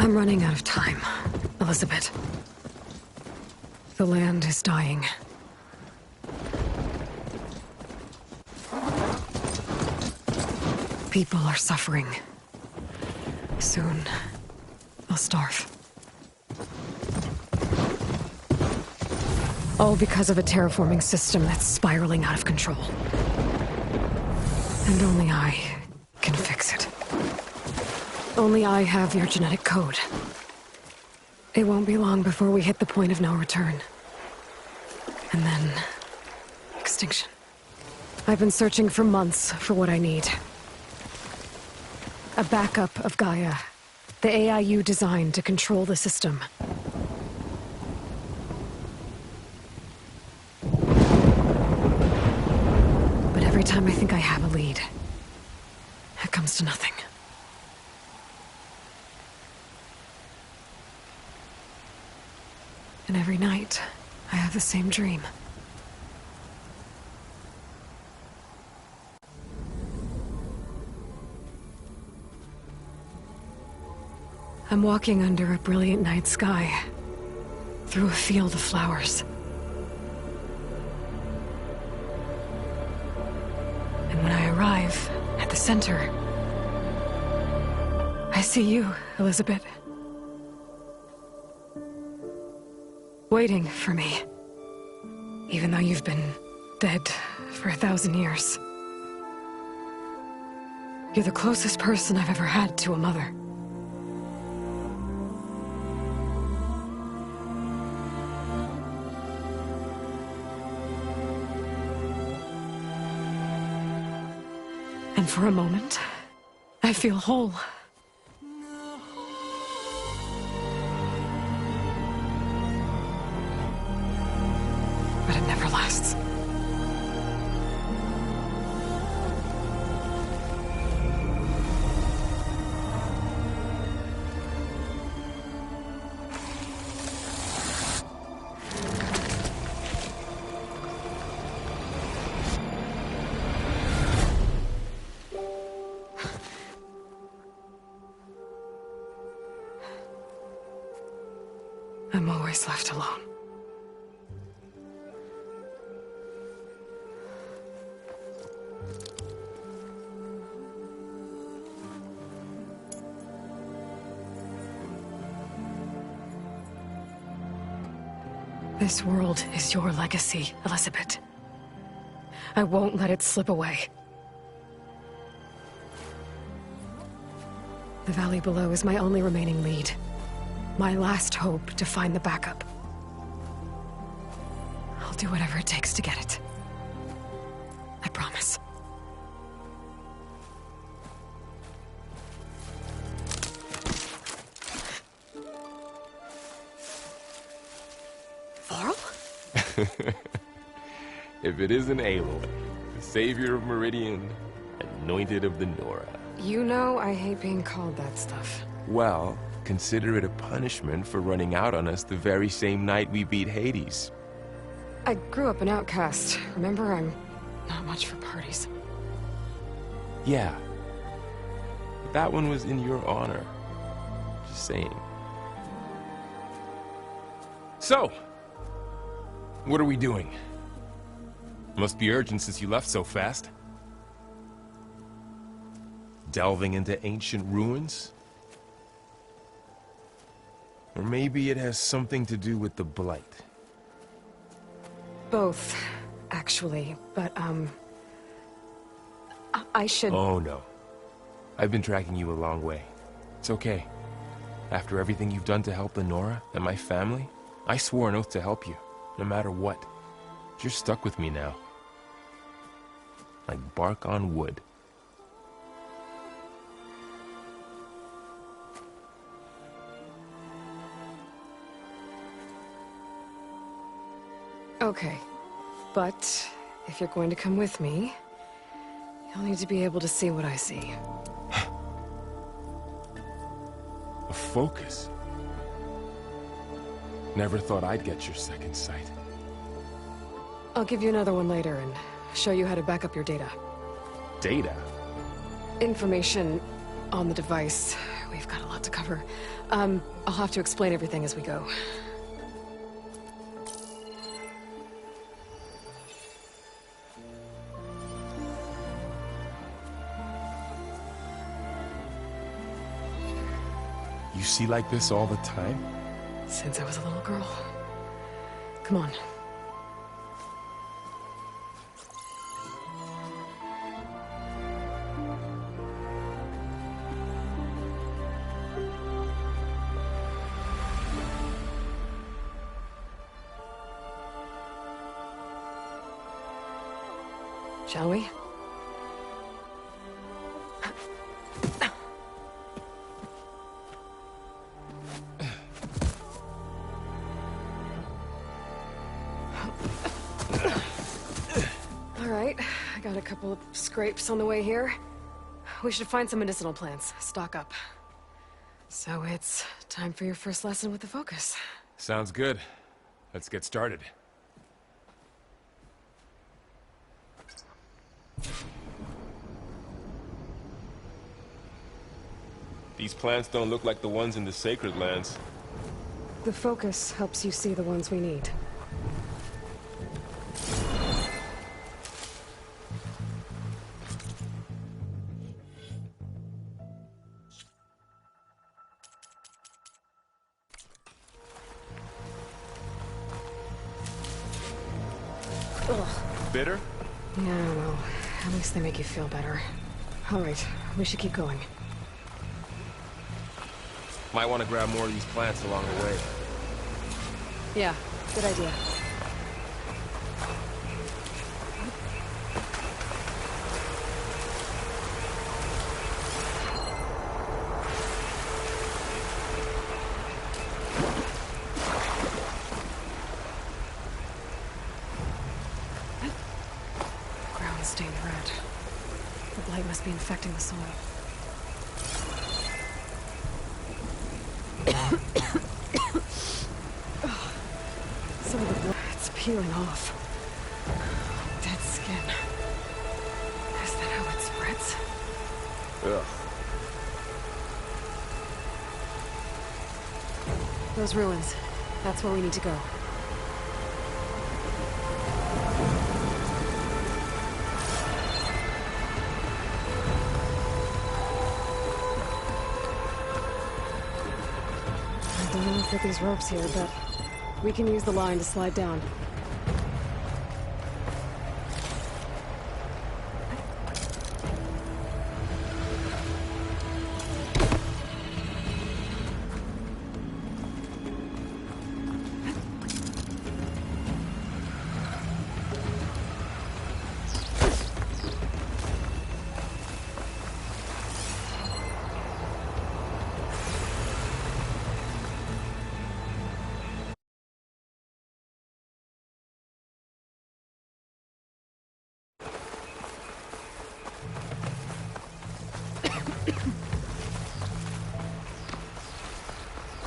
I'm running out of time, Elizabeth. The land is dying. People are suffering. Soon, they'll starve. All because of a terraforming system that's spiraling out of control. And only I can fix it. Only I have your genetic code. It won't be long before we hit the point of no return. And then... extinction. I've been searching for months for what I need. A backup of Gaia. The AIU designed to control the system. But every time I think I have a lead, it comes to nothing. And every night, I have the same dream. I'm walking under a brilliant night sky, through a field of flowers. And when I arrive at the center, I see you, Elizabeth. Waiting for me. Even though you've been dead for 1,000 years. You're the closest person I've ever had to a mother. And for a moment, I feel whole. But it never lasts. I'm always left alone. This world is your legacy, Elizabeth. I won't let it slip away. The valley below is my only remaining lead. My last hope to find the backup. I'll do whatever it takes to get it. I promise. Varl? If it isn't Aloy, the savior of Meridian, anointed of the Nora. You know I hate being called that stuff. Well, consider it a punishment for running out on us the very same night we beat Hades. I grew up an outcast. Remember, I'm not much for parties. Yeah. But that one was in your honor. Just saying. So, what are we doing? Must be urgent since you left so fast. Delving into ancient ruins? Or maybe it has something to do with the Blight. Both, actually, but, I should... Oh, no. I've been tracking you a long way. It's okay. After everything you've done to help the Nora and my family, I swore an oath to help you, no matter what. You're stuck with me now. Like bark on wood. Okay, but if you're going to come with me, you'll need to be able to see what I see. A focus? Never thought I'd get your second sight. I'll give you another one later and show you how to back up your data. Data? Information on the device we've got a lot to cover. I'll have to explain everything as we go. You see like this all the time? Since I was a little girl. Come on. Shall we? All right, I got a couple of scrapes on the way here. We should find some medicinal plants, stock up. So it's time for your first lesson with the focus. Sounds good. Let's get started. These plants don't look like the ones in the sacred lands. The focus helps you see the ones we need. Ugh. Bitter? Yeah, well, at least they make you feel better. All right, we should keep going. Might want to grab more of these plants along the way. Yeah, good idea. Ground stained red. The blight must be infecting the soil. Some of the blood, it's peeling off. Dead skin. Is that how it spreads? Ugh. Those ruins. That's where we need to go. I don't know if with these ropes here, but we can use the line to slide down.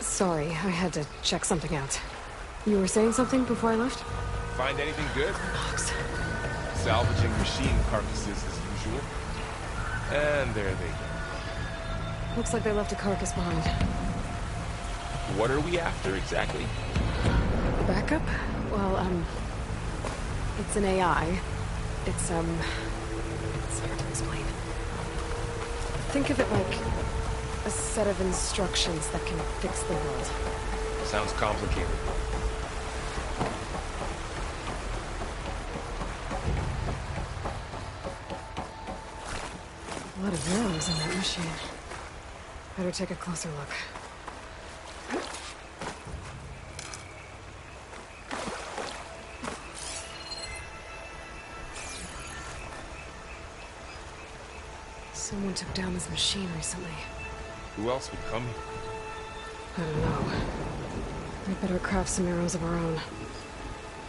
Sorry, I had to check something out. You were saying something before I left? Find anything good? Logs. Salvaging machine carcasses as usual. And there they go. Looks like they left a carcass behind. What are we after exactly? Backup? Well, it's an AI. It's hard to explain. Think of it like a set of instructions that can fix the world. Sounds complicated. A lot of arrows in that machine. Better take a closer look. Someone took down this machine recently. Who else would come? I don't know. We better craft some arrows of our own.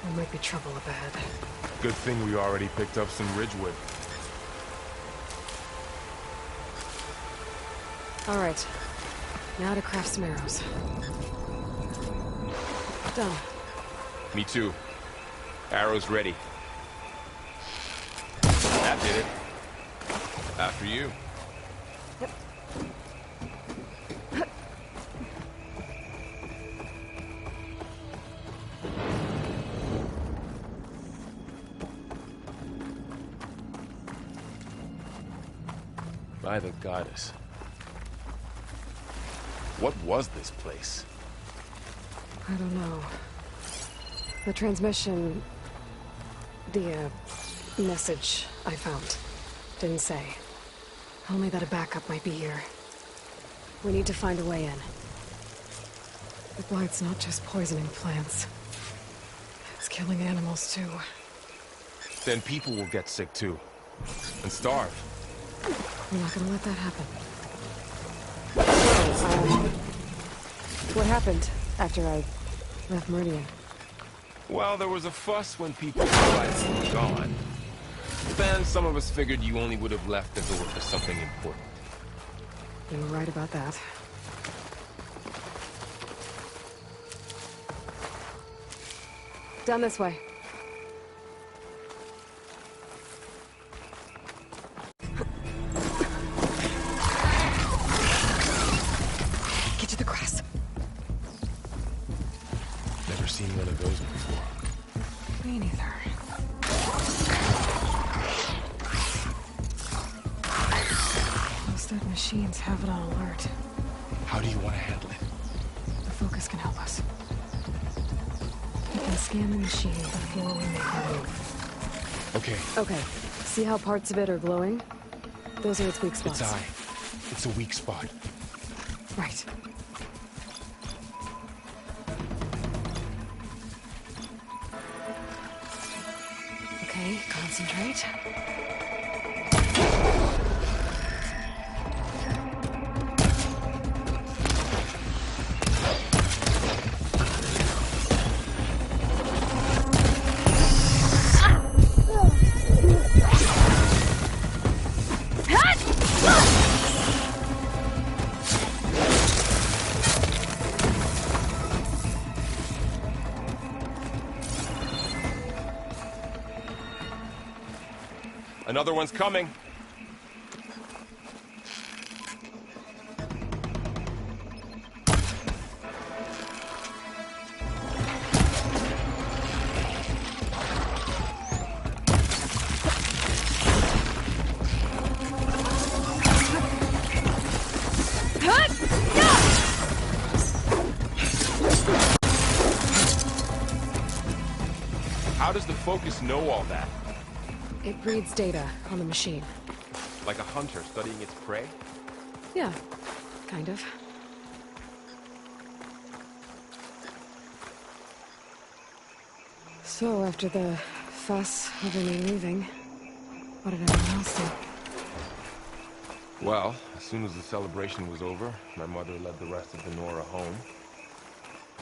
There might be trouble up ahead. Good thing we already picked up some ridgewood. All right. Now to craft some arrows. Done. Me too. Arrows ready. That did it. After you. Yep. I the goddess? What was this place? I don't know. The transmission... The, message I found didn't say. Only that a backup might be here. We need to find a way in. The blight's not just poisoning plants. It's killing animals, too. Then people will get sick, too. And starve. We're not gonna let that happen. So, what happened after I left Meridian? Well, there was a fuss when people realized you were gone. Then some of us figured you only would have left if it were for something important. You were right about that. Down this way. Get to the grass. Never seen one of those before. Me neither. Those dead machines have it on alert. How do you want to handle it? The focus can help us. We can scan the machine before we make our move. Okay. Okay. See how parts of it are glowing? Those are its weak spots. Its eye. It's a weak spot. Right. Okay, concentrate. Another one's coming. How does the focus know all that? It reads data on the machine. Like a hunter studying its prey? Yeah, kind of. So, after the fuss over me leaving, what did everyone else do? Well, as soon as the celebration was over, my mother led the rest of the Nora home.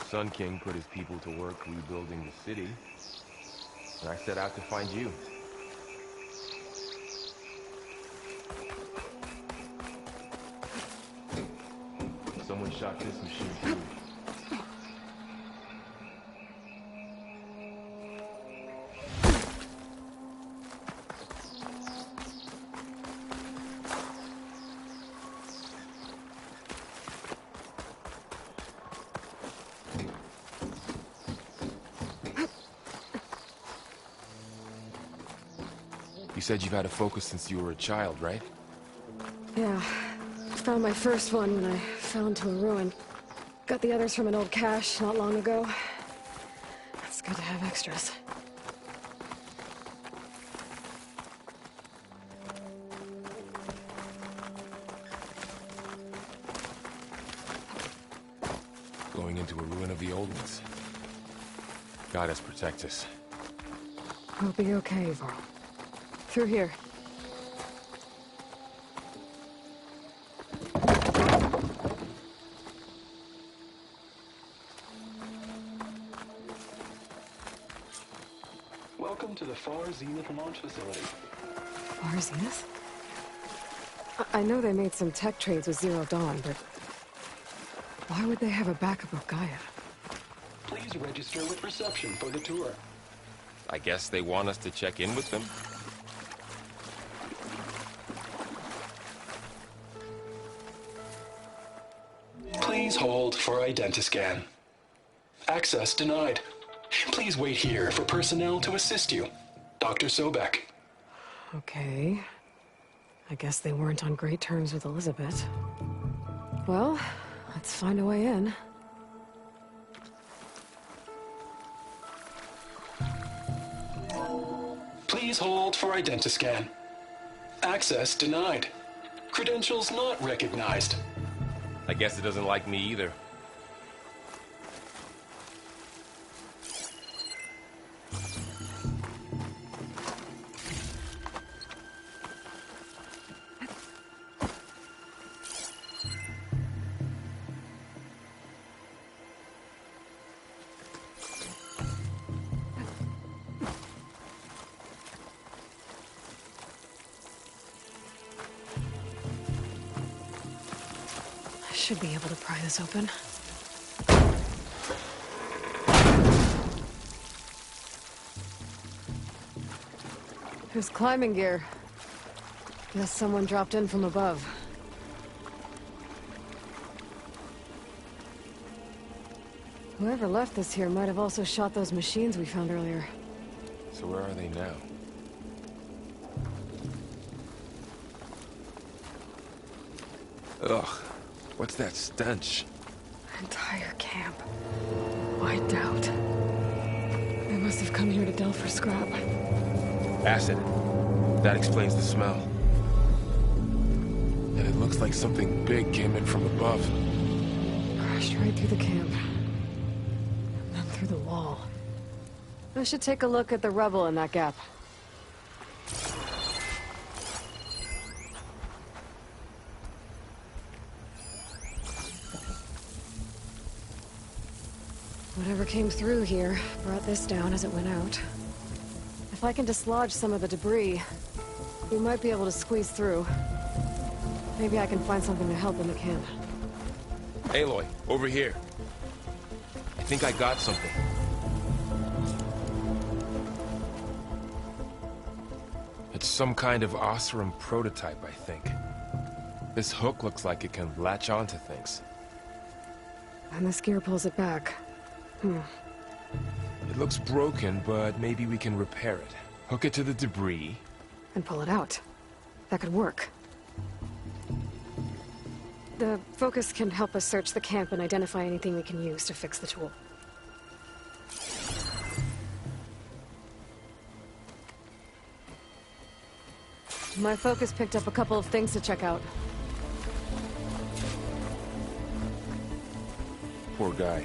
Sun King put his people to work rebuilding the city, and I set out to find you. Someone shot this machine too. You said you've had a focus since you were a child, right? Yeah. Found my first one when I fell into a ruin. Got the others from an old cache not long ago. It's good to have extras. Going into a ruin of the old ones. Goddess protect us. We'll be okay, Varl. Through here. Welcome to the Far Zenith launch facility. Far Zenith? I know they made some tech trades with Zero Dawn, but why would they have a backup of Gaia? Please register with reception for the tour. I guess they want us to check in with them. Please hold for identiscan. Access denied. Please wait here for personnel to assist you. Dr. Sobek. Okay. I guess they weren't on great terms with Elizabeth. Well, let's find a way in. Please hold for identiscan. Access denied. Credentials not recognized. I guess it doesn't like me either. I should be able to pry this open. There's climbing gear. Guess someone dropped in from above. Whoever left this here might have also shot those machines we found earlier. So where are they now? Ugh, what's that stench? Entire camp. Wiped out. They must have come here to delve for scrap. Acid. That explains the smell. And it looks like something big came in from above. Crashed right through the camp. And then through the wall. I should take a look at the rubble in that gap. Whatever came through here brought this down as it went out. If I can dislodge some of the debris, we might be able to squeeze through. Maybe I can find something to help in the camp. Aloy, over here. I think I got something. It's some kind of Oseram prototype, I think. This hook looks like it can latch onto things. And this gear pulls it back. It looks broken, but maybe we can repair it. Hook it to the debris. And pull it out. That could work. The focus can help us search the camp and identify anything we can use to fix the tool. My focus picked up a couple of things to check out. Poor guy.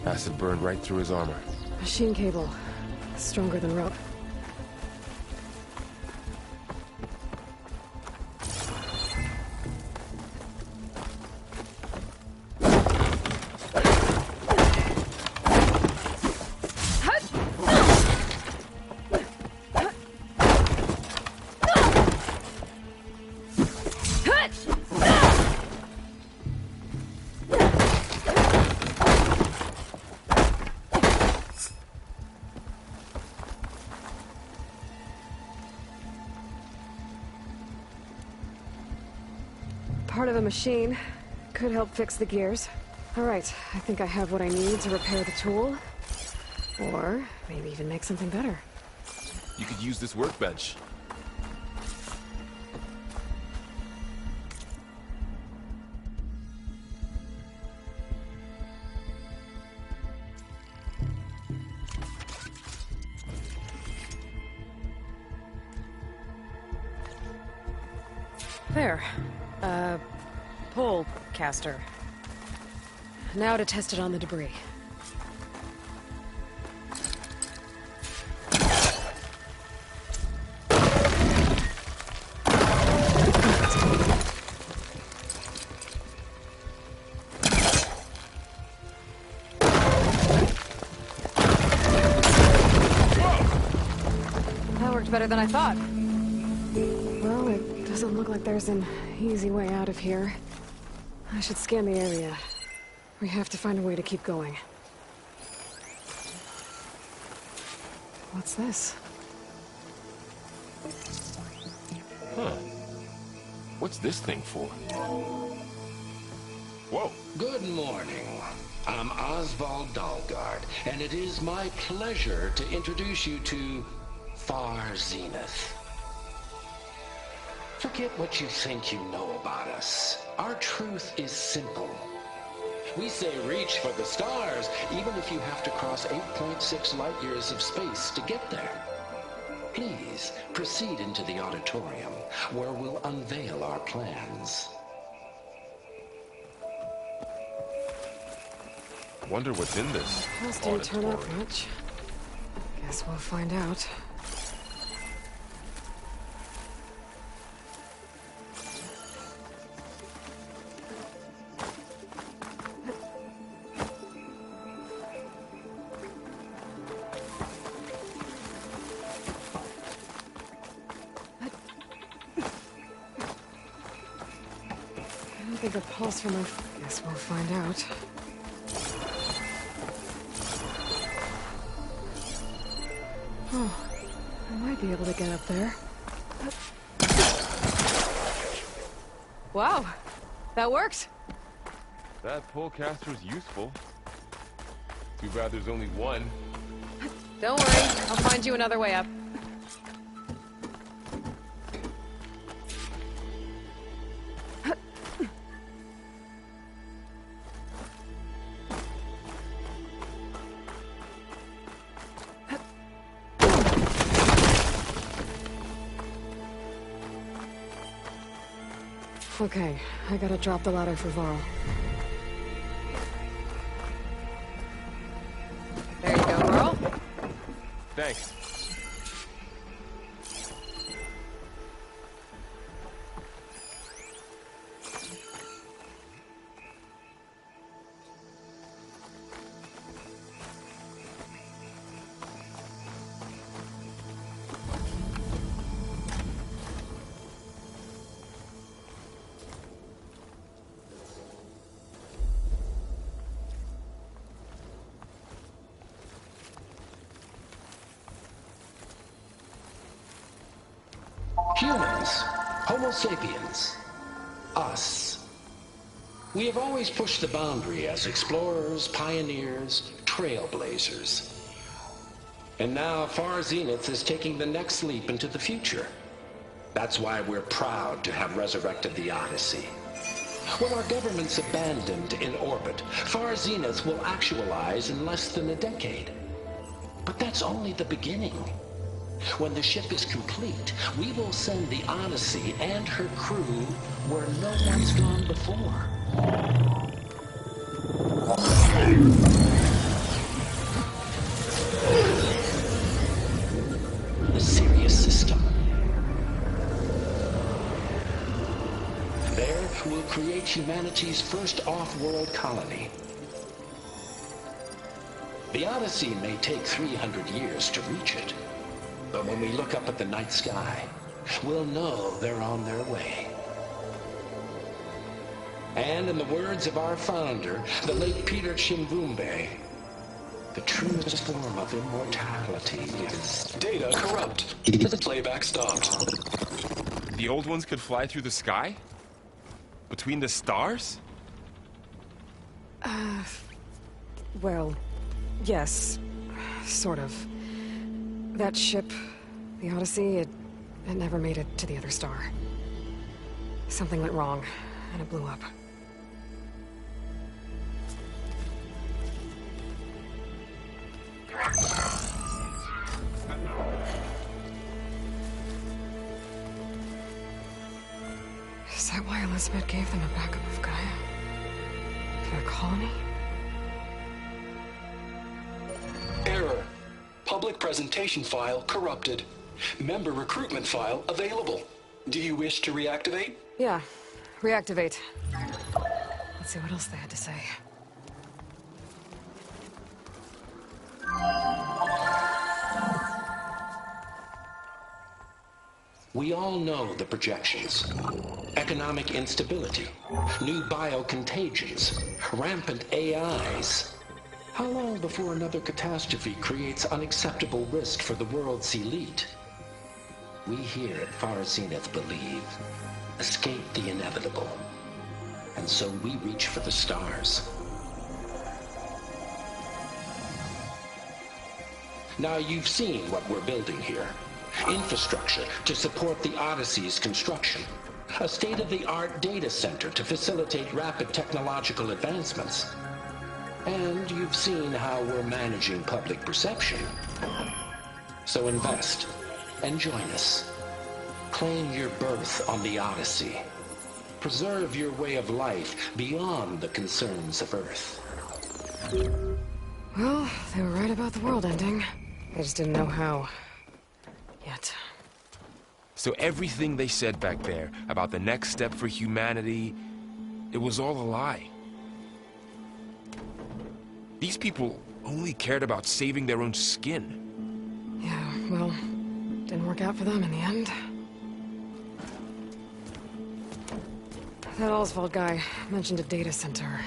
Acid burned right through his armor. Machine cable. Stronger than rope. Part of a machine. Could help fix the gears. Alright, I think I have what I need to repair the tool. Or maybe even make something better. You could use this workbench. There. Pole caster. Now to test it on the debris. That worked better than I thought. Well, it doesn't look like there's an easy way out of here. I should scan the area. We have to find a way to keep going. What's this? Huh. What's this thing for? Whoa. Good morning. I'm Oswald Dalgard, and it is my pleasure to introduce you to Far Zenith. Forget what you think you know about us. Our truth is simple. We say reach for the stars, even if you have to cross 8.6 light years of space to get there. Please proceed into the auditorium, where we'll unveil our plans. Wonder what's in this House didn't turn up auditorium. much. Guess we'll find out. I don't think a pulse from my... Guess we'll find out. Oh, I might be able to get up there. Wow, that worked. That pullcaster's useful. Too bad there's only one. Don't worry, I'll find you another way up. Okay, I gotta drop the ladder for Varl. There you go, Varl. Thanks. Humans, Homo sapiens, us. We have always pushed the boundary as explorers, pioneers, trailblazers. And now Far Zenith is taking the next leap into the future. That's why we're proud to have resurrected the Odyssey. When our government's abandoned in orbit, Far Zenith will actualize in less than a decade. But that's only the beginning. When the ship is complete, we will send the Odyssey and her crew where no one's gone before. The Sirius system. There, we'll create humanity's first off-world colony. The Odyssey may take 300 years to reach it. But when we look up at the night sky, we'll know they're on their way. And in the words of our founder, the late Peter Chimbumbe, the truest form of immortality is... Data corrupt. Playback stopped. The old ones could fly through the sky? Between the stars? Well, yes. Sort of. That ship, the Odyssey, it never made it to the other star. Something went wrong, and it blew up. Is that why Elizabeth gave them a backup of Gaia? For their colony? Error. Public presentation file corrupted. Member recruitment file available. Do you wish to reactivate? Yeah, reactivate. Let's see what else they had to say. We all know the projections. Economic instability, new biocontagions, rampant AIs. How long before another catastrophe creates unacceptable risk for the world's elite? We here at Far Zenith believe, escape the inevitable. And so we reach for the stars. Now you've seen what we're building here. infrastructure to support the Odyssey's construction, a state-of-the-art data center to facilitate rapid technological advancements. And you've seen how we're managing public perception. So invest and join us. Claim your berth on the Odyssey. Preserve your way of life beyond the concerns of Earth. Well, they were right about the world ending. I just didn't know how. Yet. So everything they said back there about the next step for humanity, it was all a lie. These people only cared about saving their own skin. Yeah, well, didn't work out for them in the end. That Oswald guy mentioned a data center.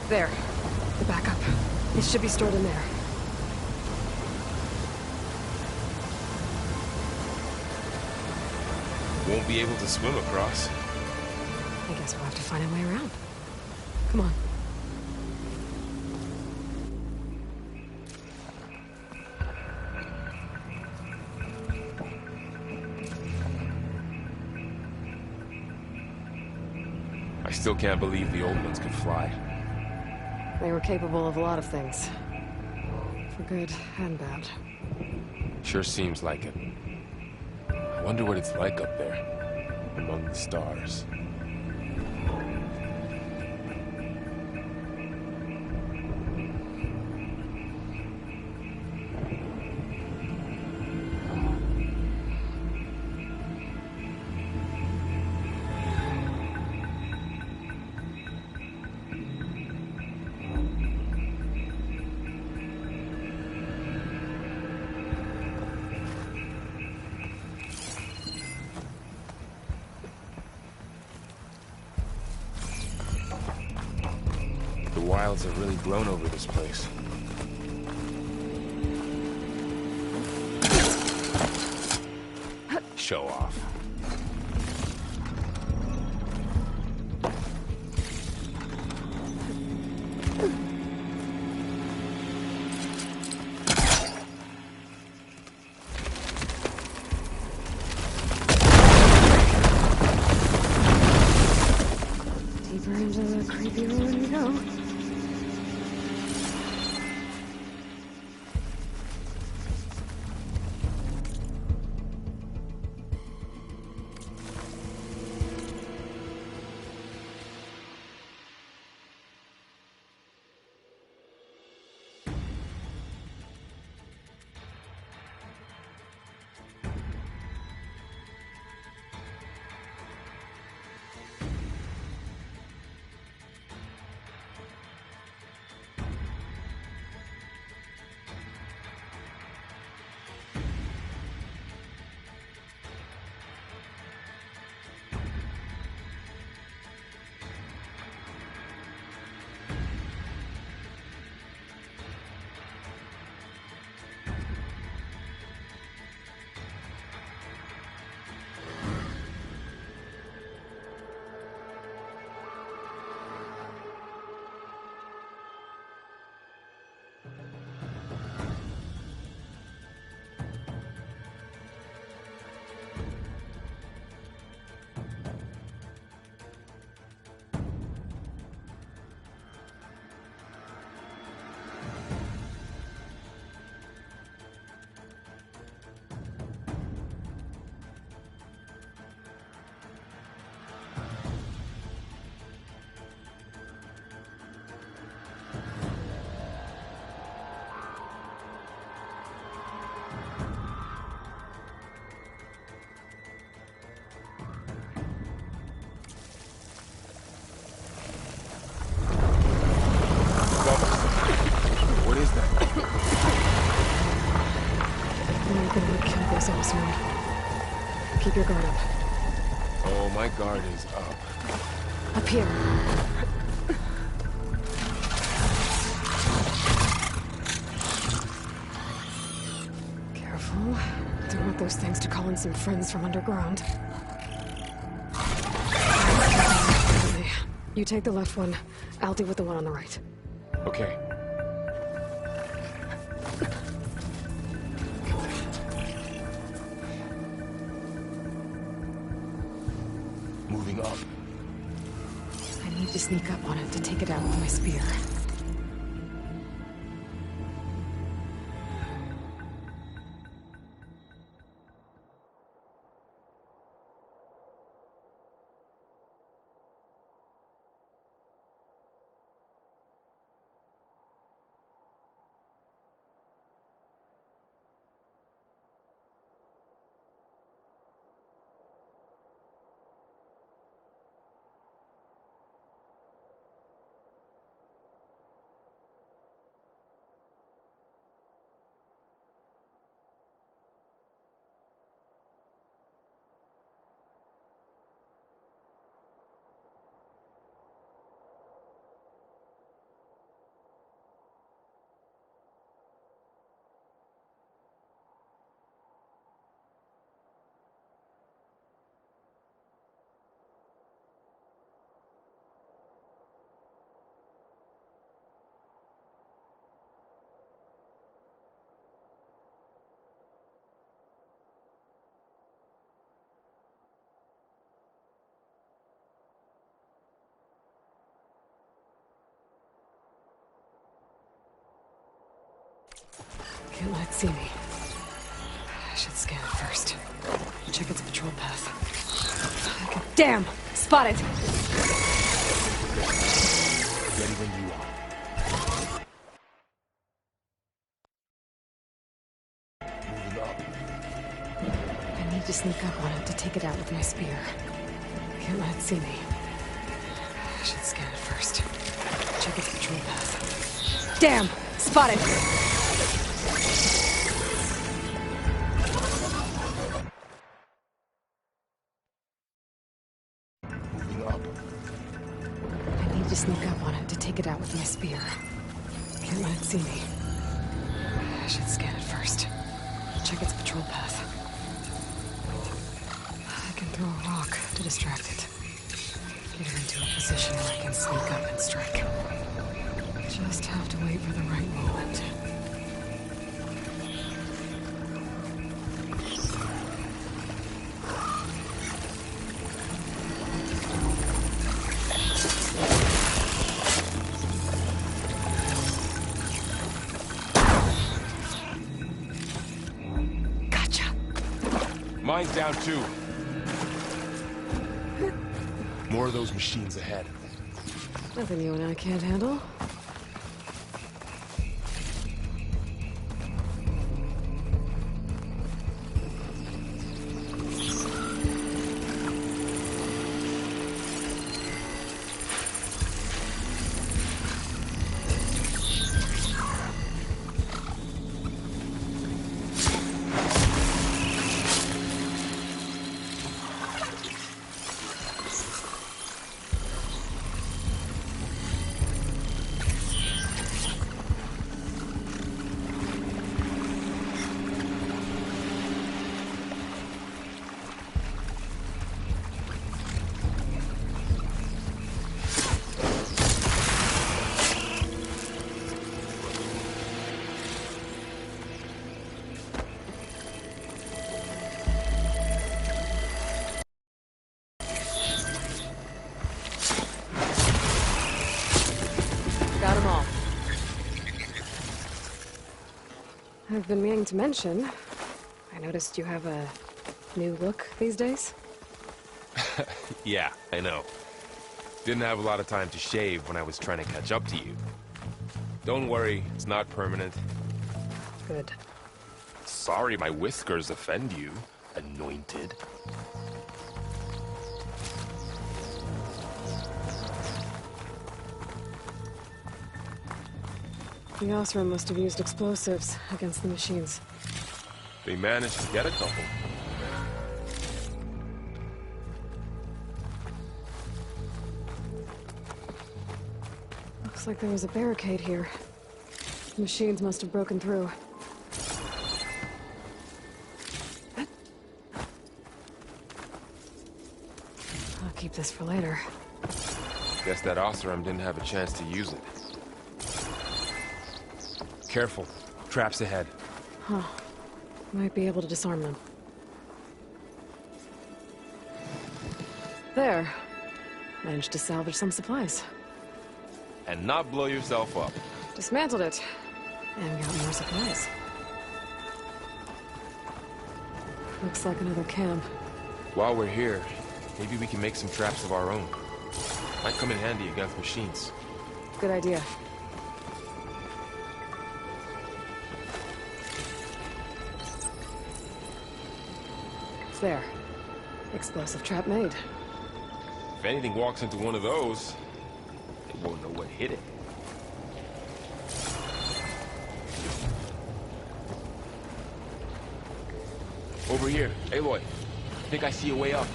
There. The backup. It should be stored in there. Won't be able to swim across. I guess we'll have to find a way around. Come on. I still can't believe the old ones could fly. They were capable of a lot of things. For good and bad. Sure seems like it. I wonder what it's like up there, among the stars. The wilds have really grown over this place. Show off. Deeper into the creepy ruin we go. So soon. Keep your guard up. Oh, my guard is up. Up here. Careful. Don't want those things to call in some friends from underground. You take the left one. I'll deal with the one on the right. Okay. Moving up. I need to sneak up on it to take it out with my spear. Can't let it see me. I should scan it first. Check its patrol path. Okay. Damn! Spotted! Ready when you are. Moving up. I need to sneak up on it to take it out with my spear. Can't let it see me. I should scan it first. Check its patrol path. Damn! Spotted! Moving up. I need to sneak up on it to take it out with my spear. Can't let it see me. I should scan it first. Check its patrol path. I can throw a rock to distract it. Get her into a position where I can sneak up and strike. Just have to wait for the right moment. Gotcha. Mine's down too. More of those machines ahead. Nothing you and I can't handle. Got them all. I've been meaning to mention, I noticed you have a new look these days. Yeah, I know. Didn't have a lot of time to shave when I was trying to catch up to you. Don't worry, it's not permanent. Good. Sorry my whiskers offend you, anointed. The Osram must have used explosives against the machines. They managed to get a couple. Looks like there was a barricade here. The machines must have broken through. I'll keep this for later. Guess that Oseram didn't have a chance to use it. Careful. Traps ahead. Huh. Might be able to disarm them. There. Managed to salvage some supplies. And not blow yourself up. Dismantled it. And got more supplies. Looks like another camp. While we're here, maybe we can make some traps of our own. Might come in handy against machines. Good idea. There. Explosive trap made. If anything walks into one of those, they won't know what hit it. Over here. Aloy, I think I see a way up.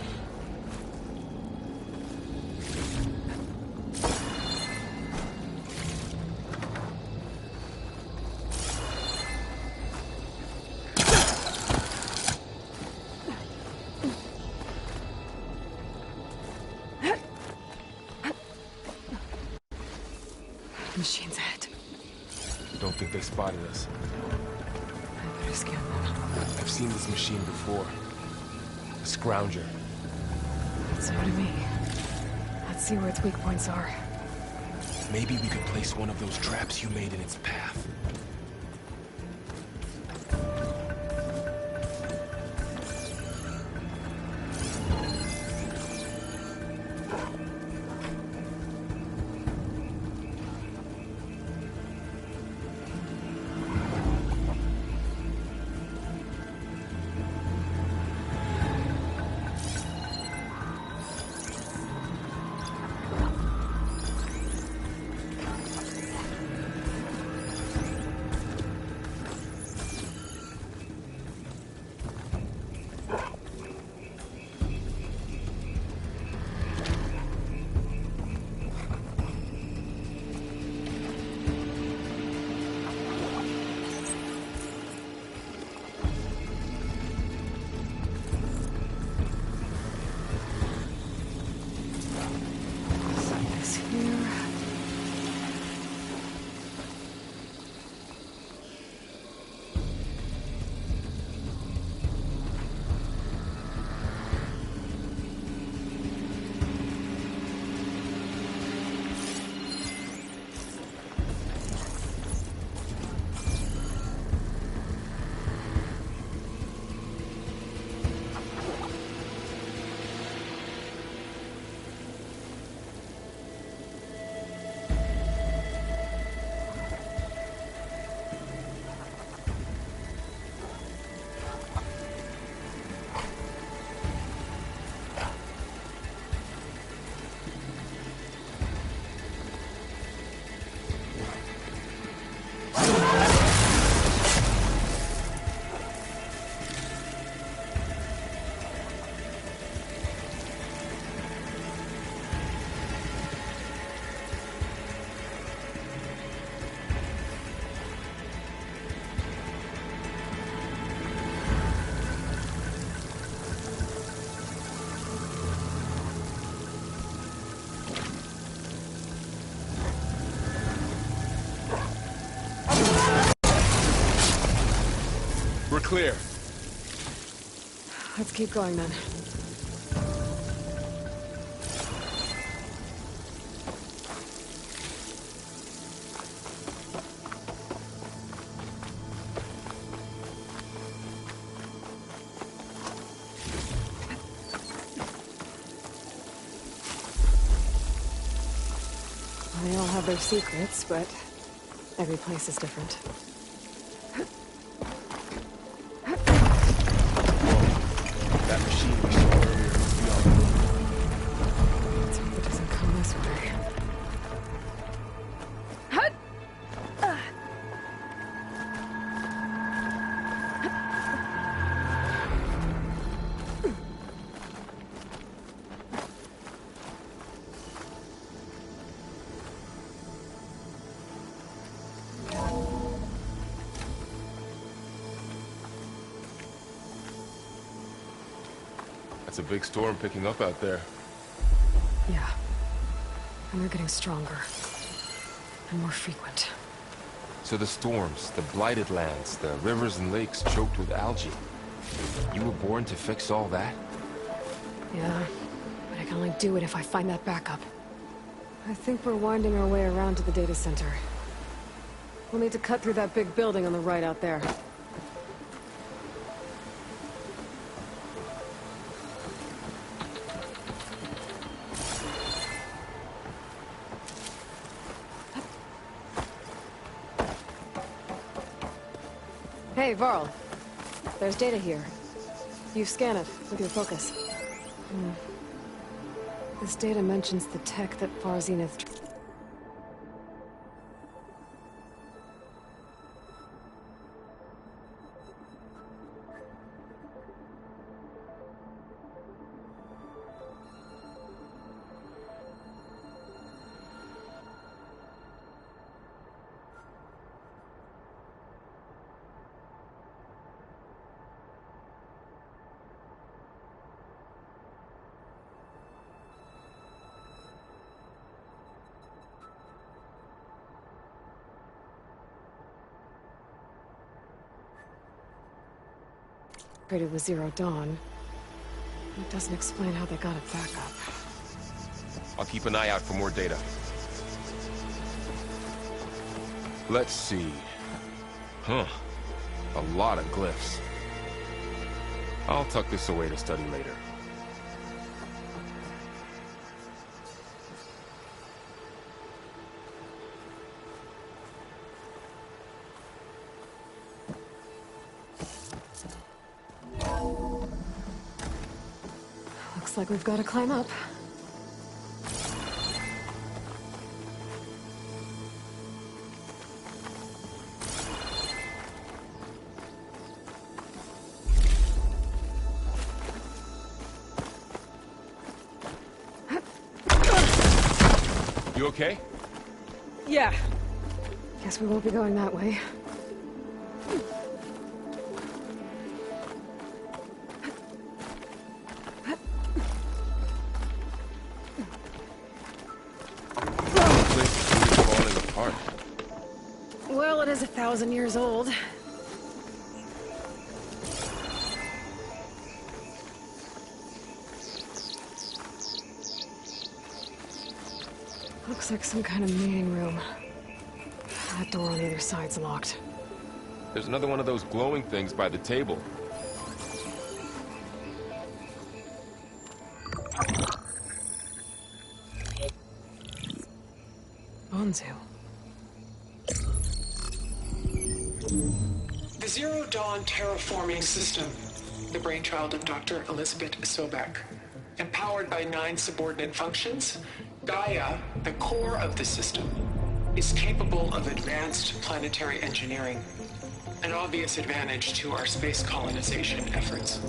Machine's ahead. Don't think they spotted us. I better scan them. I've seen this machine before. A scrounger. So do me. Let's see where its weak points are. Maybe we could place one of those traps you made in its path. This here. We're clear. Let's keep going then. They all have their secrets, but every place is different. That machine we saw earlier must be on the move. Let's hope it doesn't come this way. That's a big storm picking up out there. Yeah. I and they're getting stronger. And more frequent. So the storms, the blighted lands, the rivers and lakes choked with algae. You were born to fix all that? Yeah, but I can only do it if I find that backup. I think we're winding our way around to the data center. We'll need to cut through that big building on the right out there. Hey, Varl. There's data here. You scan it with your focus. This data mentions the tech that Far Zenith... Created with Zero Dawn. It doesn't explain how they got it back up. I'll keep an eye out for more data. Let's see. Huh. A lot of glyphs. I'll tuck this away to study later. Looks like we've got to climb up. You okay? Yeah. Guess we won't be going that way. Well, it is 1,000 years old. Looks like some kind of meeting room. That door on the other side's locked. There's another one of those glowing things by the table. Bonzu. The Zero Dawn terraforming system, the brainchild of Dr. Elizabeth Sobek. Empowered by 9 subordinate functions, Gaia, the core of the system, is capable of advanced planetary engineering, an obvious advantage to our space colonization efforts.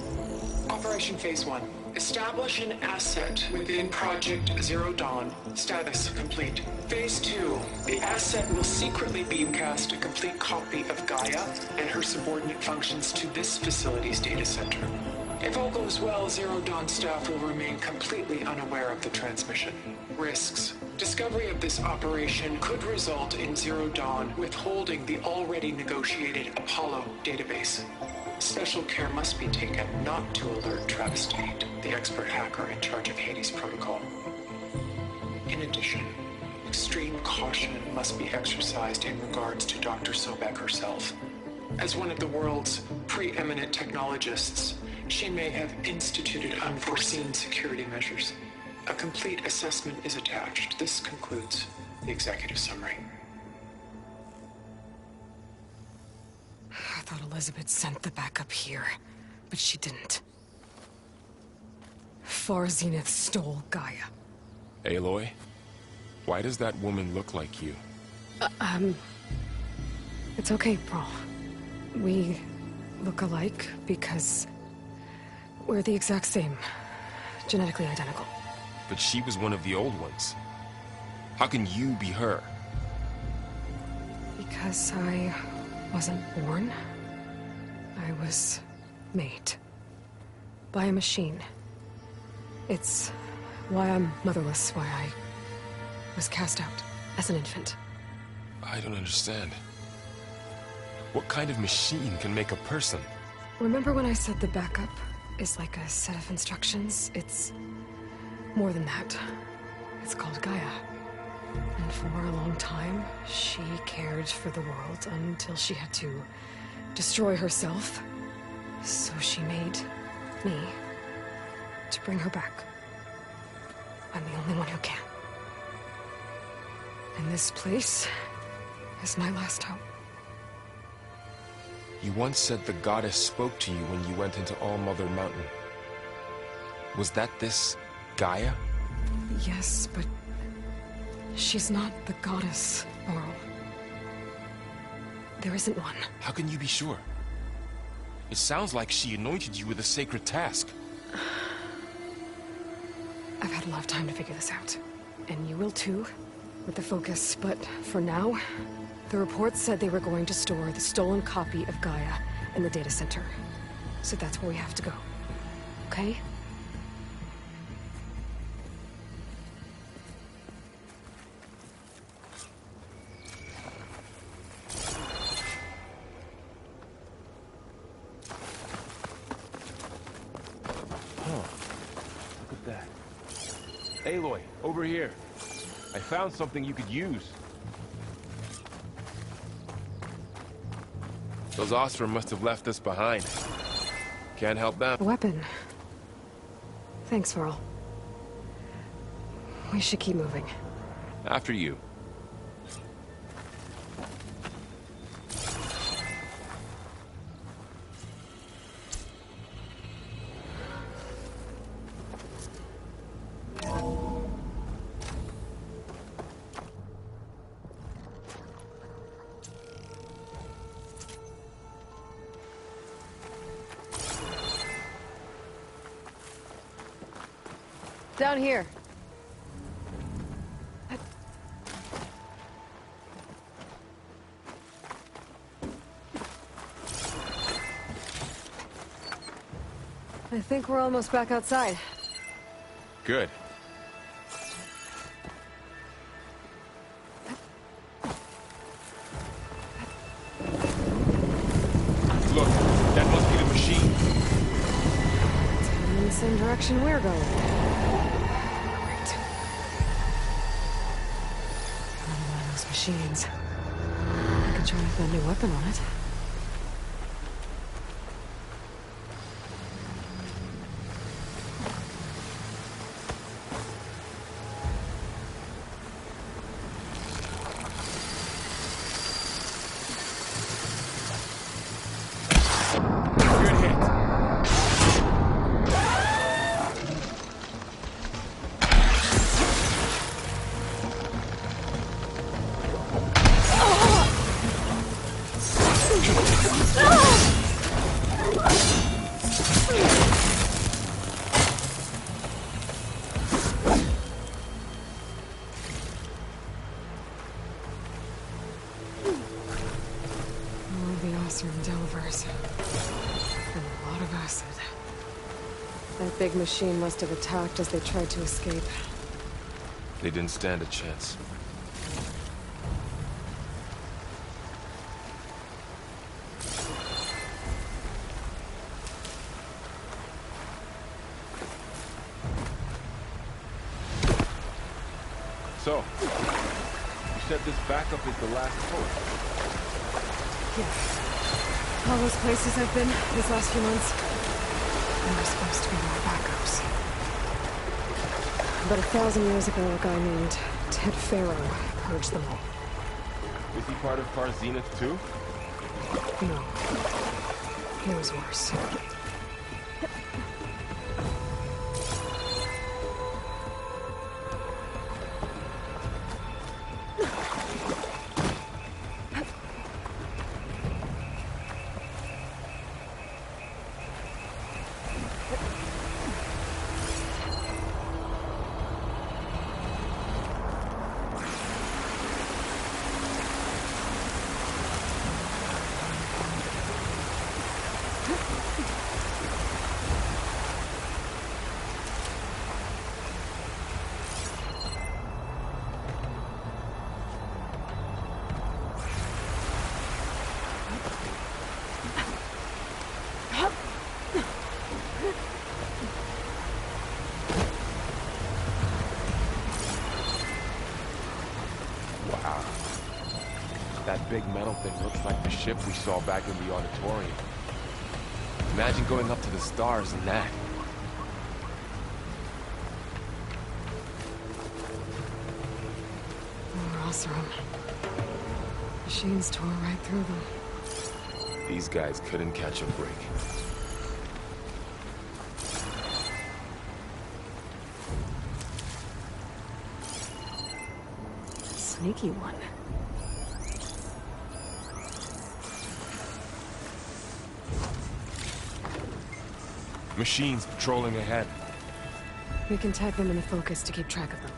Operation Phase 1. Establish an asset within Project Zero Dawn. Status complete. Phase 2. The asset will secretly beamcast a complete copy of Gaia and her subordinate functions to this facility's data center. If all goes well, Zero Dawn staff will remain completely unaware of the transmission. Risks. Discovery of this operation could result in Zero Dawn withholding the already negotiated Apollo database. Special care must be taken not to alert Travis Tate, the expert hacker in charge of Hades Protocol. In addition, extreme caution must be exercised in regards to Dr. Sobek herself. As one of the world's preeminent technologists, she may have instituted unforeseen security measures. A complete assessment is attached. This concludes the executive summary. I thought Elizabeth sent the backup here, but she didn't. Far Zenith stole Gaia. Aloy? Why does that woman look like you? It's okay, Brawl. We look alike because we're the exact same. Genetically identical. But she was one of the old ones. How can you be her? Because I wasn't born. I was made. By a machine. It's why I'm motherless, why was cast out as an infant. I don't understand. What kind of machine can make a person? Remember when I said the backup is like a set of instructions? It's more than that. It's called Gaia. And for a long time, she cared for the world until she had to destroy herself. So she made me to bring her back. I'm the only one who can. And this place is my last hope. You once said the goddess spoke to you when you went into All-Mother Mountain. Was that this Gaia? Yes, but she's not the goddess, Laurel. There isn't one. How can you be sure? It sounds like she anointed you with a sacred task. I've had a lot of time to figure this out. And you will too, with the focus. But for now, the reports said they were going to store the stolen copy of Gaia in the data center. So that's where we have to go. Okay? Look at that. Aloy, over here. I found something you could use. Those Osram must have left us behind. Can't help them. A weapon. Thanks, Laurel. We should keep moving. After you. Down here. I think we're almost back outside. Good. Look, that must be the machine. It's heading in the same direction we're going. Great. Another one of those machines. I could try with a new weapon on it. Good hit. More of the Osram Delvers. And a lot of acid. That big machine must have attacked as they tried to escape. They didn't stand a chance. So, you said this backup is the last hope. Yes. All those places I've been these last few months, there were supposed to be more backups. But 1,000 years ago, a guy named Ted Pharaoh purged them all. Is he part of Far Zenith too? No. It was worse. Something looks like the ship we saw back in the auditorium. Imagine going up to the stars in that. More Oseram. Machines tore right through them. These guys couldn't catch a break. Sneaky one. Machines patrolling ahead. We can tag them in the focus to keep track of them.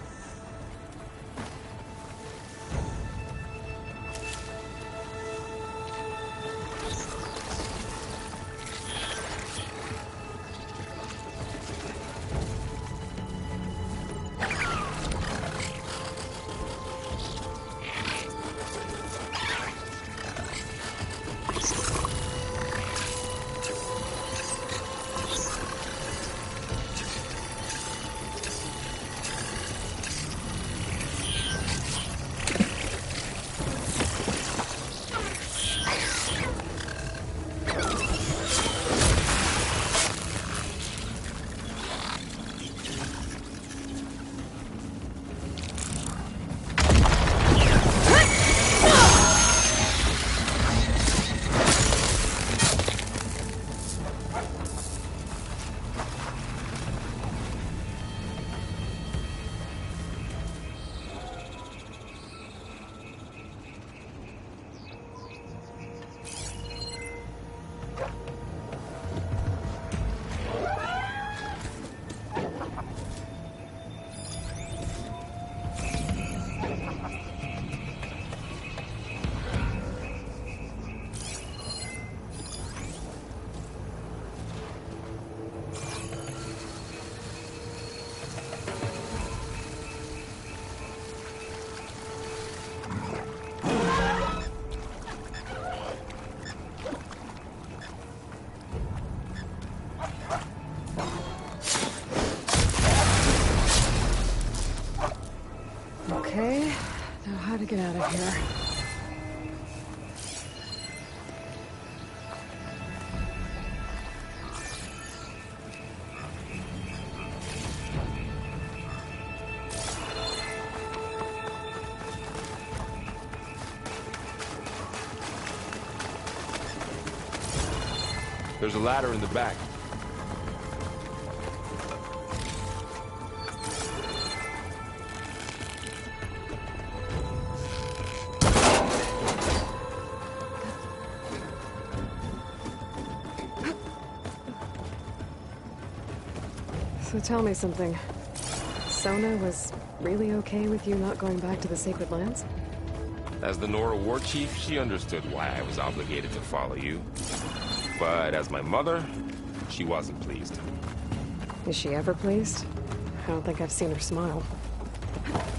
Okay, now how to get out of here. There's a ladder in the back. So tell me something. Sona was really okay with you not going back to the Sacred Lands? As the Nora war chief, she understood why I was obligated to follow you. But as my mother, she wasn't pleased. Is she ever pleased? I don't think I've seen her smile.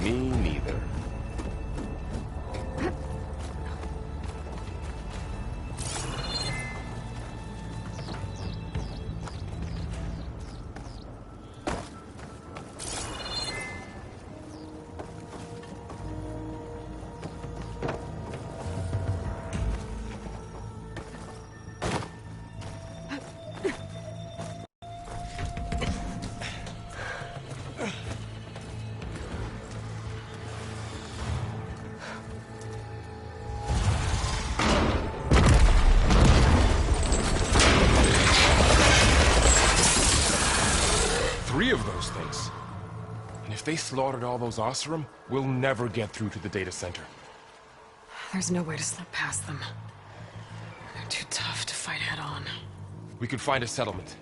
Me neither. Of those things. And if they slaughtered all those Oseram, we'll never get through to the data center. There's no way to slip past them. They're too tough to fight head-on. We could find a settlement.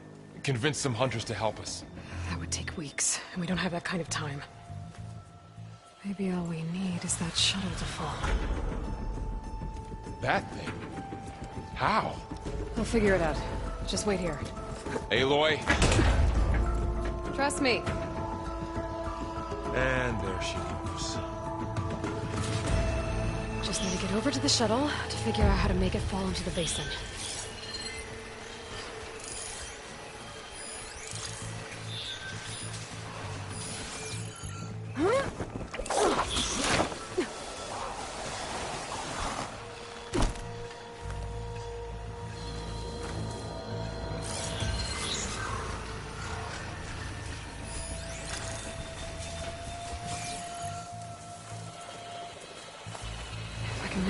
Convince some hunters to help us. That would take weeks, and we don't have that kind of time. Maybe all we need is that shuttle to fall. That thing? How? I'll figure it out. Just wait here. Aloy. Trust me. And there she goes. Just need to get over to the shuttle to figure out how to make it fall into the basin.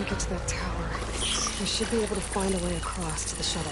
we get to that tower, I should be able to find a way across to the shuttle.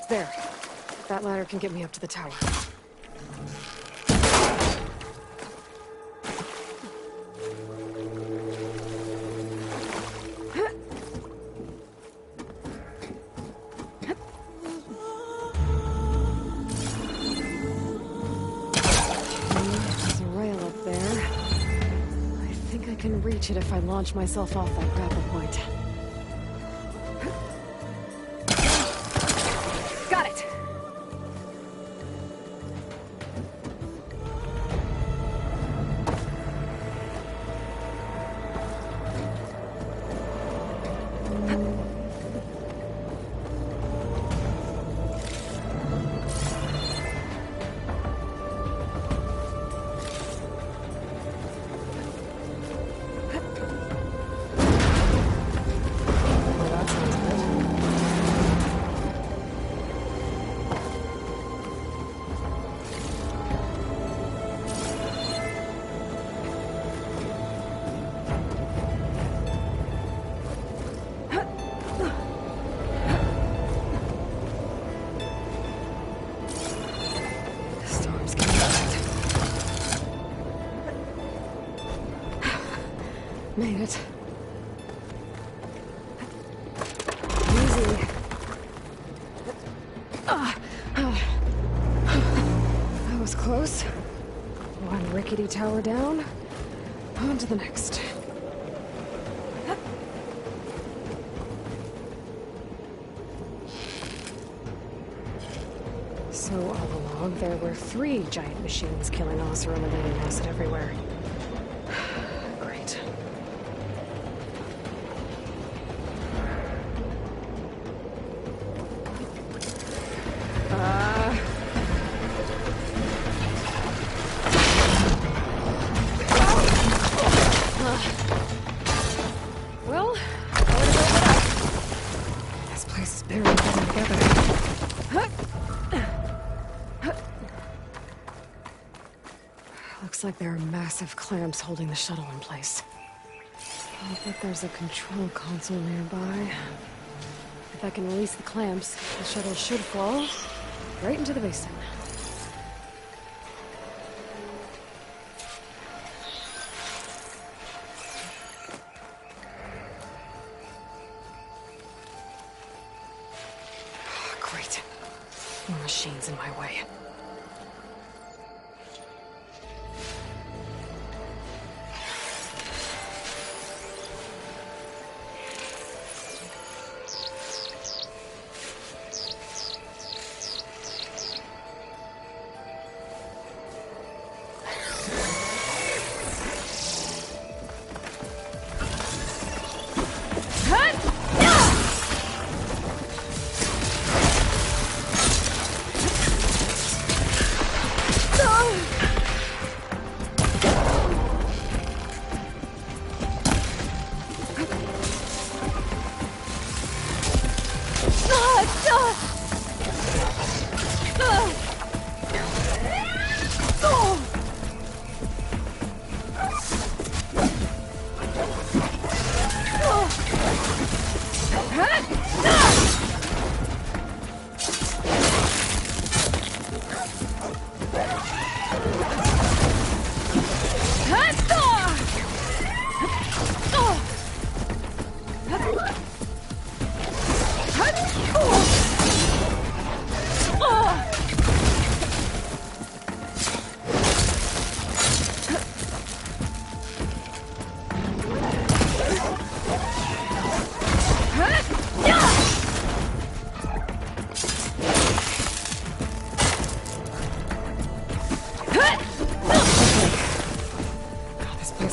There. That ladder can get me up to the tower. There's a rail up there. I think I can reach it if I launch myself off that grapple point. Got it! Well, that sounds good. Storm's getting bad. Made it. Easy. That was close. One rickety tower down. On to the next. So all along, there were 3 giant machines killing us or eliminating acid everywhere. Great. Well, I would have opened up. This place is barely holding together. Looks like there are massive clamps holding the shuttle in place. I'll bet there's a control console nearby. If I can release the clamps, the shuttle should fall right into the basin. Great. More machines in my way.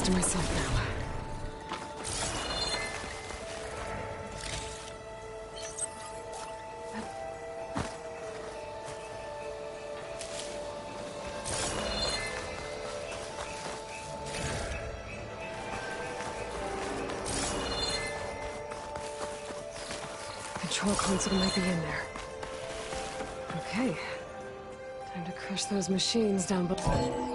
to myself now. Control console might be in there. Okay. Time to crush those machines down below.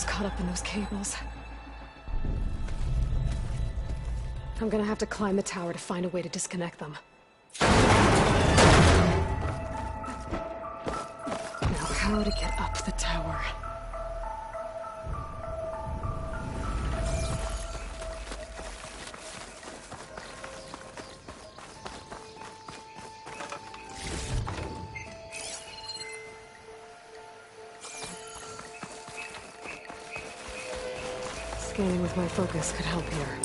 Caught up in those cables. I'm gonna have to climb the tower to find a way to disconnect them. Now, how to get up the tower? Scanning with my focus could help here.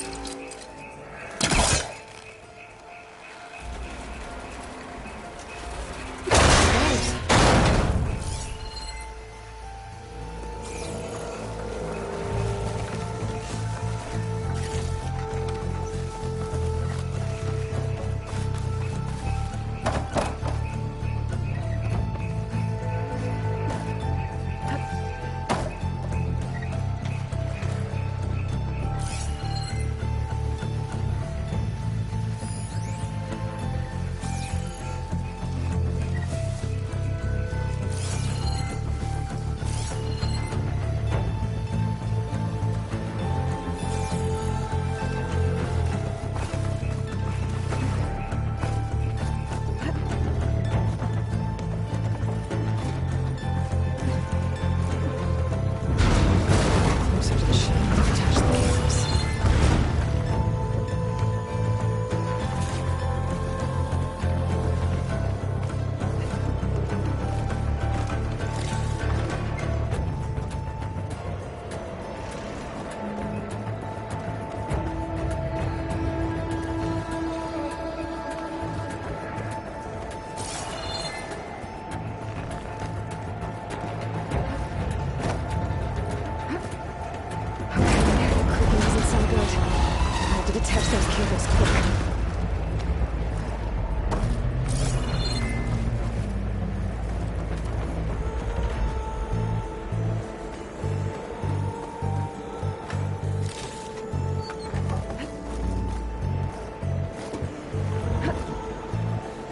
Attach those cables quick.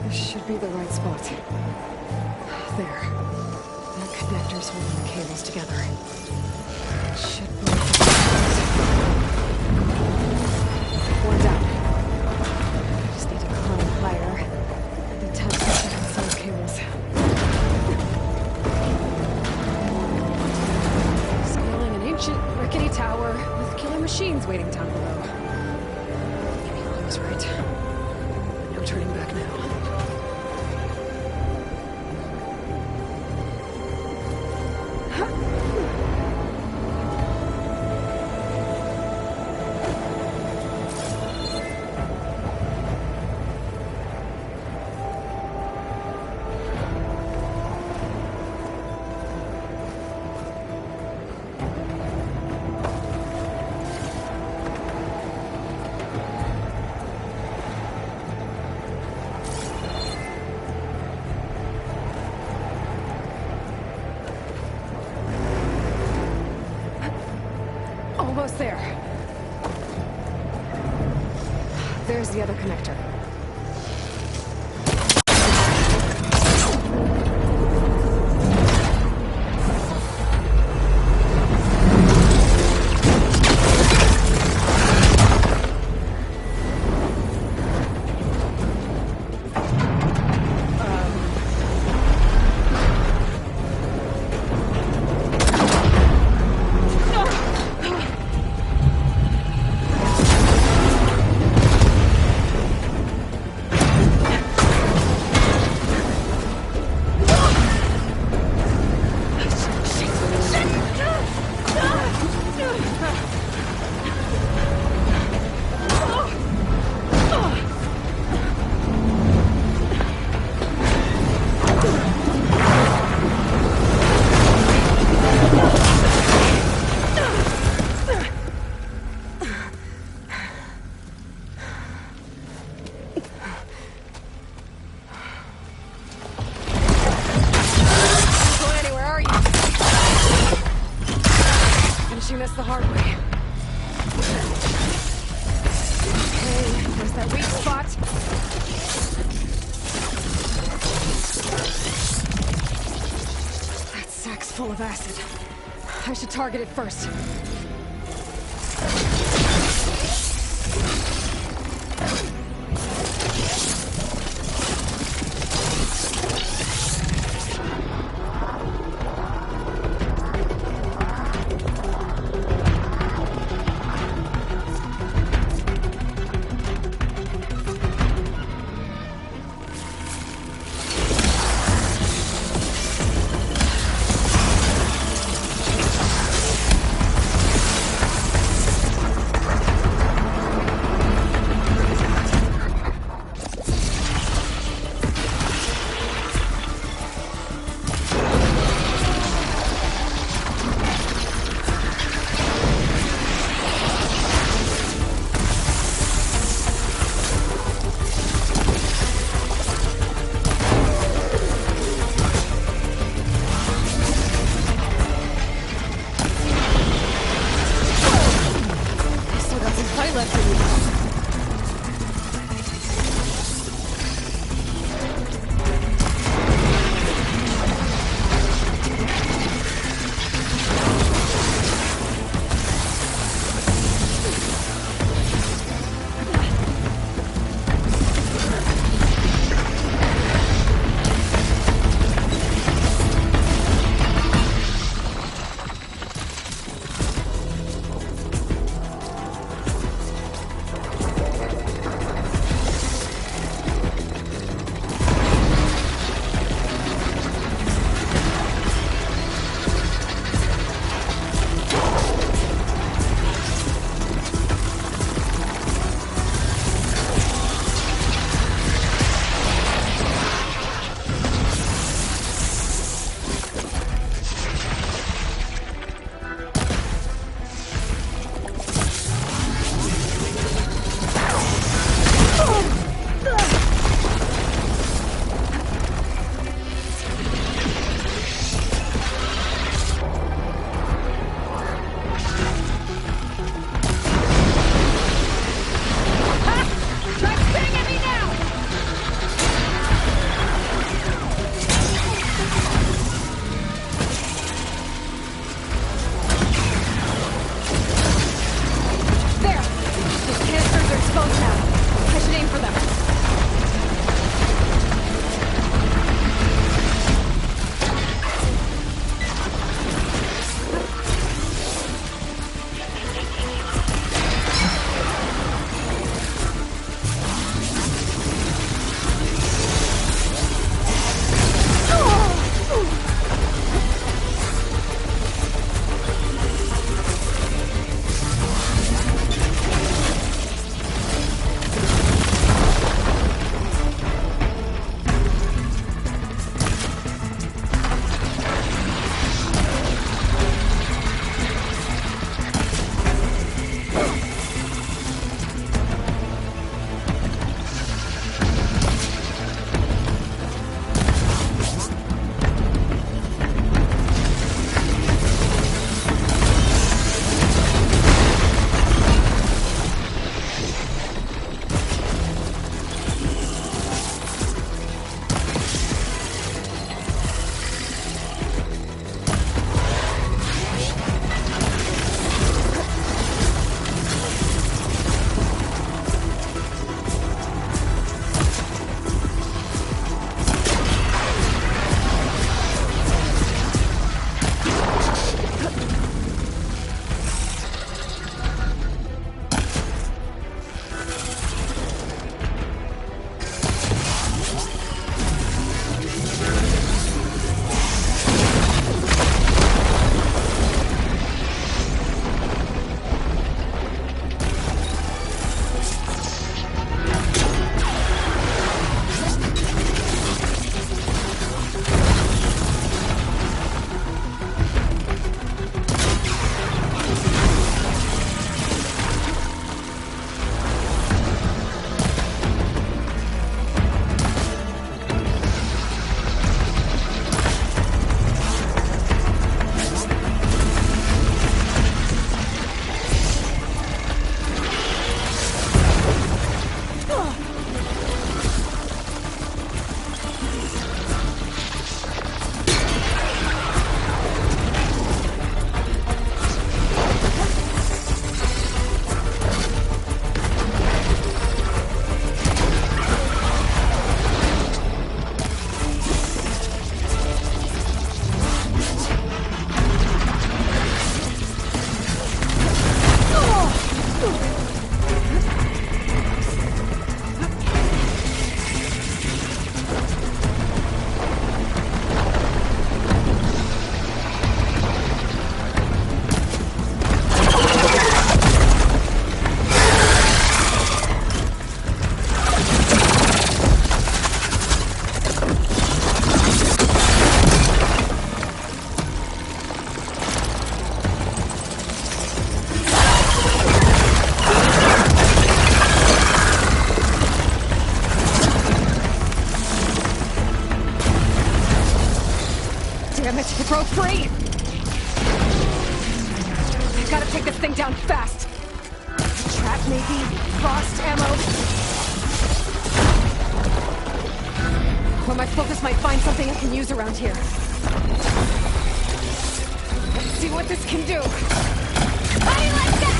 This should be the right spot. There. The connectors holding the cables together. It should be. One down. I just need to climb higher and detach those cables. Scaling an ancient, rickety tower with killer machines waiting down below. I was right. No turning back now. Almost there. There's the other connector. of acid. I should target it first. Throw free! I gotta take this thing down fast! Trap, maybe? Frost ammo? Or my focus might find something I can use around here. Let's see what this can do! How do you like that?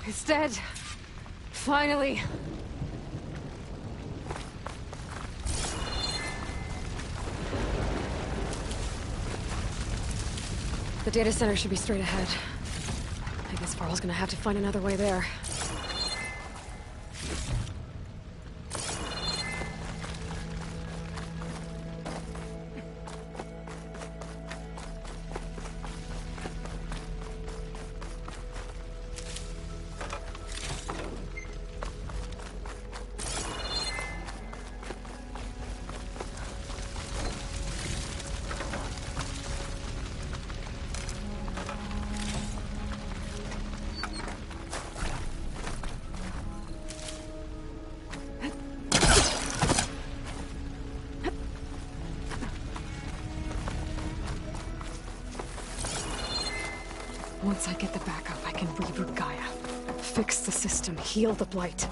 It's dead. Finally. The data center should be straight ahead. I guess Varl's gonna have to find another way there. Once I get the backup, I can reboot Gaia. Fix the system, heal the Blight.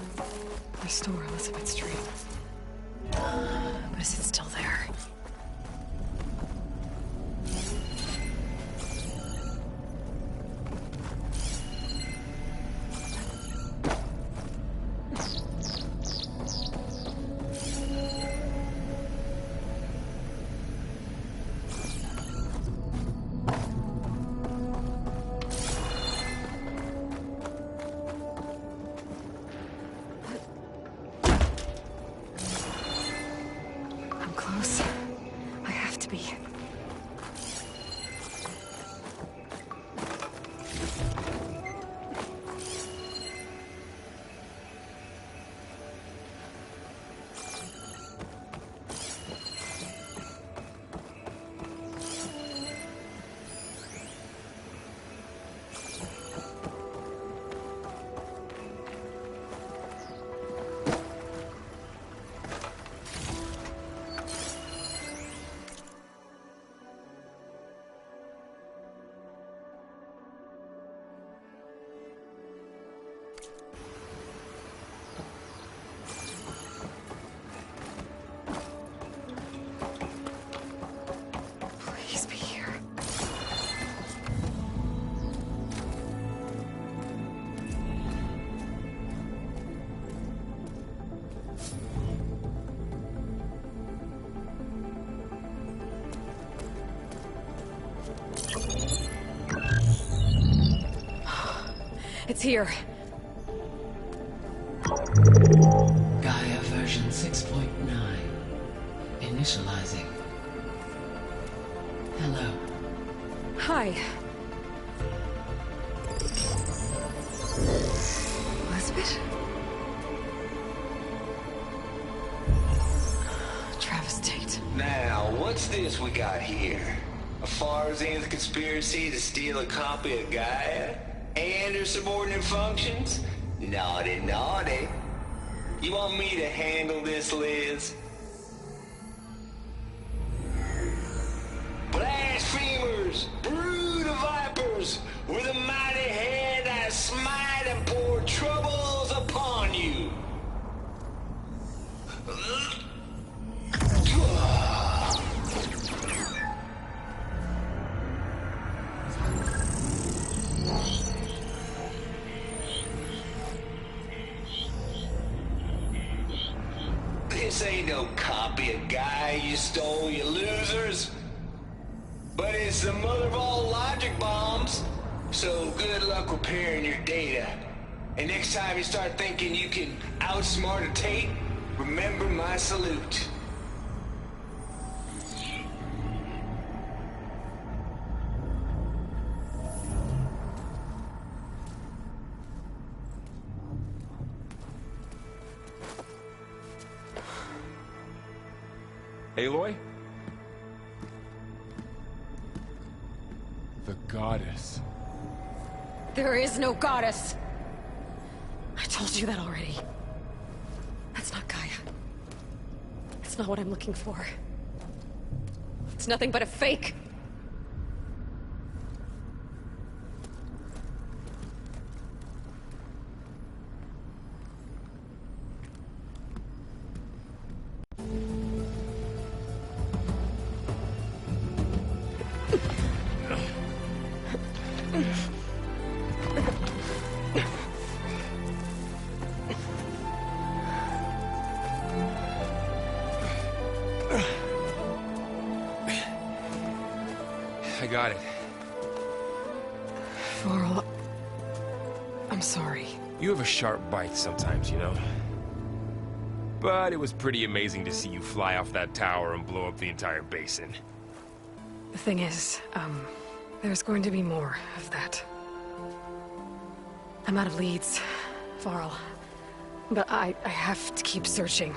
Restore Elizabeth's dream. But is it still there? Close. I have to be. Please be here. It's here. specializing. Hello. Hi. Elizabeth? Travis Tate. Now, what's this we got here? A Farzan's conspiracy to steal a copy of Gaia? And her subordinate functions? Naughty, naughty. You want me to handle this, Liz? Blasphemers! Brood of vipers! With a mighty hand I smite and pour troubles upon you! This ain't no copy of Guy you stole, you losers. But it's the mother of all logic bombs. So good luck repairing your data. And next time you start thinking you can outsmart a Tate, remember my salute. Aloy? The goddess. There is no goddess! I told you that already. That's not Gaia. It's not what I'm looking for. It's nothing but a fake. I got it. Varl, I'm sorry. You have a sharp bite sometimes, you know? But it was pretty amazing to see you fly off that tower and blow up the entire basin. The thing is, there's going to be more of that. I'm out of leads, Varl. But I have to keep searching.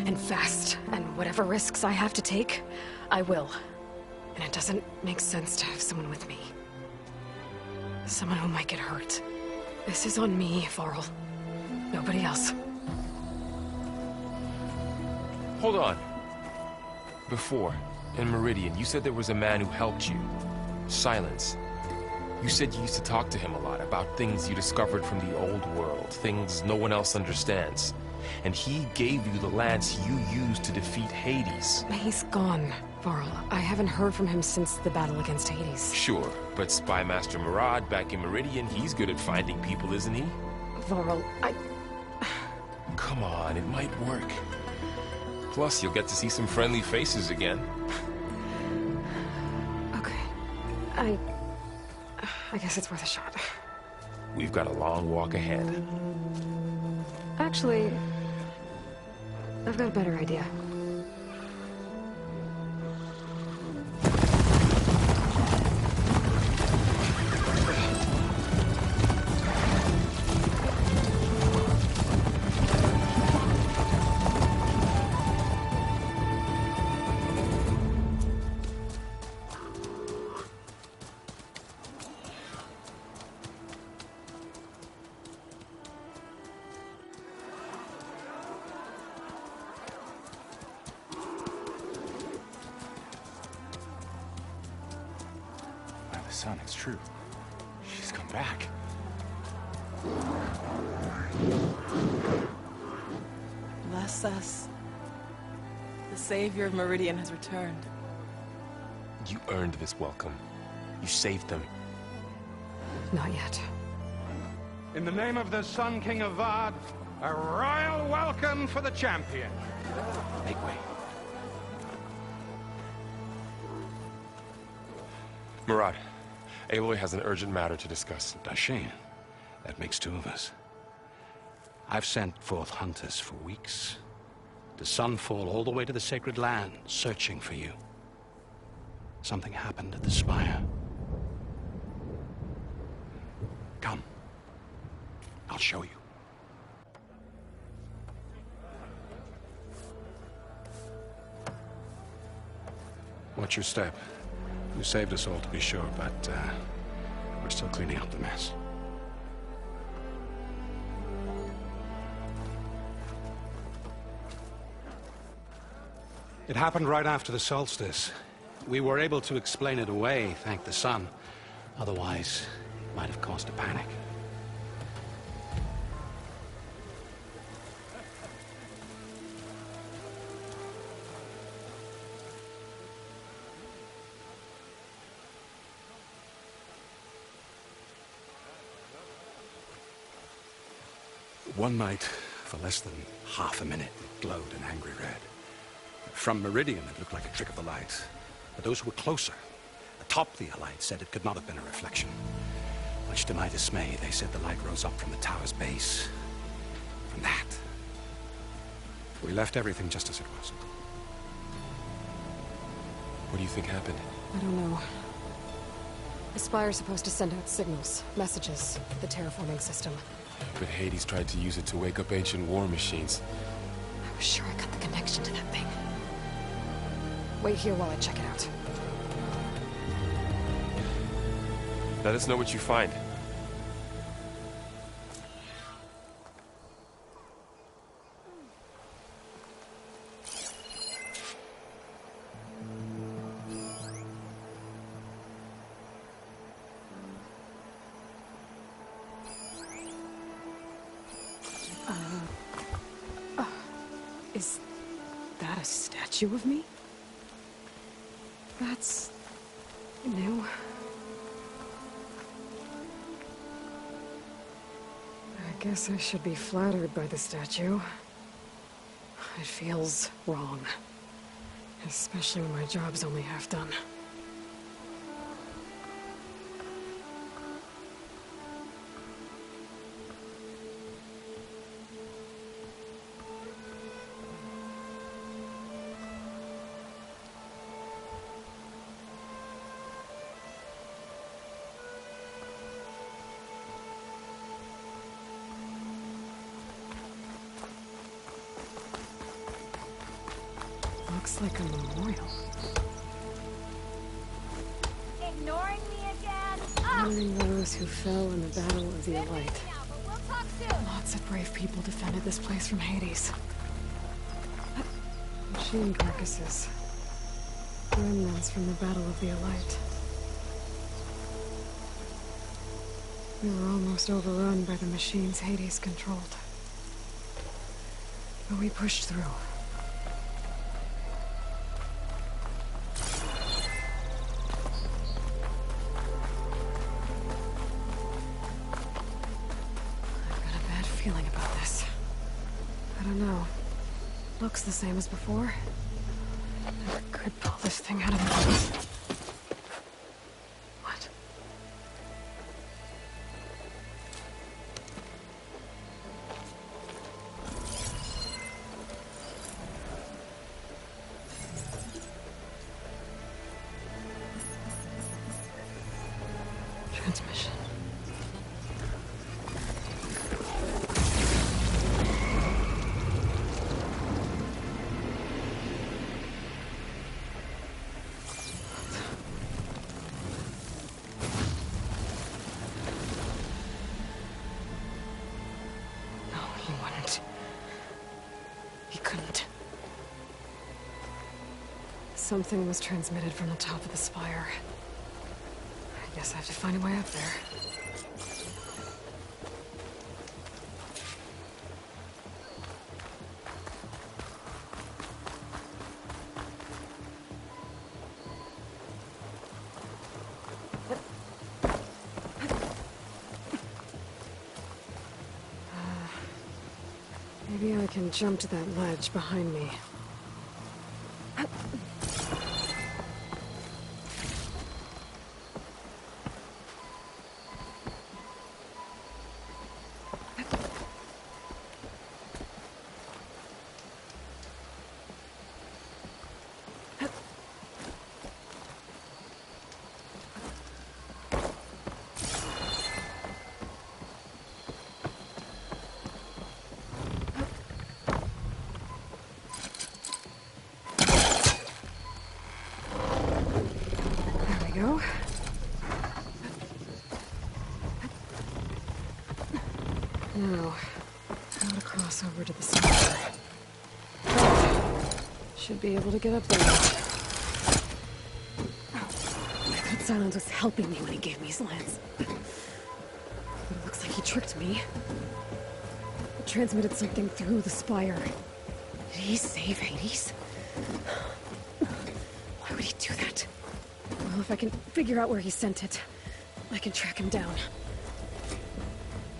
And fast. And whatever risks I have to take, I will. And it doesn't make sense to have someone with me. Someone who might get hurt. This is on me, Varl. Nobody else. Hold on. Before, in Meridian, you said there was a man who helped you. Silence. You said you used to talk to him a lot about things you discovered from the old world, things no one else understands. And he gave you the lance you used to defeat Hades. He's gone, Varl. I haven't heard from him since the battle against Hades. Sure, but Spy Master Murad back in Meridian, he's good at finding people, isn't he? Varl, Come on, it might work. Plus, you'll get to see some friendly faces again. Okay. I guess it's worth a shot. We've got a long walk ahead. Actually, I've got a better idea. Son, it's true. She's come back. Bless us. The savior of Meridian has returned. You earned this welcome. You saved them. Not yet. In the name of the Sun King of Vard, a royal welcome for the champion. Make way. Murad, Aloy has an urgent matter to discuss. Dashane, that makes two of us. I've sent forth hunters for weeks the sun fall all the way to the sacred land, searching for you. Something happened at the spire. Come. I'll show you. Watch your step. You saved us all, to be sure, but we're still cleaning up the mess. It happened right after the solstice. We were able to explain it away, thank the sun. Otherwise, it might have caused a panic. One night, for less than half a minute, it glowed an angry red. From Meridian, it looked like a trick of the light. But those who were closer, atop the light, said it could not have been a reflection. Much to my dismay, they said the light rose up from the tower's base. From that. We left everything just as it was. What do you think happened? I don't know. The Spire's supposed to send out signals, messages, the terraforming system. But Hades tried to use it to wake up ancient war machines. I was sure I got the connection to that thing. Wait here while I check it out. Let us know what you find. Is that a statue of me? That's new. I guess I should be flattered by the statue. It feels wrong. Especially when my job's only half done. Looks like a memorial. Ignoring me again? Honoring those who fell in the Battle of the Elite. Now, but we'll talk soon. Lots of brave people defended this place from Hades. Machine carcasses. Remnants from the Battle of the Elite. We were almost overrun by the machines Hades controlled. But we pushed through. Feeling about this. I don't know. Looks the same as before. Never could pull this thing out of the box. What? Transmission. He couldn't. Something was transmitted from the top of the spire. I guess I have to find a way up there. Maybe I can jump to that ledge behind me. go. Now, how to cross over to the side. Should be able to get up there. That silence was helping me when he gave me his lance. But it looks like he tricked me. It transmitted something through the spire. Did he save Hades? Why would he do that? Well, if I can figure out where he sent it, I can track him down.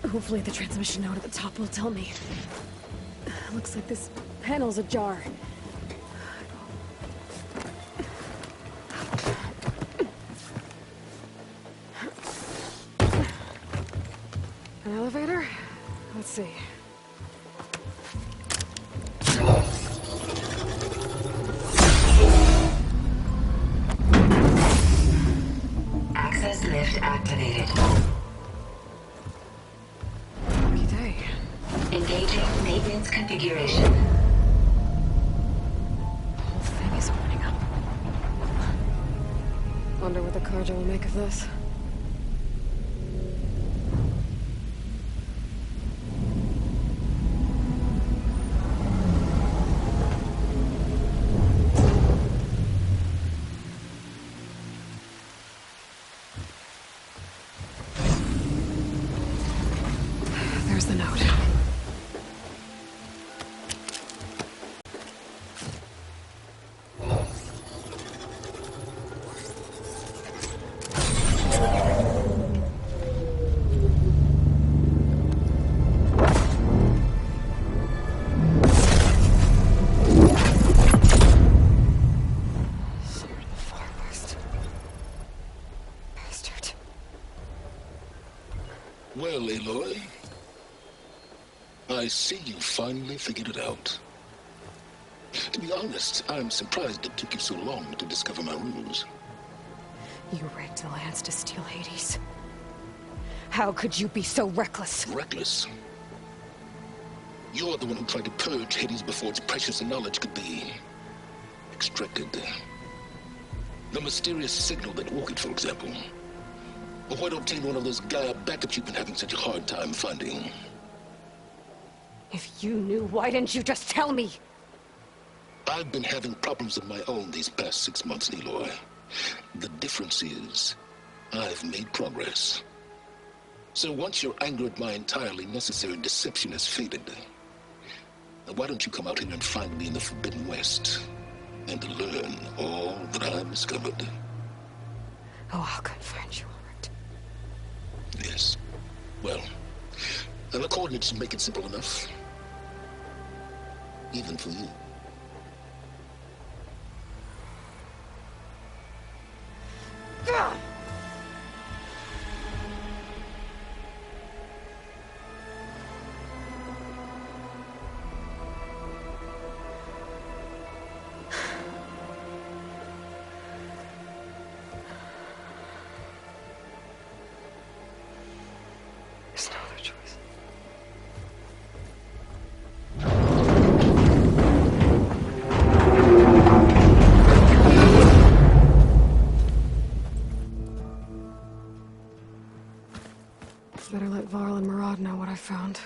Hopefully the transmission node at the top will tell me. Looks like this panel's ajar. An elevator? Let's see. Access lift activated. Lucky day. Engaging maintenance configuration. The whole thing is opening up. Wonder what the Carja will make of this. There's the note. Sword of the Far West. Bastard. Well, Aloy, I see you finally figured it out. To be honest, I'm surprised it took you so long to discover my ruse. You rigged the lance to steal Hades. How could you be so reckless? Reckless? You're the one who tried to purge Hades before its precious knowledge could be extracted. The mysterious signal that woke it, for example. Or why to obtain one of those Gaia backups you've been having such a hard time finding. If you knew, why didn't you just tell me? I've been having problems of my own these past 6 months, Aloy. The difference is, I've made progress. So once your anger at my entirely necessary deception has faded, why don't you come out here and find me in the Forbidden West and learn all that I've discovered? Oh, I'll come find you, all right. Yes. Well, and the coordinates make it simple enough. Even for you. There's no other choice. Better let Varl and Murad know what I found.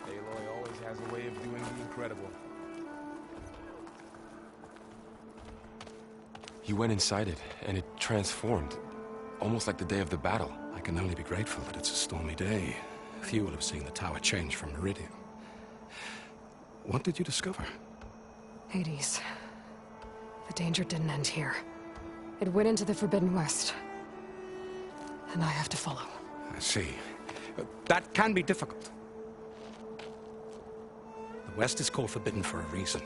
Aloy always has a way of doing the incredible. You went inside it, and it transformed. Almost like the day of the battle. I can only be grateful that it's a stormy day. Few will have seen the tower change from Meridian. What did you discover? Hades. The danger didn't end here. It went into the Forbidden West. And I have to follow. I see. That can be difficult. The West is called Forbidden for a reason.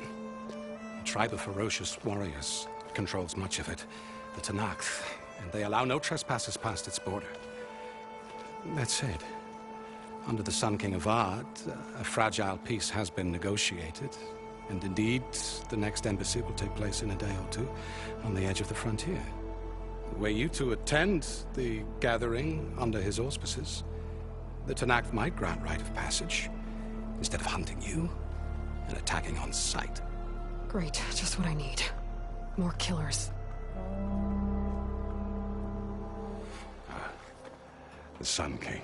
A tribe of ferocious warriors controls much of it. The Tenakth. And they allow no trespassers past its border. That said, under the Sun King of Ard, a fragile peace has been negotiated. And indeed, the next embassy will take place in a day or two on the edge of the frontier. Were you to attend the gathering under his auspices, the Tenakth might grant right of passage, instead of hunting you and attacking on sight. Great, just what I need. More killers. The Sun King.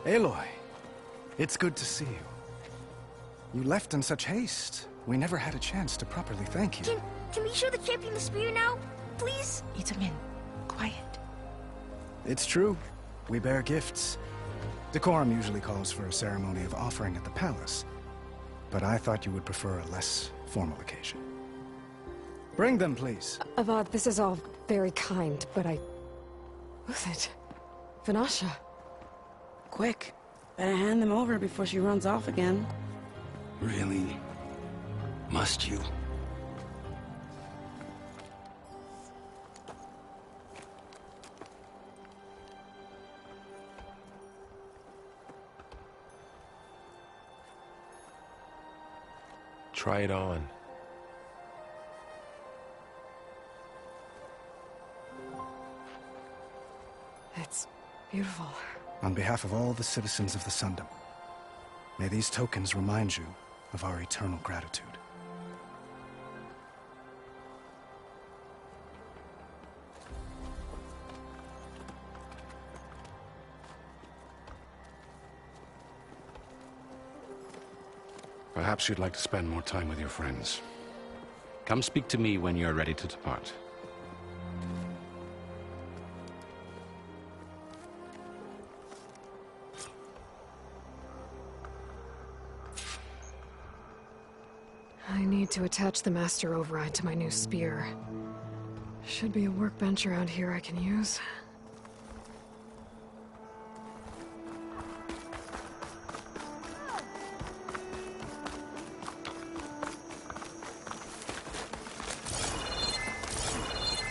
Aloy, it's good to see you. You left in such haste. We never had a chance to properly thank you. Can we show the champion the spear now? Please? Itamen, quiet. It's true. We bear gifts. Decorum usually calls for a ceremony of offering at the palace. But I thought you would prefer a less formal occasion. Bring them, please. Avad, this is all very kind, but Who's it? Vanasha. Quick. Better hand them over before she runs off again. Really? Must you? Try it on. It's beautiful. On behalf of all the citizens of the Sundom, may these tokens remind you of our eternal gratitude. Perhaps you'd like to spend more time with your friends. Come speak to me when you're ready to depart. I need to attach the master override to my new spear. Should be a workbench around here I can use.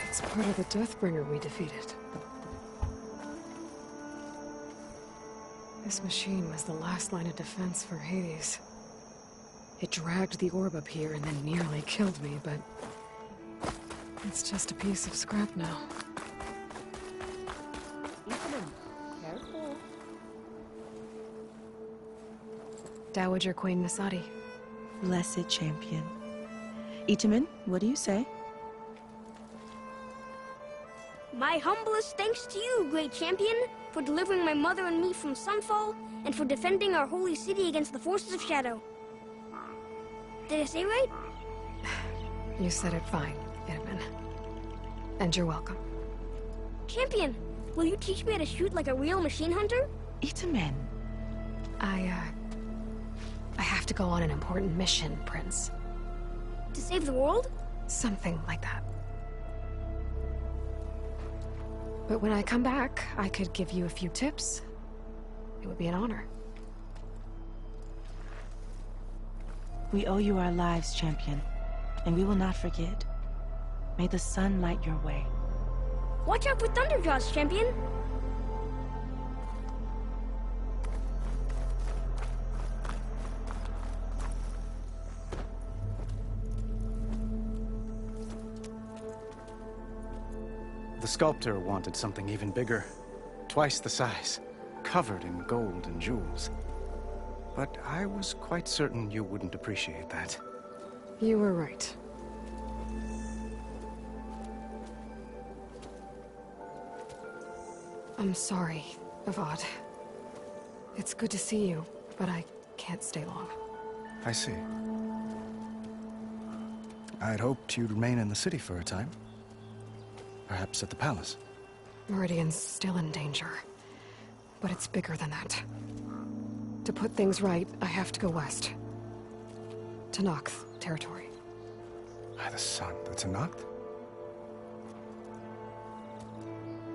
It's part of the Deathbringer we defeated. This machine was the last line of defense for Hades. It dragged the orb up here and then nearly killed me, but it's just a piece of scrap now. Careful. Dowager Queen Nasadi. Blessed champion. Itamen, what do you say? My humblest thanks to you, great champion, for delivering my mother and me from Sunfall, and for defending our holy city against the forces of Shadow. Did I say right? You said it fine, Edmund. And you're welcome. Champion, will you teach me how to shoot like a real machine hunter? Itamen. I have to go on an important mission, Prince. To save the world? Something like that. But when I come back, I could give you a few tips. It would be an honor. We owe you our lives, champion, and we will not forget. May the sun light your way. Watch out for Thunderjaws, champion! The sculptor wanted something even bigger. Twice the size, covered in gold and jewels. But I was quite certain you wouldn't appreciate that. You were right. I'm sorry, Avad. It's good to see you, but I can't stay long. I see. I'd hoped you'd remain in the city for a time. Perhaps at the palace. Meridian's still in danger. But it's bigger than that. To put things right, I have to go west. To Nox territory. By the sun, that's a Noct?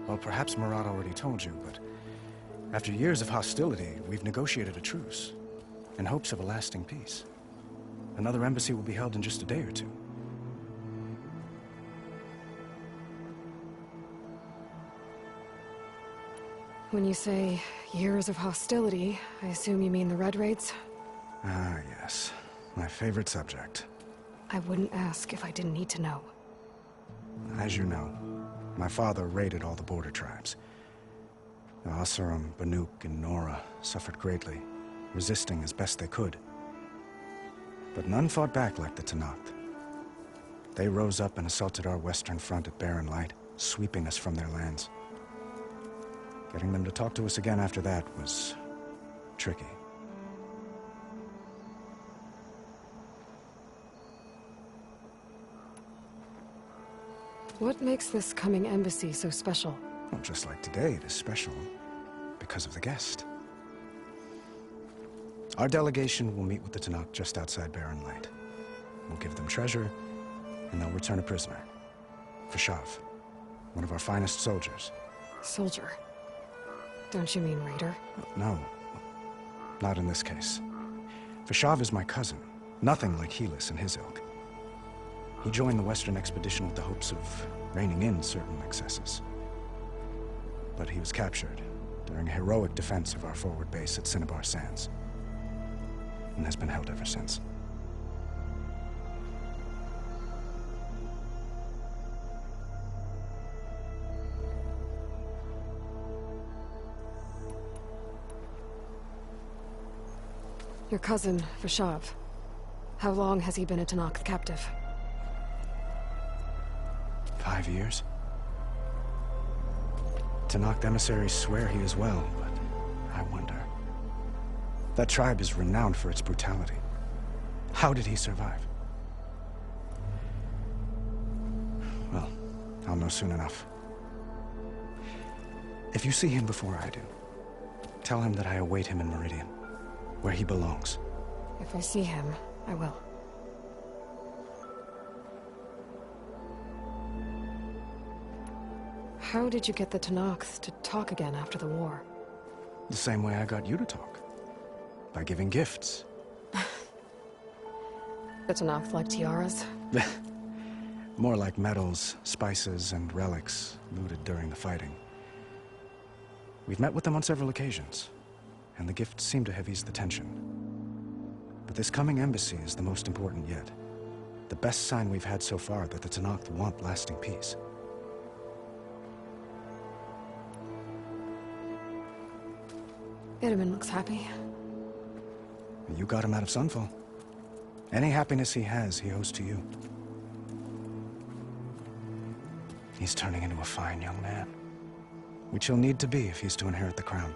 Well, perhaps Marat already told you, but after years of hostility, we've negotiated a truce, in hopes of a lasting peace. Another embassy will be held in just a day or two. When you say years of hostility, I assume you mean the Red Raids? Ah, yes. My favorite subject. I wouldn't ask if I didn't need to know. As you know, my father raided all the border tribes. The Asurum, Banuk, and Nora suffered greatly, resisting as best they could. But none fought back like the Tenakth. They rose up and assaulted our western front at Barren Light, sweeping us from their lands. Getting them to talk to us again after that was tricky. What makes this coming embassy so special? Well, just like today, it is special because of the guest. Our delegation will meet with the Tenakth just outside Barren Light. We'll give them treasure, and they'll return a prisoner. Fashav, one of our finest soldiers. Soldier? Don't you mean raider? No, not in this case. Fashav is my cousin, nothing like Helis and his ilk. He joined the Western expedition with the hopes of reining in certain excesses. But he was captured during a heroic defense of our forward base at Cinnabar Sands, and has been held ever since. Your cousin, Fashav. How long has he been a Tenakth captive? 5 years. Tenakth emissaries swear he is well, but I wonder. That tribe is renowned for its brutality. How did he survive? Well, I'll know soon enough. If you see him before I do, tell him that I await him in Meridian, where he belongs. If I see him, I will. How did you get the Tenakth to talk again after the war? The same way I got you to talk. By giving gifts. The Tenakth like tiaras? More like medals, spices, and relics looted during the fighting. We've met with them on several occasions, and the gifts seem to have eased the tension. But this coming embassy is the most important yet. The best sign we've had so far that the Tenakth want lasting peace. Itamen looks happy. You got him out of Sunfall. Any happiness he has, he owes to you. He's turning into a fine young man, which he'll need to be if he's to inherit the crown.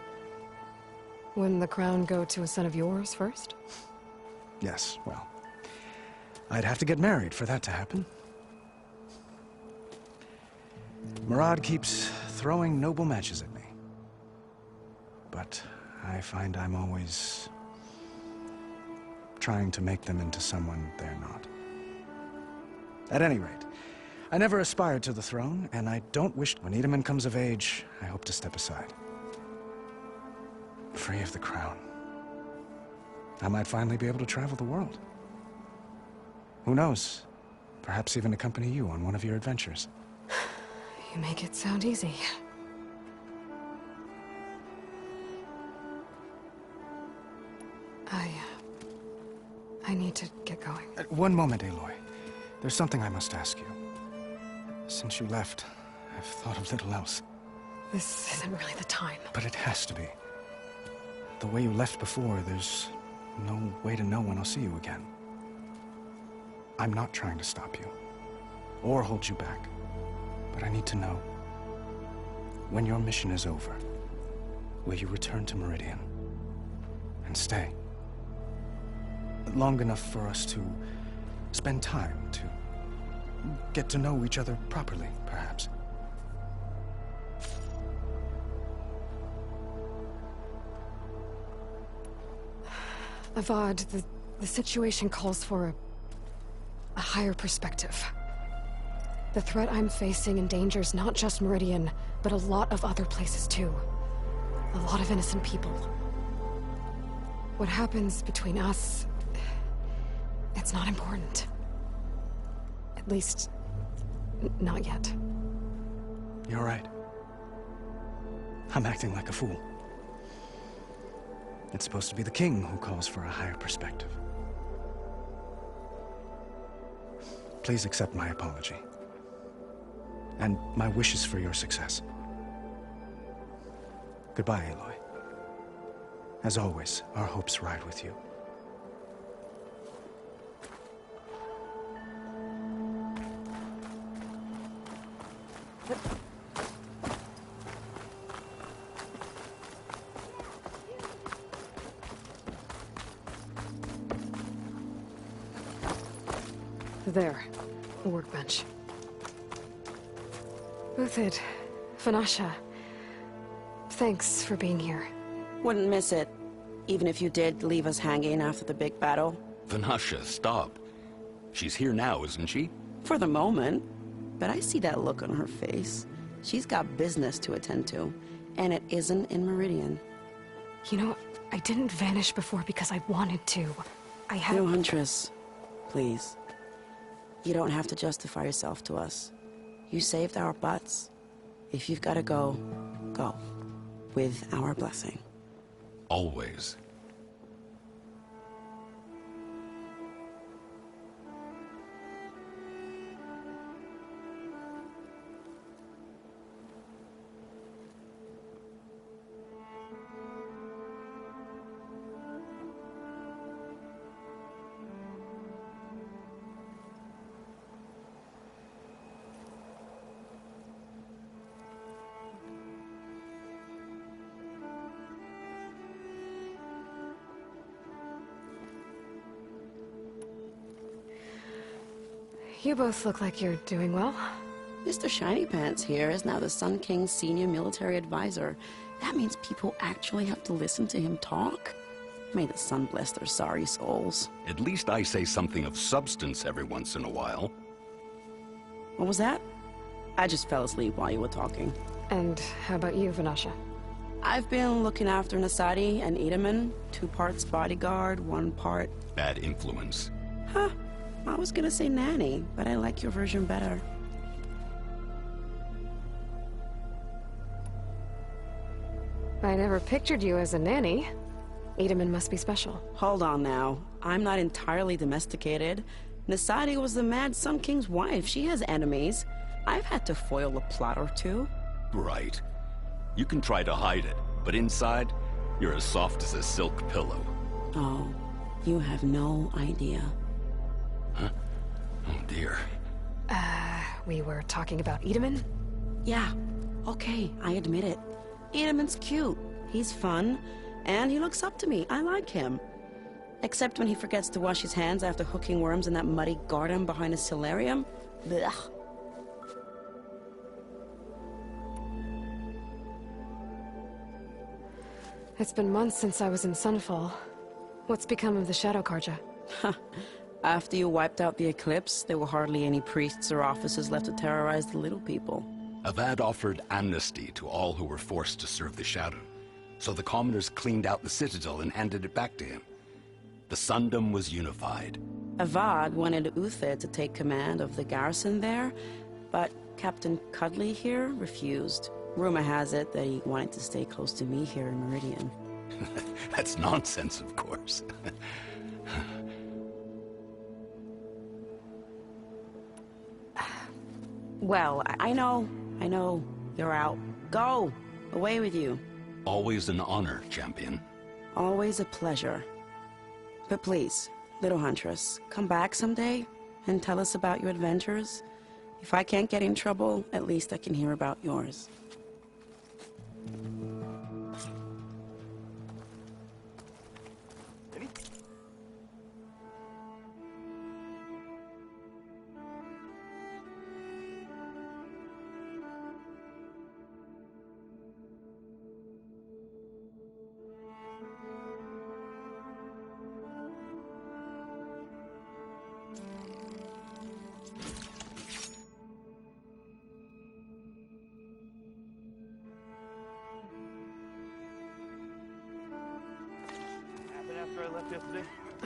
Wouldn't the crown go to a son of yours first? Yes, well, I'd have to get married for that to happen. Murad keeps throwing noble matches at me. But I find I'm always trying to make them into someone they're not. At any rate, I never aspired to the throne, and I don't wish when Itamen comes of age, I hope to step aside. Free of the crown. I might finally be able to travel the world. Who knows? Perhaps even accompany you on one of your adventures. You make it sound easy. I need to get going. One moment, Aloy. There's something I must ask you. Since you left, I've thought of little else. This isn't really the time. But it has to be. The way you left before, there's no way to know when I'll see you again. I'm not trying to stop you, or hold you back. But I need to know, when your mission is over, will you return to Meridian and stay? Long enough for us to spend time, to get to know each other properly, perhaps. Avad, the situation calls for a higher perspective. The threat I'm facing endangers not just Meridian, but a lot of other places too. A lot of innocent people. What happens between us, it's not important. At least, not yet. You're right. I'm acting like a fool. It's supposed to be the king who calls for a higher perspective. Please accept my apology. And my wishes for your success. Goodbye, Aloy. As always, our hopes ride with you. There. A workbench. Uthid. Vanasha. Thanks for being here. Wouldn't miss it. Even if you did leave us hanging after the big battle. Vanasha, stop. She's here now, isn't she? For the moment. But I see that look on her face. She's got business to attend to. And it isn't in Meridian. You know, I didn't vanish before because I wanted to. I had... No, Huntress. Please. You don't have to justify yourself to us. You saved our butts. If you've got to go, go. With our blessing. Always. You both look like you're doing well. Mr. Shiny Pants here is now the Sun King's senior military advisor. That means people actually have to listen to him talk? May the sun bless their sorry souls. At least I say something of substance every once in a while. What was that? I just fell asleep while you were talking. And how about you, Vanasha? I've been looking after Nasadi and Edaman. 2 parts bodyguard, 1 part... Bad influence. Huh. I was gonna say nanny, but I like your version better. I never pictured you as a nanny. Edaman must be special. Hold on now. I'm not entirely domesticated. Nasadi was the Mad Sun King's wife. She has enemies. I've had to foil a plot or two. Right. You can try to hide it, but inside, you're as soft as a silk pillow. Oh, you have no idea. Huh? Oh dear. We were talking about Edaman? Yeah. Okay, I admit it. Edaman's cute. He's fun. And he looks up to me. I like him. Except when he forgets to wash his hands after hooking worms in that muddy garden behind his solarium. Blech. It's been months since I was in Sunfall. What's become of the Shadow Karja? After you wiped out the eclipse, there were hardly any priests or officers left to terrorize the little people. Avad offered amnesty to all who were forced to serve the Shadow, so the commoners cleaned out the citadel and handed it back to him. The Sundom was unified. Avad wanted Uthid to take command of the garrison there, but Captain Cuddly here refused. Rumor has it that he wanted to stay close to me here in Meridian. That's nonsense, of course. Well, I know. You're out. Go! Away with you. Always an honor, champion. Always a pleasure. But please, little Huntress, come back someday and tell us about your adventures. If I can't get in trouble, at least I can hear about yours.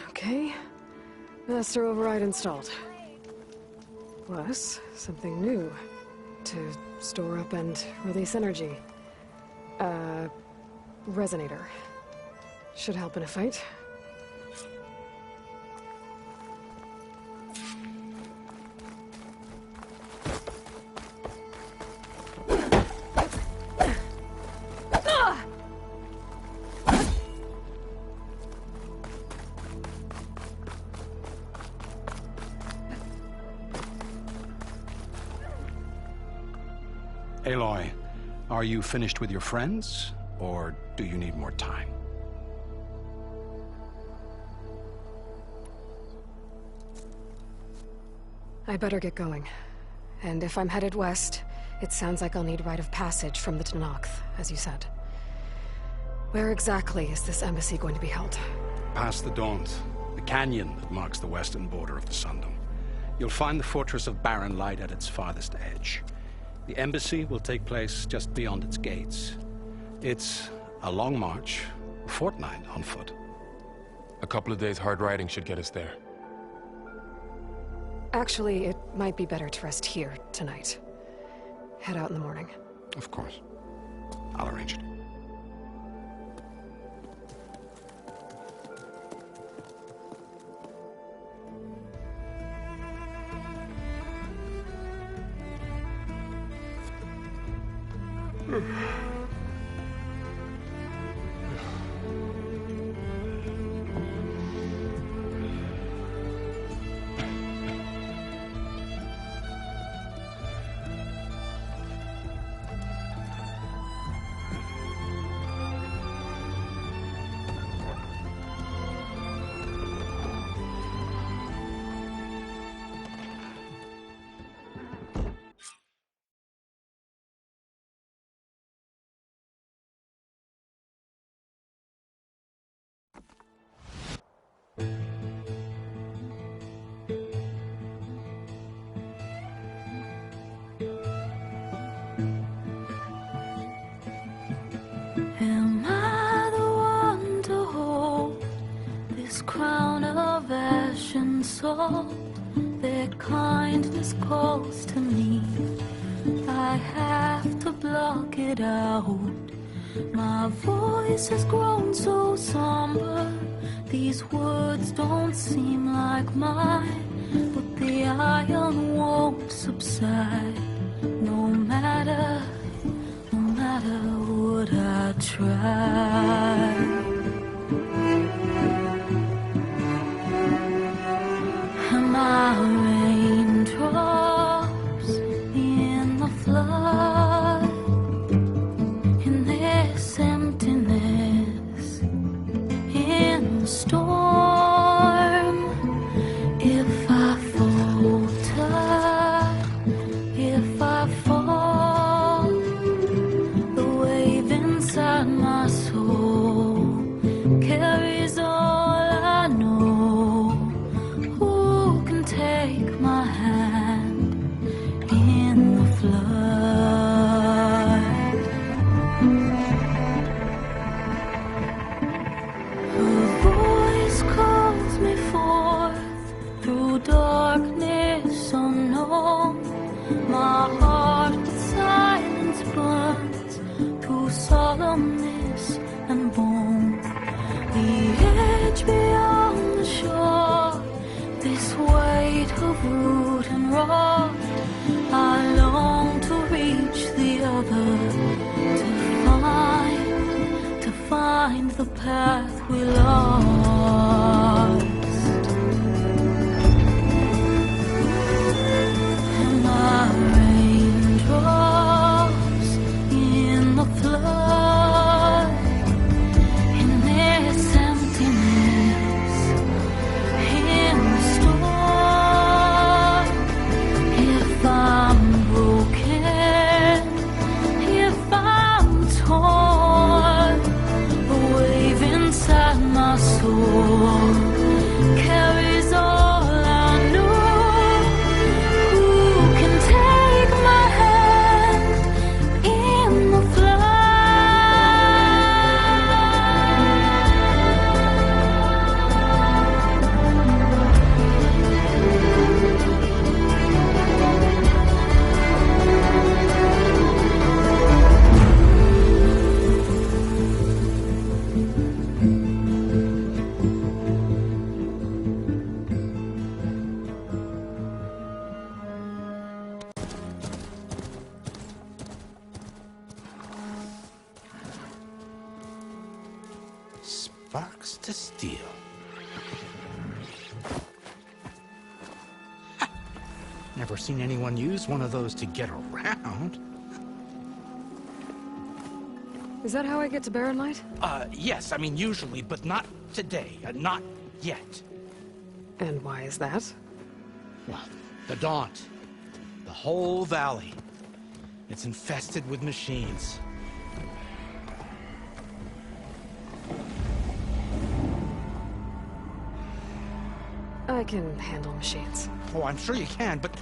Okay. Master override installed. Plus, something new. To store up and release energy. Resonator. Should help in a fight. Aloy, are you finished with your friends, or do you need more time? I better get going. And if I'm headed west, it sounds like I'll need rite of passage from the Tenakth, as you said. Where exactly is this embassy going to be held? Past the Daunt, the canyon that marks the western border of the Sundom. You'll find the fortress of Barren Light at its farthest edge. The embassy will take place just beyond its gates. It's a long march, a fortnight on foot. A couple of days hard riding should get us there. Actually, it might be better to rest here tonight. Head out in the morning. Of course. I'll arrange it. Am I the one to hold this crown of ash and salt? Their kindness calls to me. I have to block it out. My voice has grown so somber. These words don't seem like mine, but the iron won't subside. No matter what I try. Am I raindrops in the flood? In this emptiness, in the storm. If I falter, if I fall, the wave inside my soul carries all I know. Who can take my hand in the flood? Her voice calls me forth through darkness unknown. My heart with silence burns through solemnness and bone. The edge beyond the shore, this weight of root and rot. I long to reach the other, to find the path we lost. Am I raindrops in the flood? In this emptiness, in the storm. If I'm broken, if I'm torn, a wave inside my soul carries all I know. Who can take my hand in the Sparks to steel. Never seen anyone use one of those to get around. Is that how I get to Barren Light? Yes, I mean usually, but not today. Not yet. And why is that? Well, the Daunt. The whole valley. It's infested with machines. I can handle machines. Oh, I'm sure you can, but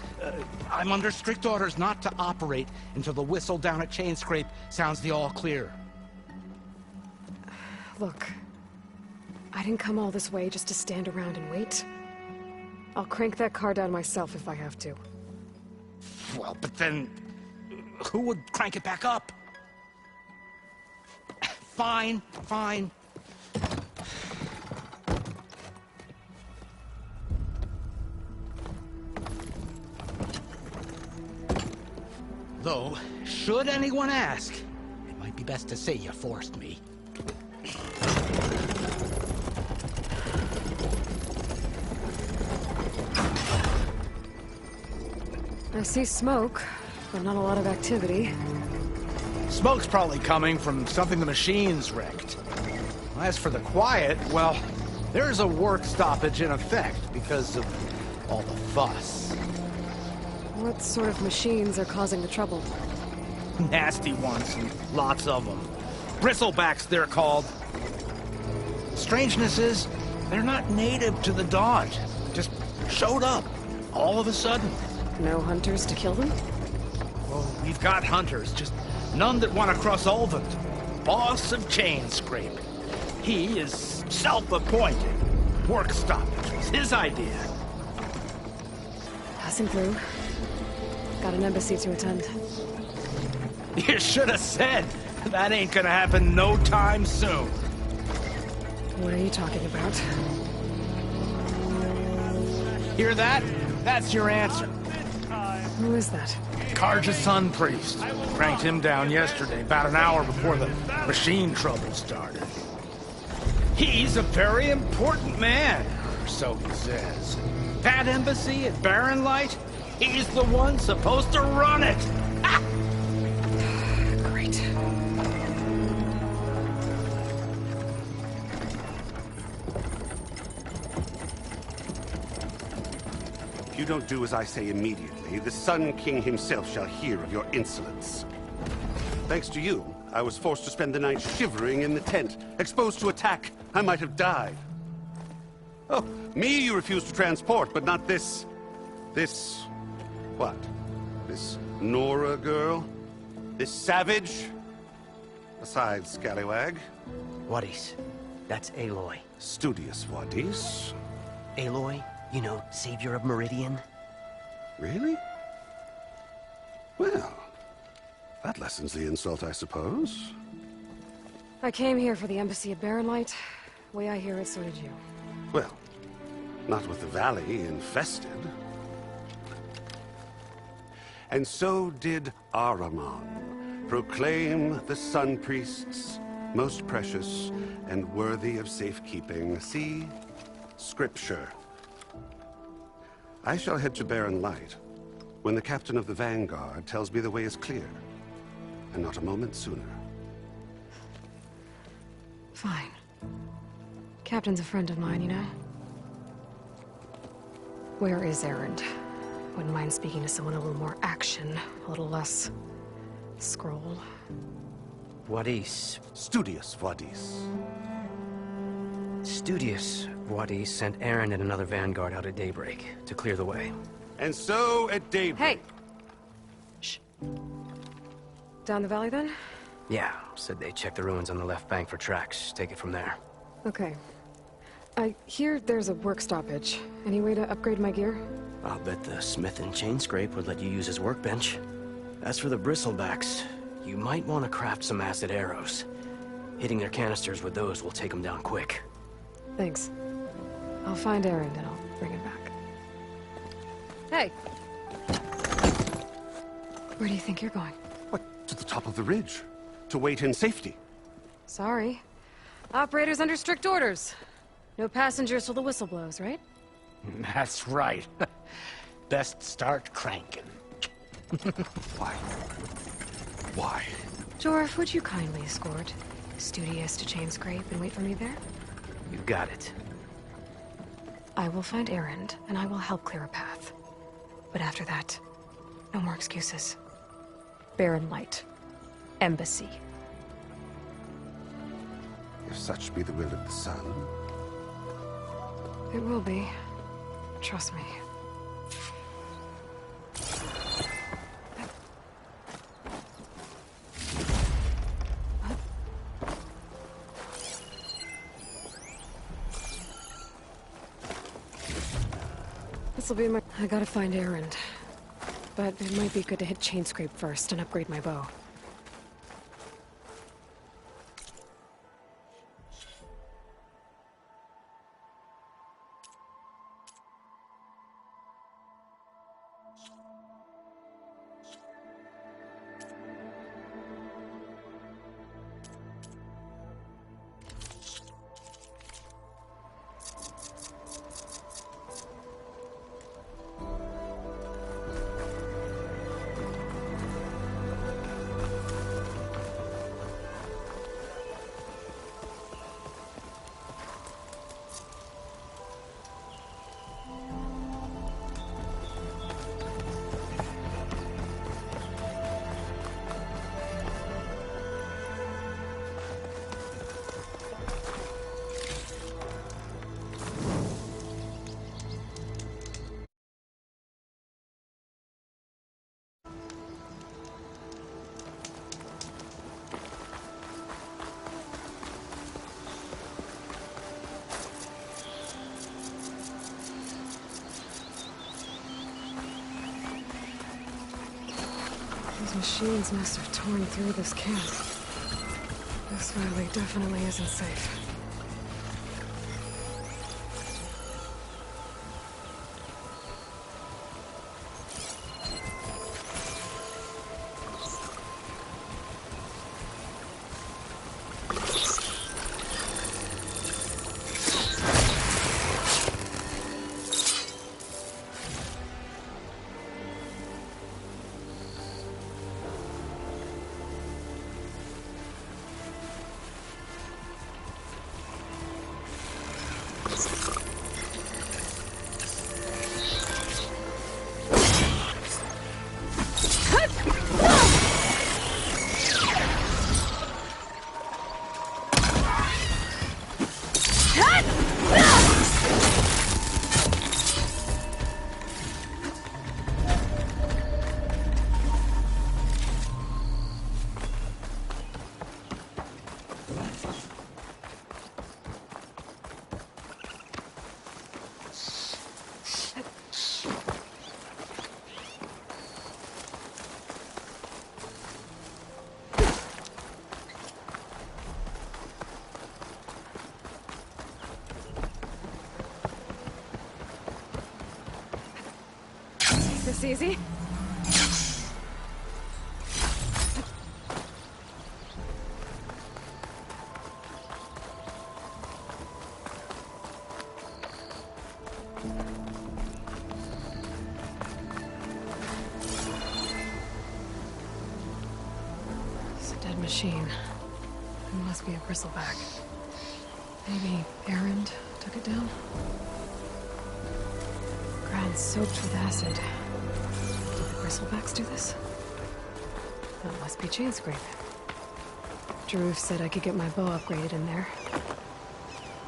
I'm under strict orders not to operate until the whistle down at Chainscrape sounds the all clear. Look, I didn't come all this way just to stand around and wait. I'll crank that car down myself if I have to. Well, but then who would crank it back up? Fine, fine. Though, should anyone ask, it might be best to say you forced me. I see smoke, but not a lot of activity. Smoke's probably coming from something the machines wrecked. As for the quiet, well, there's a work stoppage in effect because of all the fuss. What sort of machines are causing the trouble? Nasty ones, and lots of them. Bristlebacks, they're called. Strangeness is, they're not native to the Daunt. Just showed up, all of a sudden. No hunters to kill them? Well, we've got hunters, just none that want to cross Ulvund. Boss of Chainscrape. He is self-appointed. Work stoppage was his idea. Passing through. Got an embassy to attend. You should have said. That ain't gonna happen no time soon. What are you talking about? Hear that? That's your answer. Who is that? Karja's son priest. Cranked him down yesterday, about an hour before the machine trouble started. He's a very important man, or so he says. That embassy at Barren Light, he's the one supposed to run it. Ha! Great. If you don't do as I say immediately, the Sun King himself shall hear of your insolence. Thanks to you, I was forced to spend the night shivering in the tent, exposed to attack. I might have died. Oh, me you refuse to transport, but not this... what? This Nora girl? This savage? Besides, scallywag. Wadis. That's Aloy. Studious Wadis. Aloy, you know, savior of Meridian. Really? Well, that lessens the insult, I suppose. I came here for the embassy at Barren Light. Way I hear it, so did you. Well, not with the valley infested. And so did Ahriman, proclaim the Sun Priests most precious and worthy of safekeeping. See? Scripture. I shall head to Barren Light when the captain of the Vanguard tells me the way is clear, and not a moment sooner. Fine. Captain's a friend of mine, you know? Where is Erend? Wouldn't mind speaking to someone a little more action, a little less... scroll. Wadis. Studious Wadis. Studious Wadis sent Aaron and another Vanguard out at daybreak to clear the way. And so at daybreak... Hey! Shh. Down the valley, then? Yeah, said they checked the ruins on the left bank for tracks. Take it from there. Okay. I hear there's a work stoppage. Any way to upgrade my gear? I'll bet the smith in Chainscrape would let you use his workbench. As for the bristlebacks, you might want to craft some acid arrows. Hitting their canisters with those will take them down quick. Thanks. I'll find Erend and I'll bring it back. Hey! Where do you think you're going? What, to the top of the ridge? To wait in safety? Sorry. Operator's under strict orders. No passengers till the whistle blows, right? That's right. Best start cranking. Why? Why? Jorf, would you kindly escort Studious to Chainscrape and wait for me there? You got it. I will find Erend, and I will help clear a path. But after that, no more excuses. Barren Light. Embassy. If such be the will of the sun. It will be. Trust me. This'll be my... I gotta find Erend. But it might be good to hit Chainscrape first and upgrade my bow. These machines must have torn through this camp. This valley definitely isn't safe. This easy? It's a dead machine. It must be a bristleback. Maybe Erend took it down? Ground soaked with acid. Did the bristlebacks do this? That must be Chainscrape. Drew said I could get my bow upgraded in there.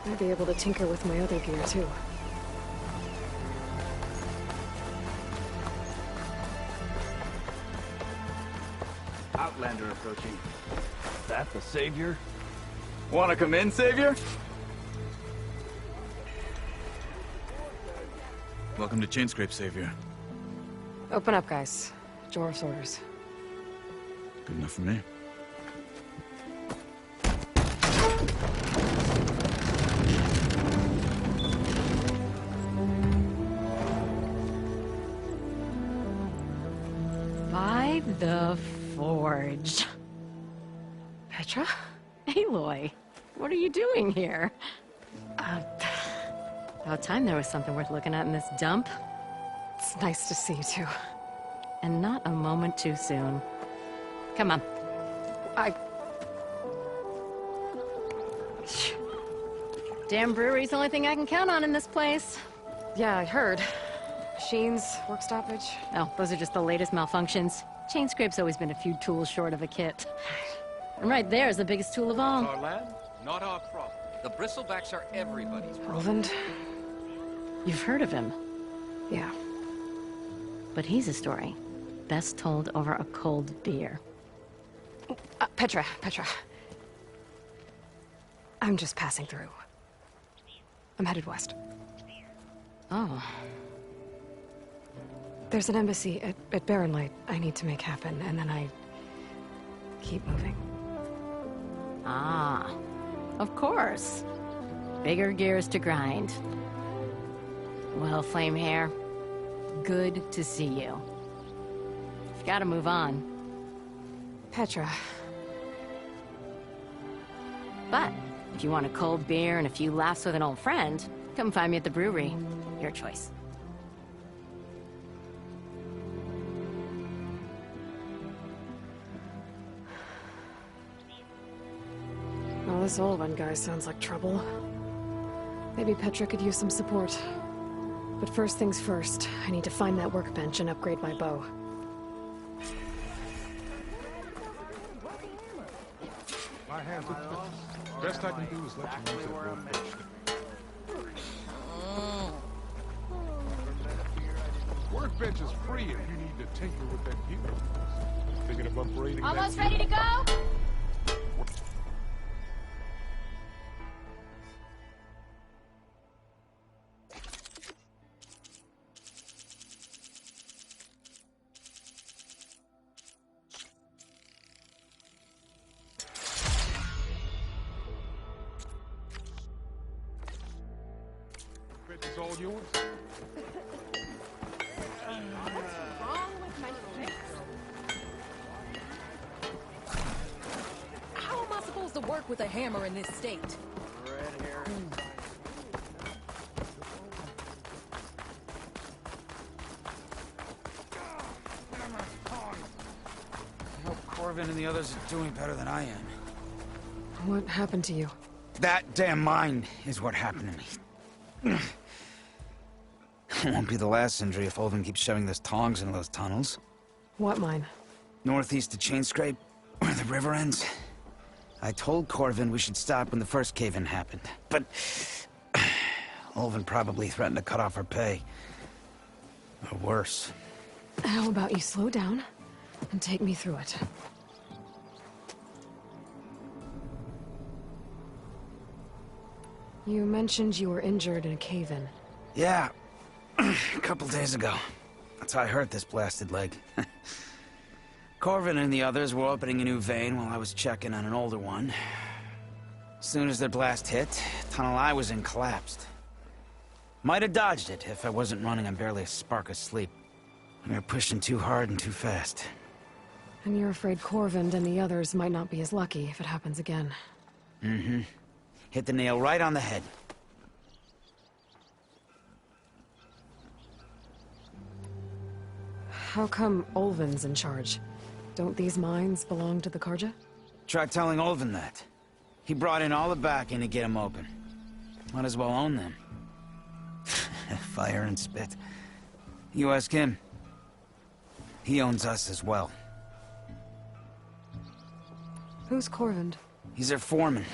I'd be able to tinker with my other gear, too. Outlander approaching. That the Savior? Wanna come in, Savior? Welcome to Chainscrape, Savior. Open up, guys. Jorf's orders. Good enough for me. By the Forge. Petra? Aloy, what are you doing here? About time there was something worth looking at in this dump. It's nice to see you, too. And not a moment too soon. Come on. Damn brewery's the only thing I can count on in this place. Yeah, I heard. Machines, work stoppage. Oh, those are just the latest malfunctions. Chain Scrape's always been a few tools short of a kit. And right there is the biggest tool of all. Our land, not our problem. The bristlebacks are everybody's problem. Olvend? You've heard of him. Yeah. But he's a story best told over a cold beer. Petra. I'm just passing through. I'm headed west. Oh. There's an embassy at Barren Light I need to make happen, and then I keep moving. Ah, of course. Bigger gears to grind. Well, Flamehair, good to see you. You've got to move on. Petra. But if you want a cold beer and a few laughs with an old friend, come find me at the brewery. Your choice. Well, this Olvend guy sounds like trouble. Maybe Petra could use some support. But first things first, I need to find that workbench and upgrade my bow. My hands are best I can do is let you use that workbench. Workbench is free if you need to tinker with that gear. Thinking of upgrading Almost that ready to go? Workbench is all yours. How am I supposed to work with a hammer in this state? I hope Corvin and the others are doing better than I am. What happened to you? That damn mine is what happened to me. It won't be the last injury if Olvend keeps shoving those tongs into those tunnels. What mine? Northeast of Chain Scrape, where the river ends. I told Corvin we should stop when the first cave-in happened, but Olvend probably threatened to cut off our pay. Or worse. How about you slow down and take me through it? You mentioned you were injured in a cave-in. Yeah, a couple days ago. That's how I hurt this blasted leg. Corvin and the others were opening a new vein while I was checking on an older one. As soon as their blast hit, the tunnel I was in collapsed. Might have dodged it if I wasn't running on barely a spark of sleep. We were pushing too hard and too fast. And you're afraid Corvin and the others might not be as lucky if it happens again. Mm-hmm. Hit the nail right on the head. How come Olvend's in charge? Don't these mines belong to the Karja? Try telling Olvend that. He brought in all the backing to get them open. Might as well own them. Fire and spit. You ask him. He owns us as well. Who's Corvin? He's their foreman.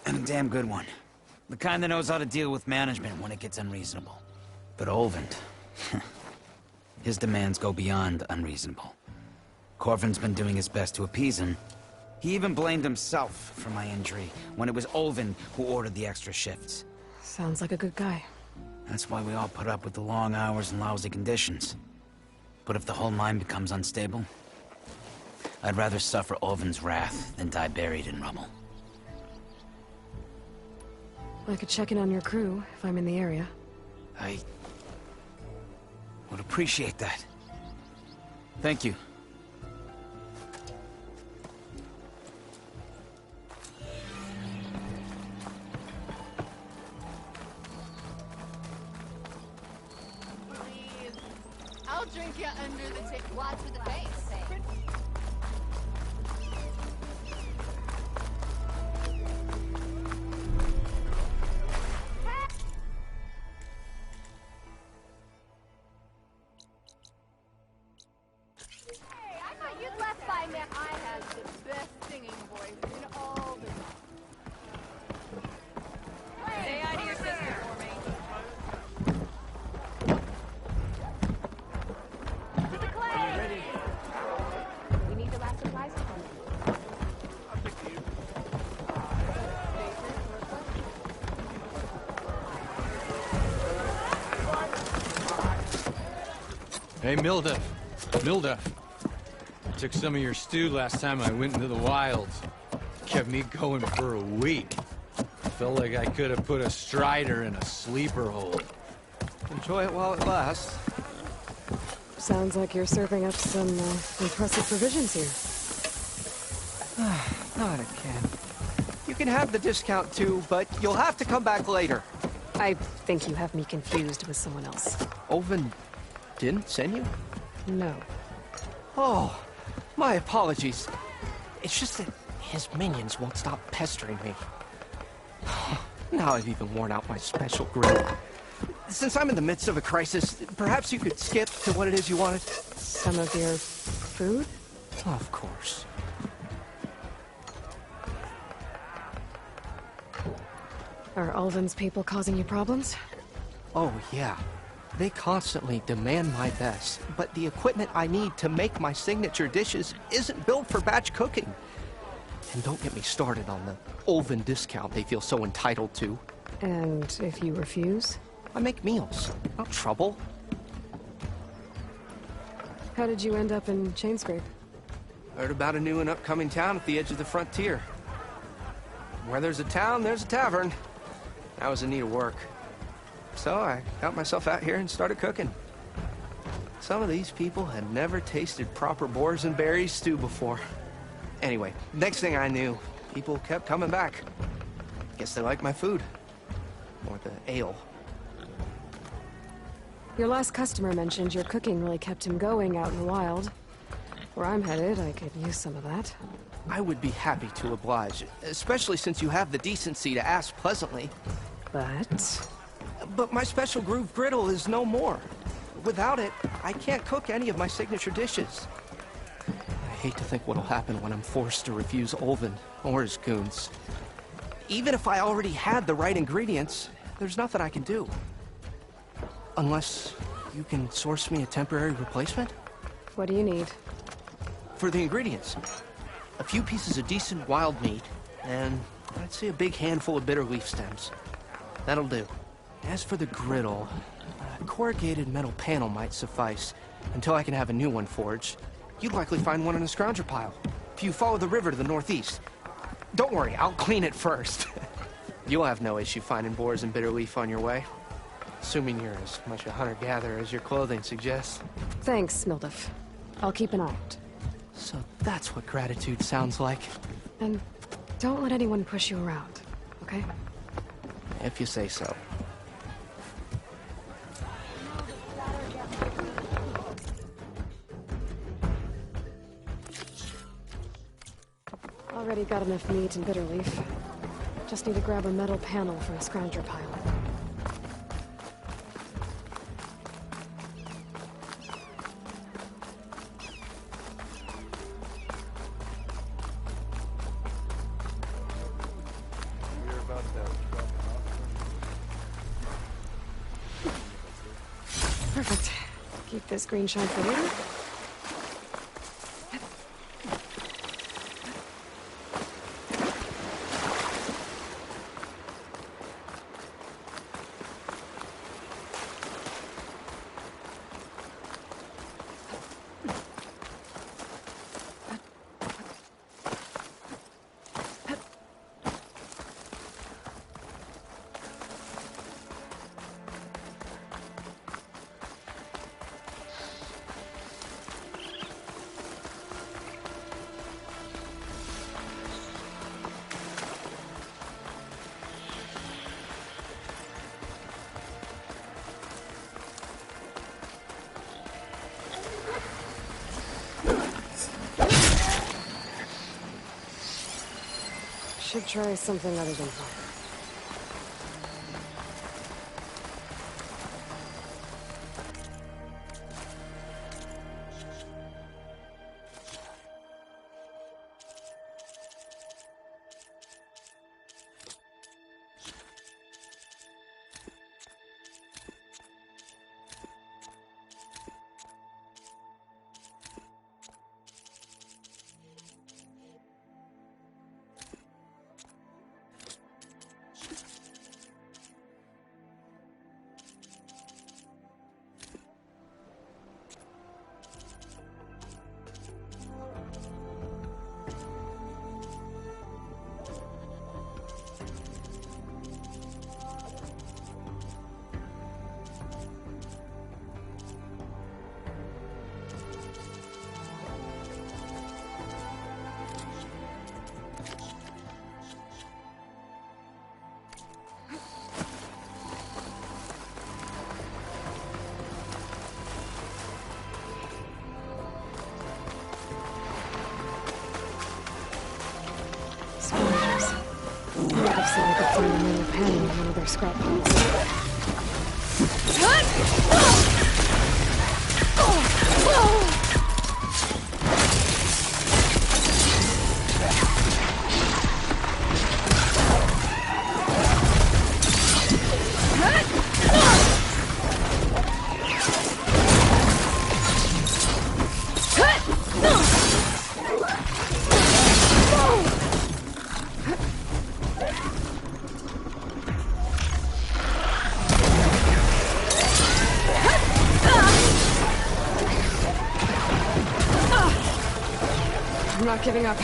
And a damn good one. The kind that knows how to deal with management when it gets unreasonable. But Olvend... his demands go beyond unreasonable. Corvin's been doing his best to appease him. He even blamed himself for my injury, when it was Olvend who ordered the extra shifts. Sounds like a good guy. That's why we all put up with the long hours and lousy conditions. But if the whole mine becomes unstable, I'd rather suffer Olvend's wrath than die buried in rubble. I could check in on your crew if I'm in the area. I would appreciate that. Thank you. I'll drink you under the table. Watch with the face. Hey, Milduff. Milduff. I took some of your stew last time I went into the wilds. Kept me going for a week. Felt like I could have put a strider in a sleeper hole. Enjoy it while it lasts. Sounds like you're serving up some impressive provisions here. Not again. You can have the discount too, but you'll have to come back later. I think you have me confused with someone else. Oven didn't send you? No. Oh, my apologies. It's just that his minions won't stop pestering me. Now I've even worn out my special grill. Since I'm in the midst of a crisis, perhaps you could skip to what it is you wanted? Some of your food? Of course. Are Ulvin's people causing you problems? Oh, yeah. They constantly demand my best, but the equipment I need to make my signature dishes isn't built for batch cooking. And don't get me started on the Ulvin discount they feel so entitled to. And if you refuse? I make meals, not trouble. How did you end up in Chainscrape? Heard about a new and upcoming town at the edge of the frontier. Where there's a town, there's a tavern. I was in need of work. So I got myself out here and started cooking. Some of these people had never tasted proper boars and berries stew before. Anyway, next thing I knew, people kept coming back. Guess they liked my food. Or the ale. Your last customer mentioned your cooking really kept him going out in the wild. Where I'm headed, I could use some of that. I would be happy to oblige, especially since you have the decency to ask pleasantly. But my special groove griddle is no more. Without it, I can't cook any of my signature dishes. I hate to think what'll happen when I'm forced to refuse Ulvin or his goons. Even if I already had the right ingredients, there's nothing I can do. Unless you can source me a temporary replacement? What do you need? For the ingredients, a few pieces of decent wild meat, and I'd say a big handful of bitter leaf stems. That'll do. As for the griddle, a corrugated metal panel might suffice until I can have a new one forged. You'd likely find one in a scrounger pile, if you follow the river to the northeast. Don't worry, I'll clean it first. You'll have no issue finding boars and bitter leaf on your way. Assuming you're as much a hunter-gatherer as your clothing suggests. Thanks, Milduff. I'll keep an eye out. So that's what gratitude sounds like. And don't let anyone push you around, okay? If you say so. Already got enough meat and bitter leaf. Just need to grab a metal panel for a scrounger pile. Perfect. Keep this green shine for later. Should try something other than fire. find a metal panel in one of their scrap piles. I'm not giving up.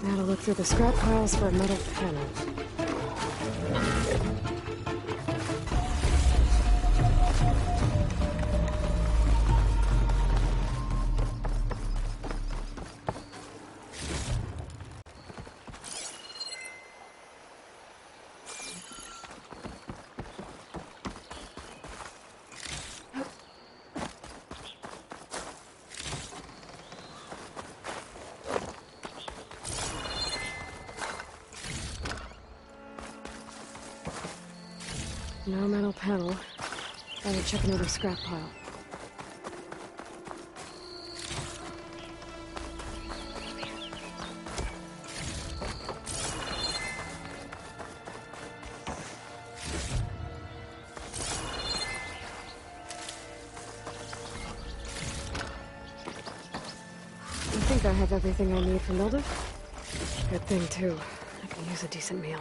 Now to look through the scrap piles for a metal panel. No metal panel. Better check another scrap pile. I think I have everything I need for Milda. Good thing, too. I can use a decent meal.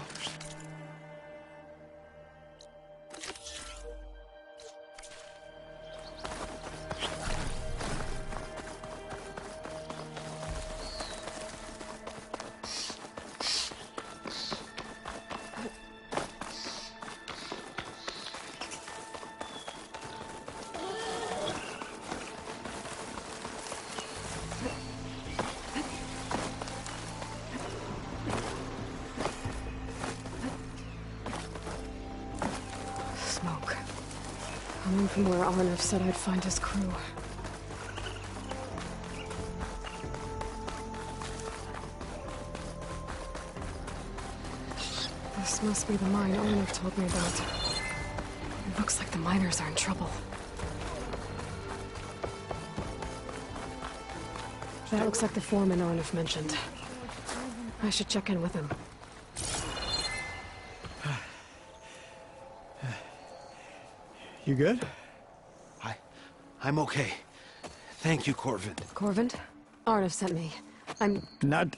Smoke. Coming from where Arnav said I'd find his crew. This must be the mine Arnav told me about. It looks like the miners are in trouble. That looks like the foreman Arnav mentioned. I should check in with him. You good? I'm okay. Thank you, Corvin. Corvin? Arnav sent me. I'm... Not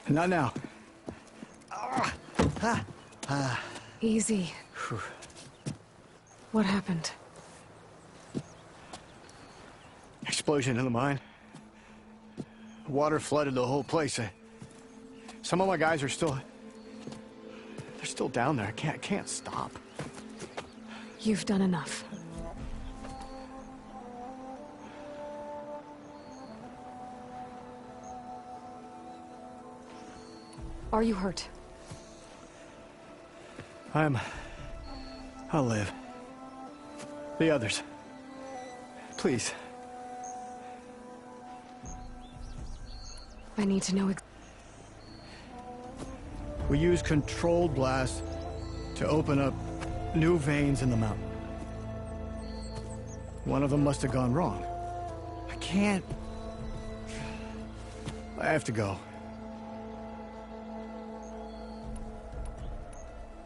now. Easy. What happened? Explosion in the mine. Water flooded the whole place. Some of my guys are still... They're still down there. I can't stop. You've done enough. Are you hurt? I'm I'll live. The others. Please. I need to know We use controlled blast to open up new veins in the mountain. One of them must have gone wrong. I can't... I have to go.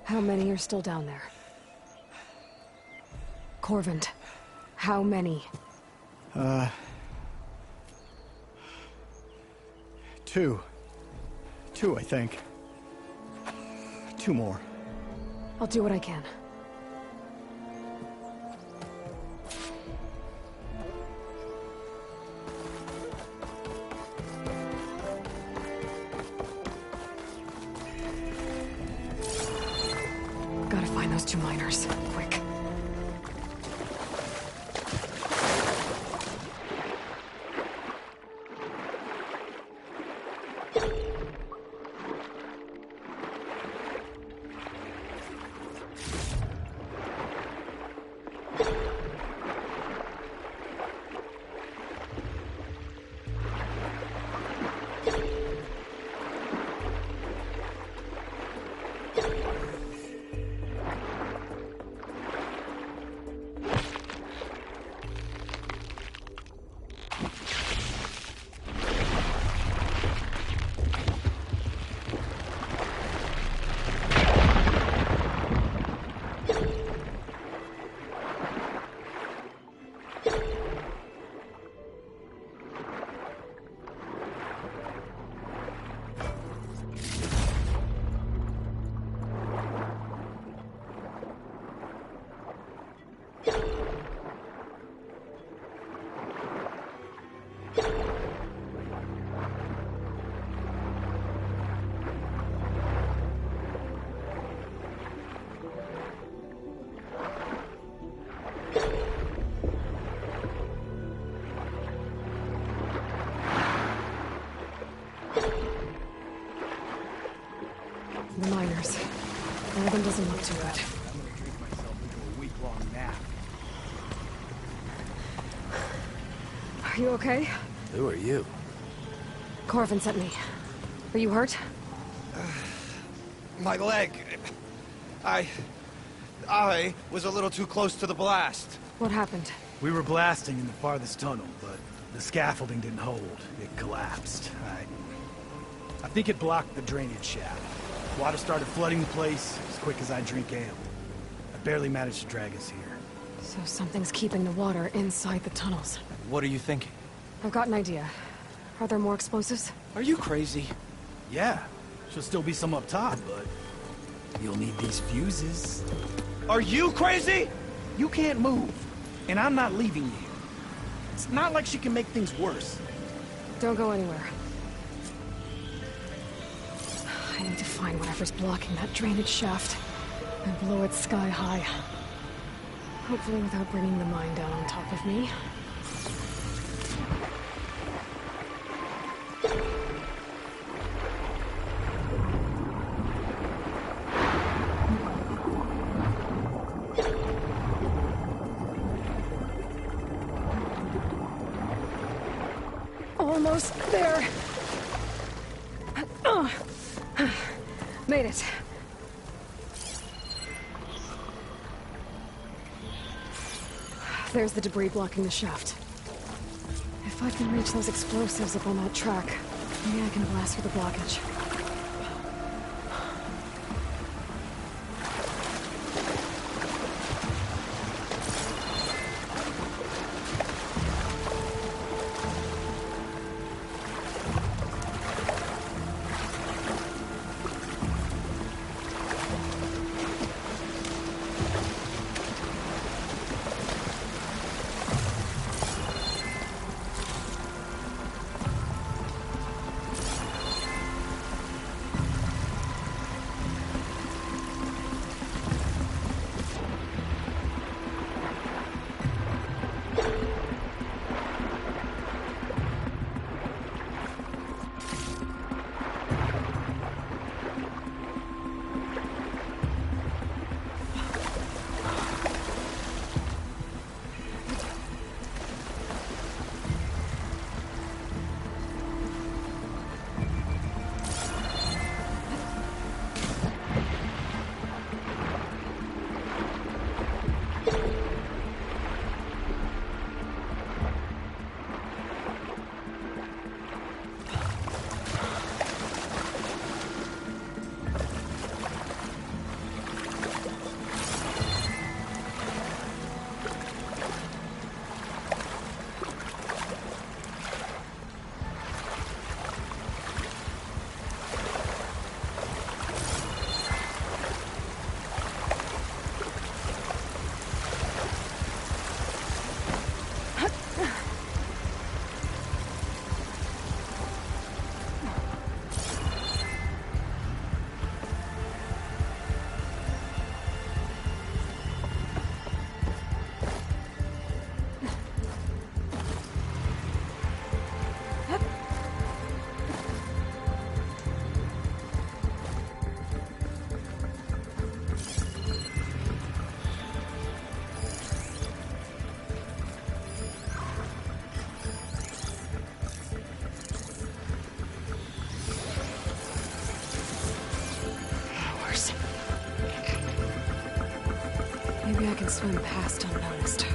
How many are still down there? Corvin, how many? Two. Two, I think. Two more. I'll do what I can. Gotta find those two miners. Quick. The miners. One of them doesn't look too good. I'm gonna drink myself into a week-long nap. Are you okay? Who are you? Corvin sent me. Are you hurt? My leg. I was a little too close to the blast. What happened? We were blasting in the farthest tunnel, but the scaffolding didn't hold. It collapsed. I think it blocked the drainage shaft. Water started flooding the place as quick as I drink ale. I barely managed to drag us here. So something's keeping the water inside the tunnels. What are you thinking? I've got an idea. Are there more explosives? Are you crazy? Yeah, should still be some up top, but you'll need these fuses. Are you crazy? You can't move, and I'm not leaving you here. It's not like she can make things worse. Don't go anywhere. I need to find whatever's blocking that drainage shaft and blow it sky high. Hopefully without bringing the mine down on top of me. Almost there. Made it. There's the debris blocking the shaft. If I can reach those explosives up on that track, maybe I can blast through the blockage. can swim past unnoticed.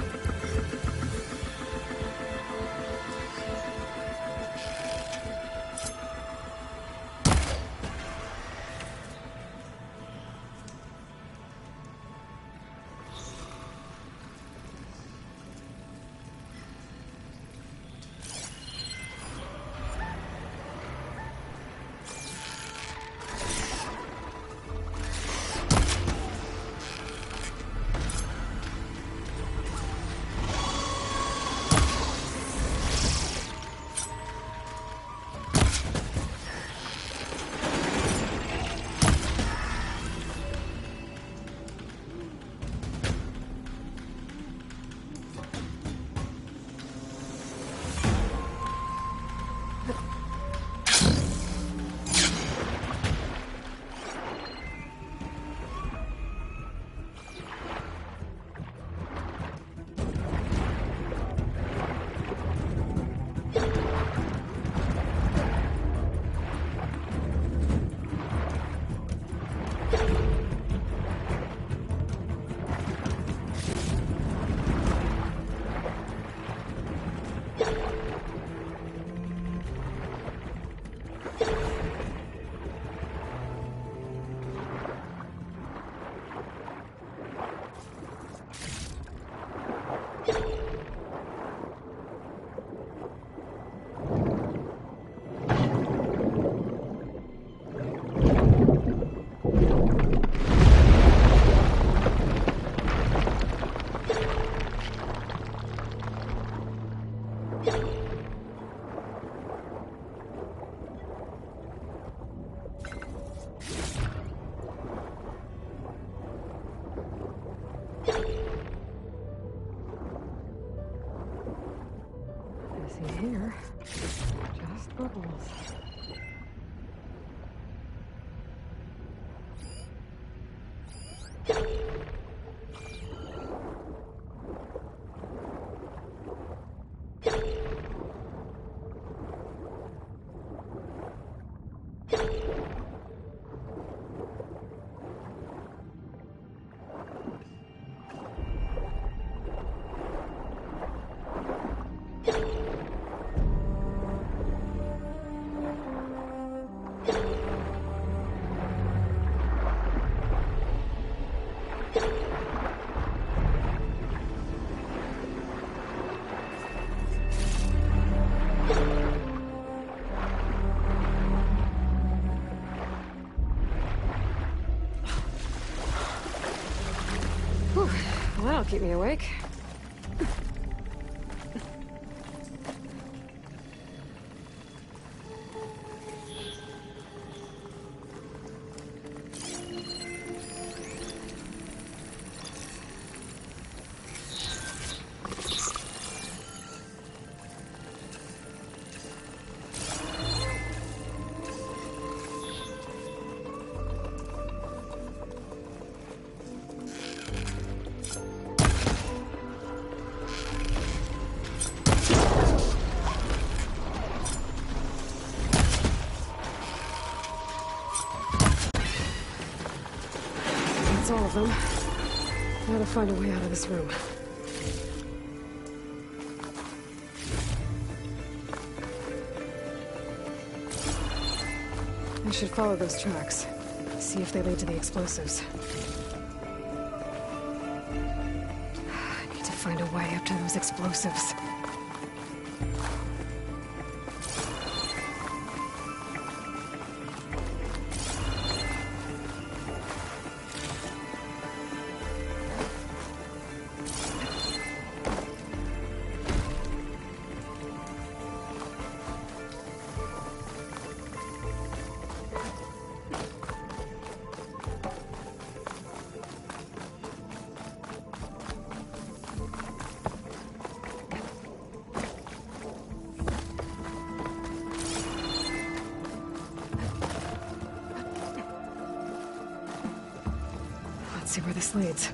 Here, just bubbles. Whew. Well, that'll keep me awake. That's all of them. Now to find a way out of this room. I should follow those tracks. See if they lead to the explosives. I need to find a way up to those explosives. Let's see where this leads.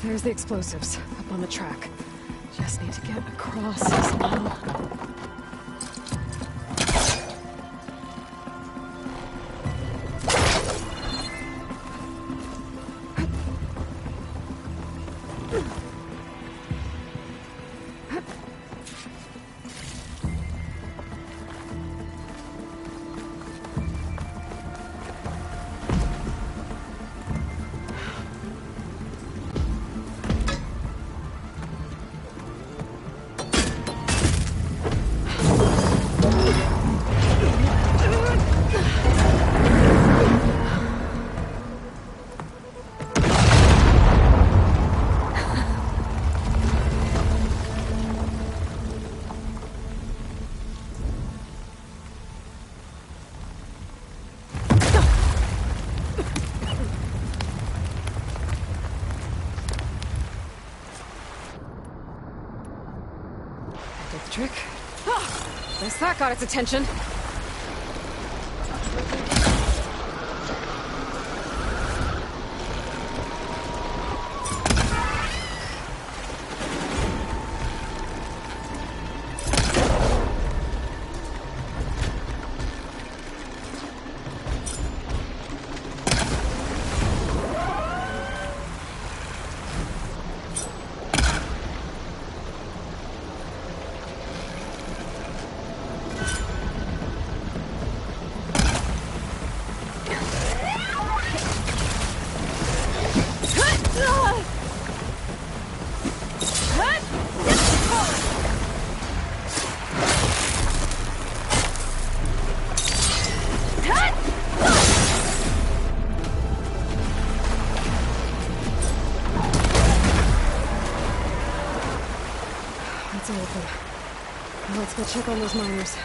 There's the explosives, up on the track. Just need to get across somehow. Did the trick. Ah, guess that got its attention. It's open. Now let's go check on those miners.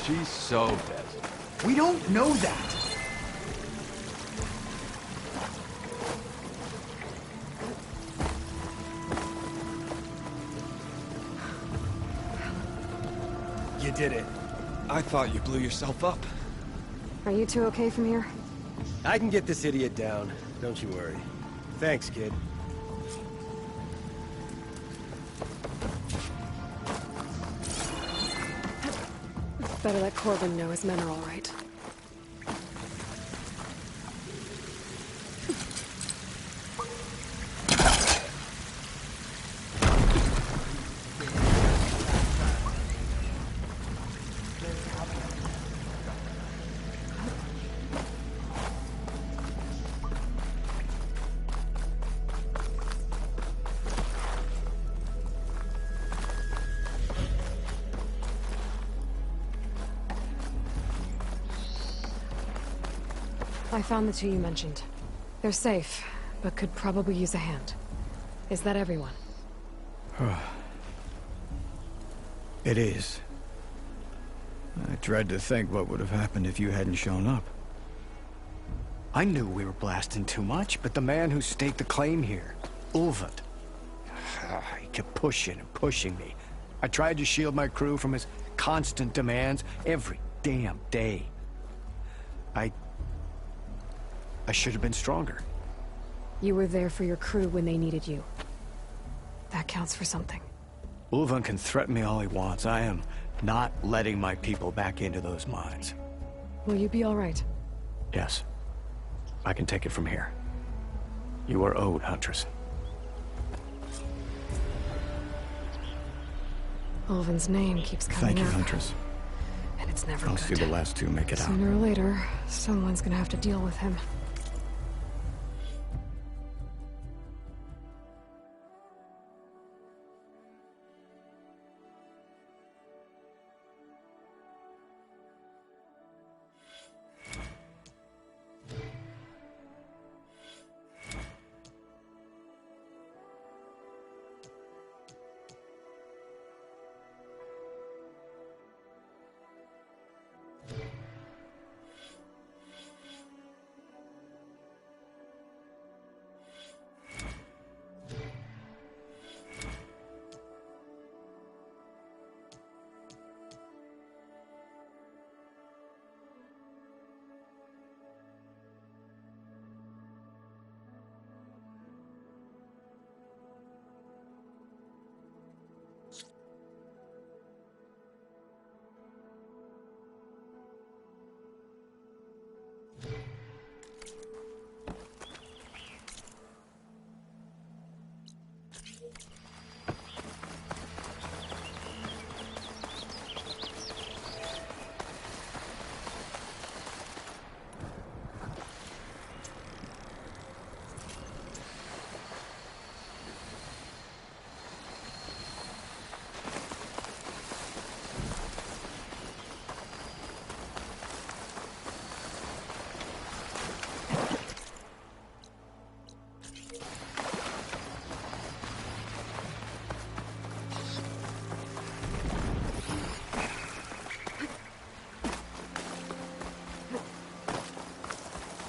She's so dead. We don't know that. You did it. I thought you blew yourself up. Are you two okay from here? I can get this idiot down. Don't you worry. Thanks, kid. Better let Corbin know his men are all right. I found the two you mentioned. They're safe, but could probably use a hand. Is that everyone? It is. I dread to think what would have happened if you hadn't shown up. I knew we were blasting too much, but the man who staked the claim here, Ulvet, he kept pushing and pushing me. I tried to shield my crew from his constant demands every damn day. I should have been stronger. You were there for your crew when they needed you. That counts for something. Ulvan can threaten me all he wants. I am not letting my people back into those mines. Will you be all right? Yes. I can take it from here. You are owed, Huntress. Ulvan's name keeps coming up. Thank you, Huntress. And it's never I'll good. see the last two make it out. Sooner or later, someone's gonna have to deal with him.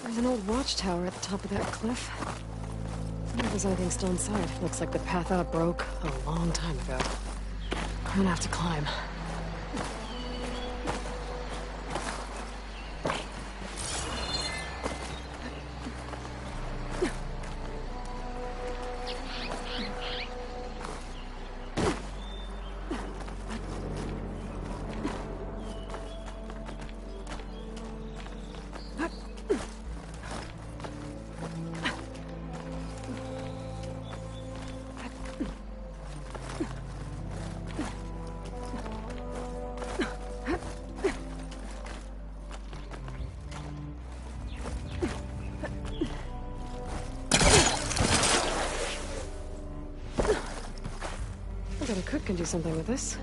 There's an old watchtower at the top of that cliff. I wonder if there's anything still inside. Looks like the path out broke a long time ago. I'm gonna have to climb. I bet a cook can do something with this.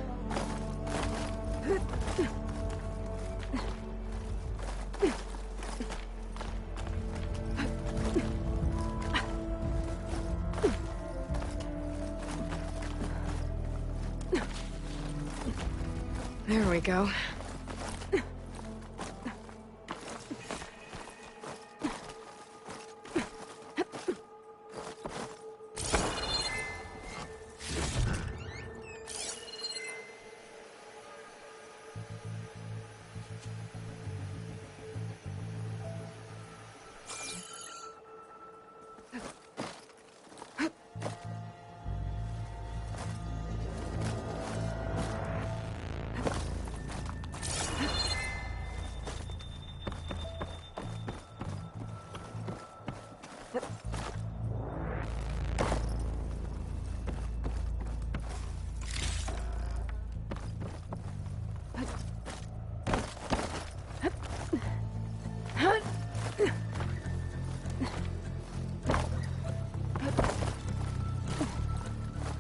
There we go.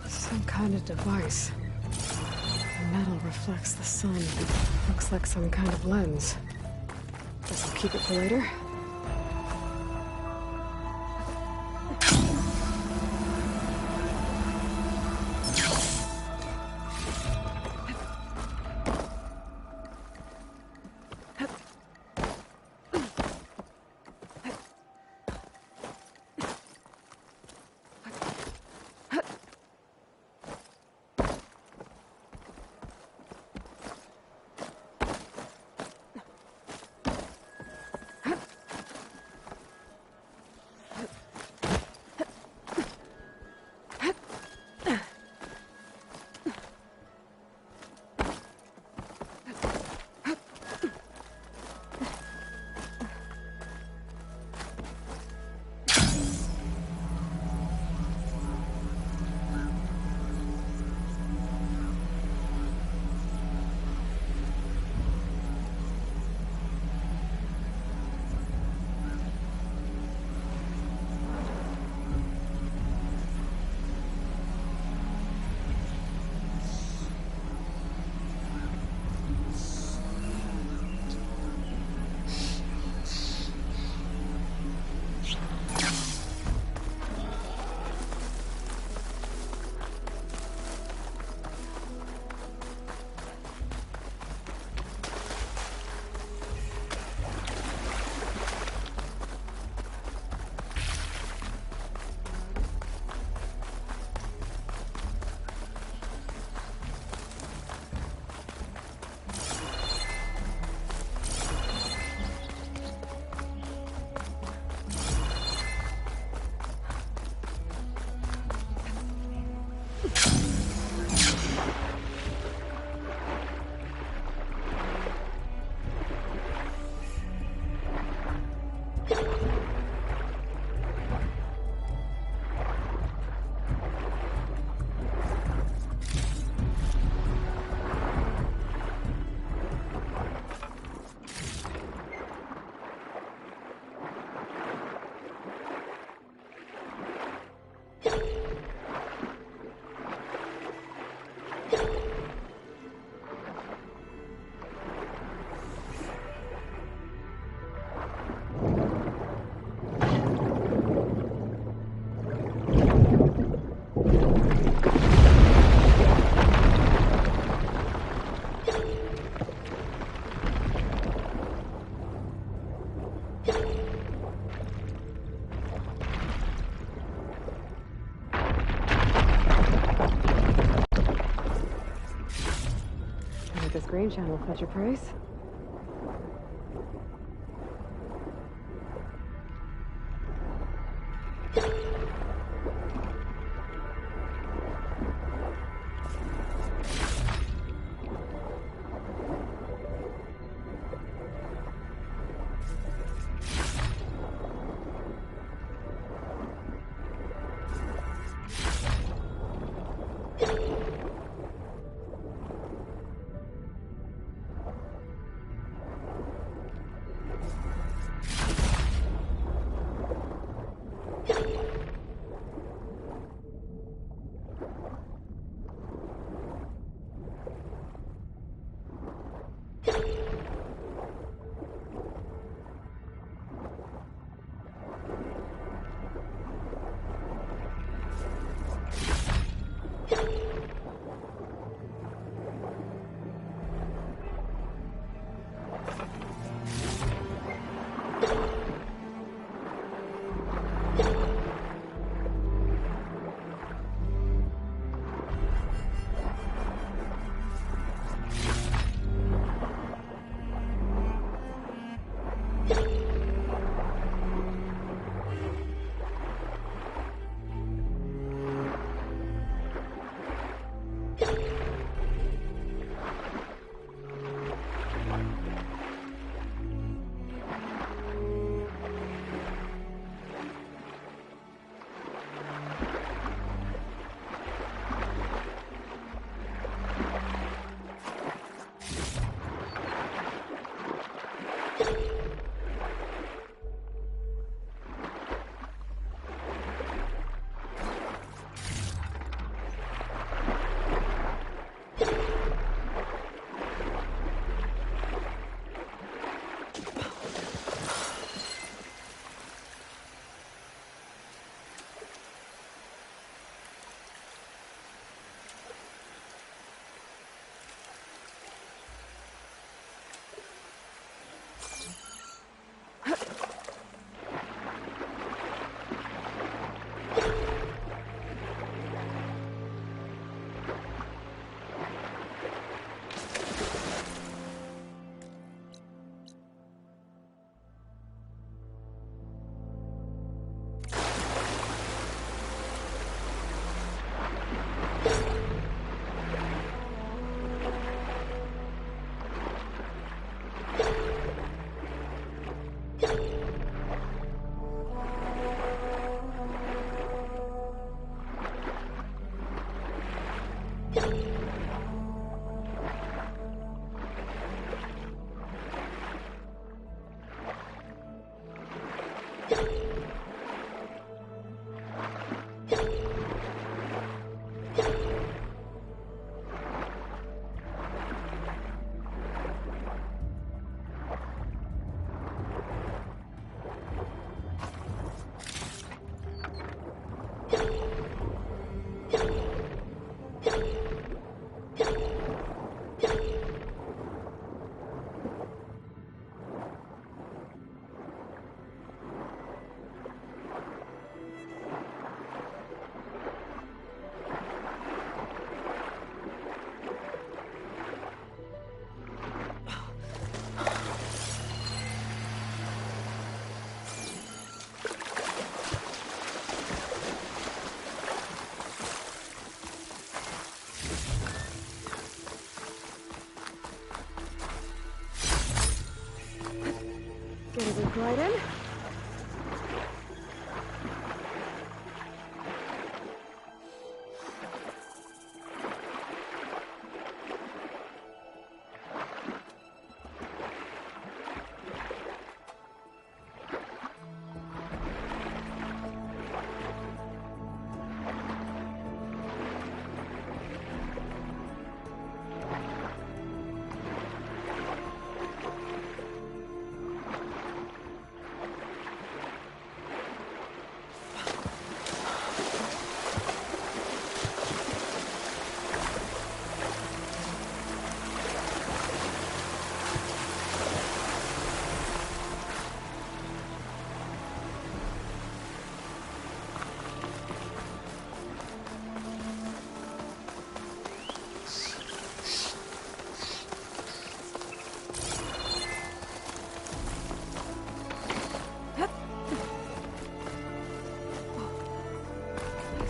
Some kind of device. The metal reflects the sun. Looks like some kind of lens. Guess I'll keep it for later. grain channel fetch a price.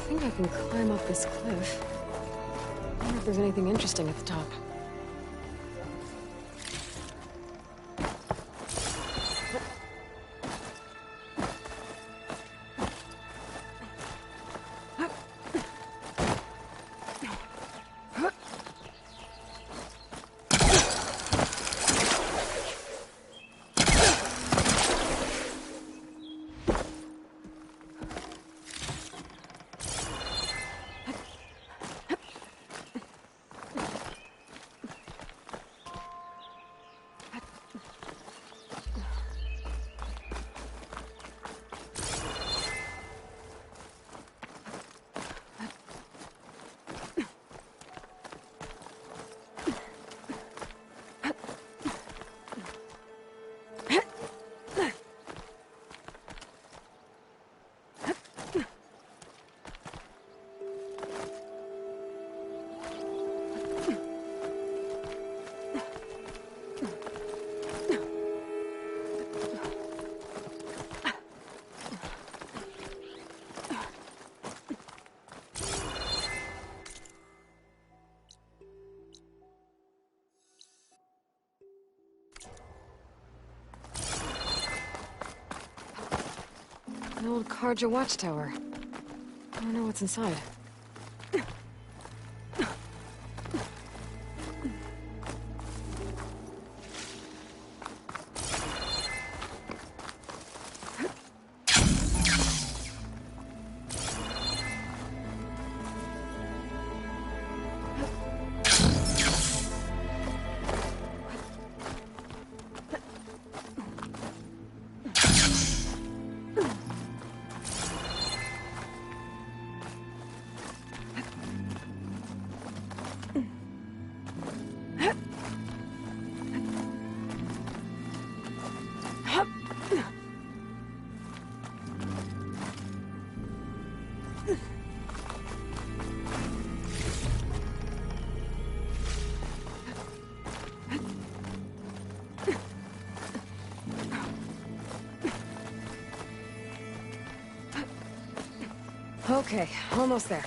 think I can climb up this cliff. I wonder if there's anything interesting at the top. An old Karja watchtower. I don't know what's inside. Okay, almost there.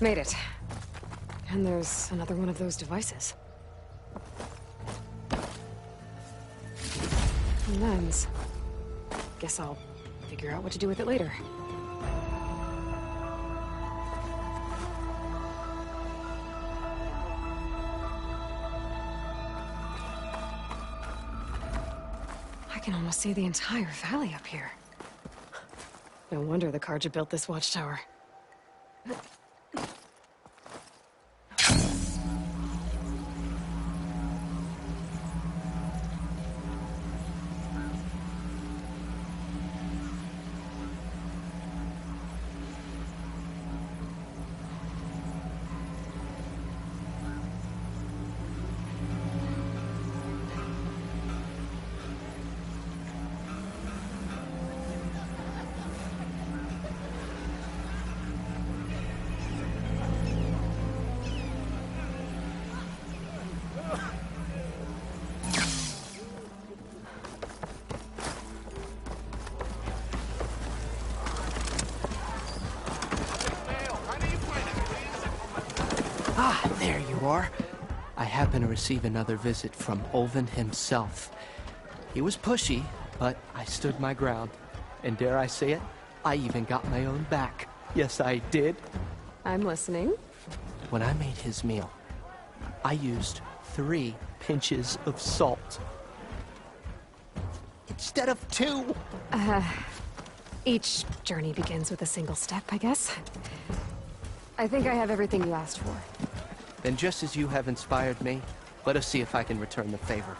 Made it. And there's another one of those devices. A lens. Guess I'll figure out what to do with it later. I can almost see the entire valley up here. No wonder the Karja built this watchtower. Ah, there you are. I happen to receive another visit from Olvin himself. He was pushy, but I stood my ground. And dare I say it, I even got my own back. Yes, I did. I'm listening. When I made his meal, I used 3 pinches of salt. Instead of 2. Each journey begins with a single step, I guess. I think I have everything you asked for. Then just as you have inspired me, let us see if I can return the favor.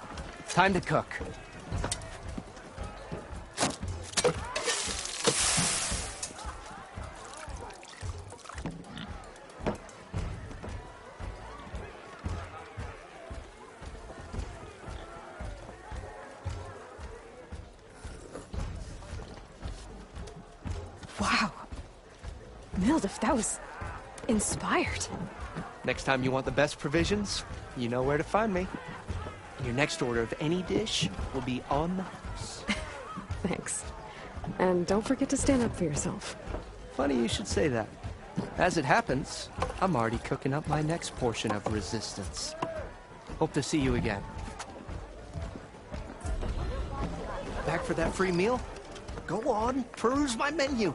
Time to cook. Wow. Mildef, that was inspired. Next time you want the best provisions, you know where to find me. And your next order of any dish will be on the house. Thanks. And don't forget to stand up for yourself. Funny you should say that. As it happens, I'm already cooking up my next portion of resistance. Hope to see you again. Back for that free meal? Go on, peruse my menu.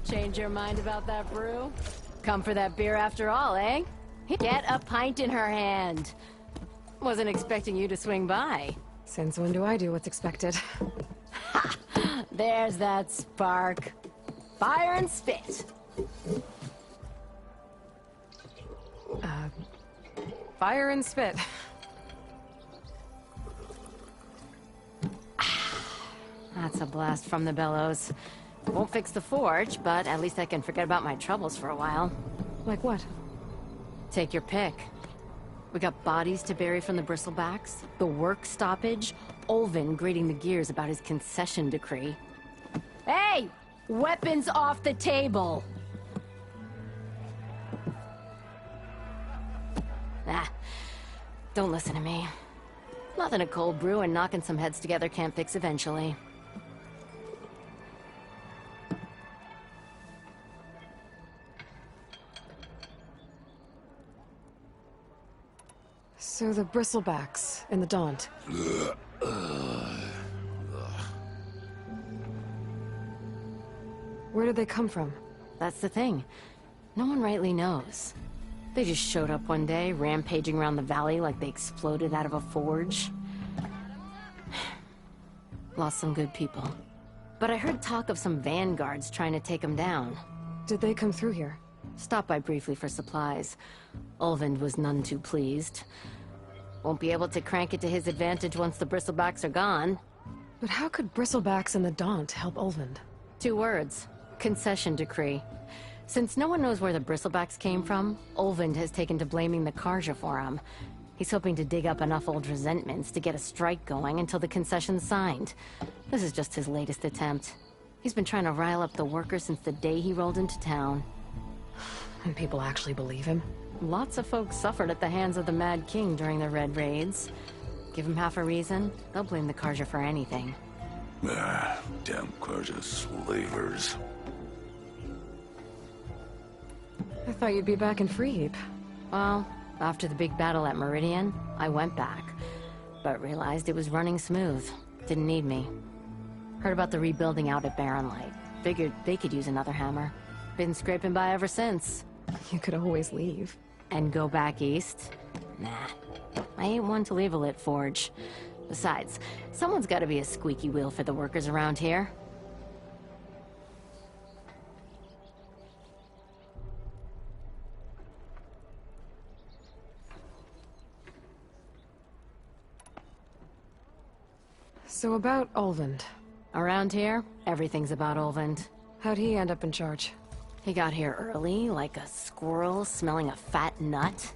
Change your mind about that brew? Come for that beer after all, eh? Get a pint in her hand. Wasn't expecting you to swing by. Since when do I do what's expected? Ha! There's that spark. Fire and spit. Fire and spit. That's a blast from the bellows. Won't fix the forge, but at least I can forget about my troubles for a while. Like what? Take your pick. We got bodies to bury from the bristlebacks, the work stoppage, Olvin grating the gears about his concession decree. Hey! Weapons off the table! Ah, don't listen to me. Nothing a cold brew and knocking some heads together can't fix eventually. So the bristlebacks and the Daunt. Where did they come from? That's the thing. No one rightly knows. They just showed up one day, rampaging around the valley like they exploded out of a forge. Lost some good people. But I heard talk of some vanguards trying to take them down. Did they come through here? Stopped by briefly for supplies. Olvind was none too pleased. Won't be able to crank it to his advantage once the bristlebacks are gone. But how could bristlebacks and the Daunt help Olvind? 2 words. Concession decree. Since no one knows where the bristlebacks came from, Olvind has taken to blaming the Karja for him. He's hoping to dig up enough old resentments to get a strike going until the concession's signed. This is just his latest attempt. He's been trying to rile up the workers since the day he rolled into town. And people actually believe him? Lots of folks suffered at the hands of the Mad King during the Red Raids. Give him half a reason, they'll blame the Karja for anything. Ah, damn Karja slavers. I thought you'd be back in Freeheap. Well, after the big battle at Meridian, I went back. But realized it was running smooth. Didn't need me. Heard about the rebuilding out at Barren Light. Figured they could use another hammer. Been scraping by ever since. You could always leave. And go back east? Nah. I ain't one to leave a lit forge. Besides, someone's gotta be a squeaky wheel for the workers around here. So about Olvind. Around here, everything's about Olvind. How'd he end up in charge? He got here early, like a squirrel smelling a fat nut.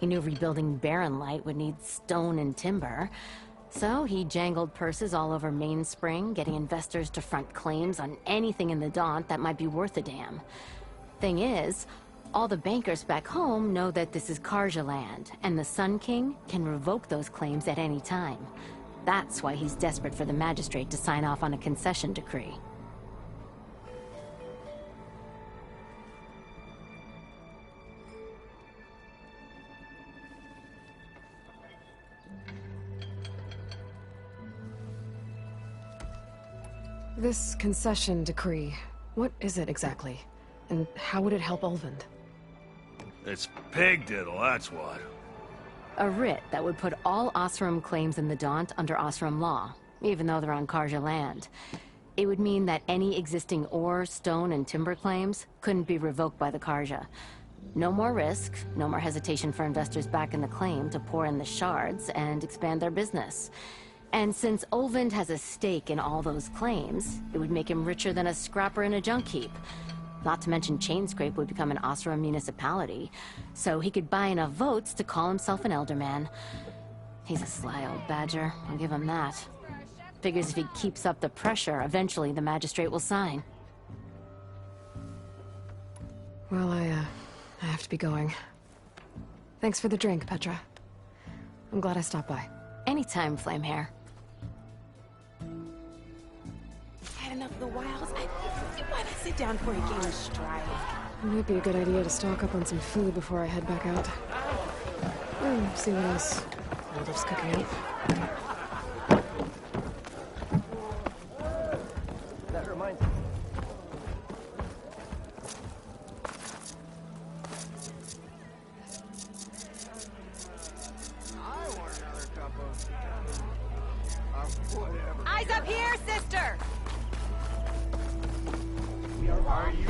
He knew rebuilding Barren Light would need stone and timber. So he jangled purses all over Mainspring, getting investors to front claims on anything in the Daunt that might be worth a damn. Thing is, All the bankers back home know that this is Karja land, and the Sun King can revoke those claims at any time. That's why he's desperate for the magistrate to sign off on a concession decree. This concession decree, what is it exactly? And how would it help Ulvund? It's pig diddle, that's what. A writ that would put all Osram claims in the Daunt under Osram law, even though they're on Karja land. It would mean that any existing ore, stone, and timber claims couldn't be revoked by the Karja. No more risk, no more hesitation for investors back in the claim to pour in the shards and expand their business. And since Ulvund has a stake in all those claims, it would make him richer than a scrapper in a junk heap. Not to mention Chainscrape would become an Osram municipality, so he could buy enough votes to call himself an elderman. He's a sly old badger, I'll give him that. Figures if he keeps up the pressure, eventually the magistrate will sign. Well, I have to be going. Thanks for the drink, Petra. I'm glad I stopped by. Anytime, Flamehair. Had enough of the wilds. Why not sit down for a game of Stride? It might be a good idea to stock up on some food before I head back out. See what else Aldous cooking up. That reminds me. Eyes up here, sister! Are you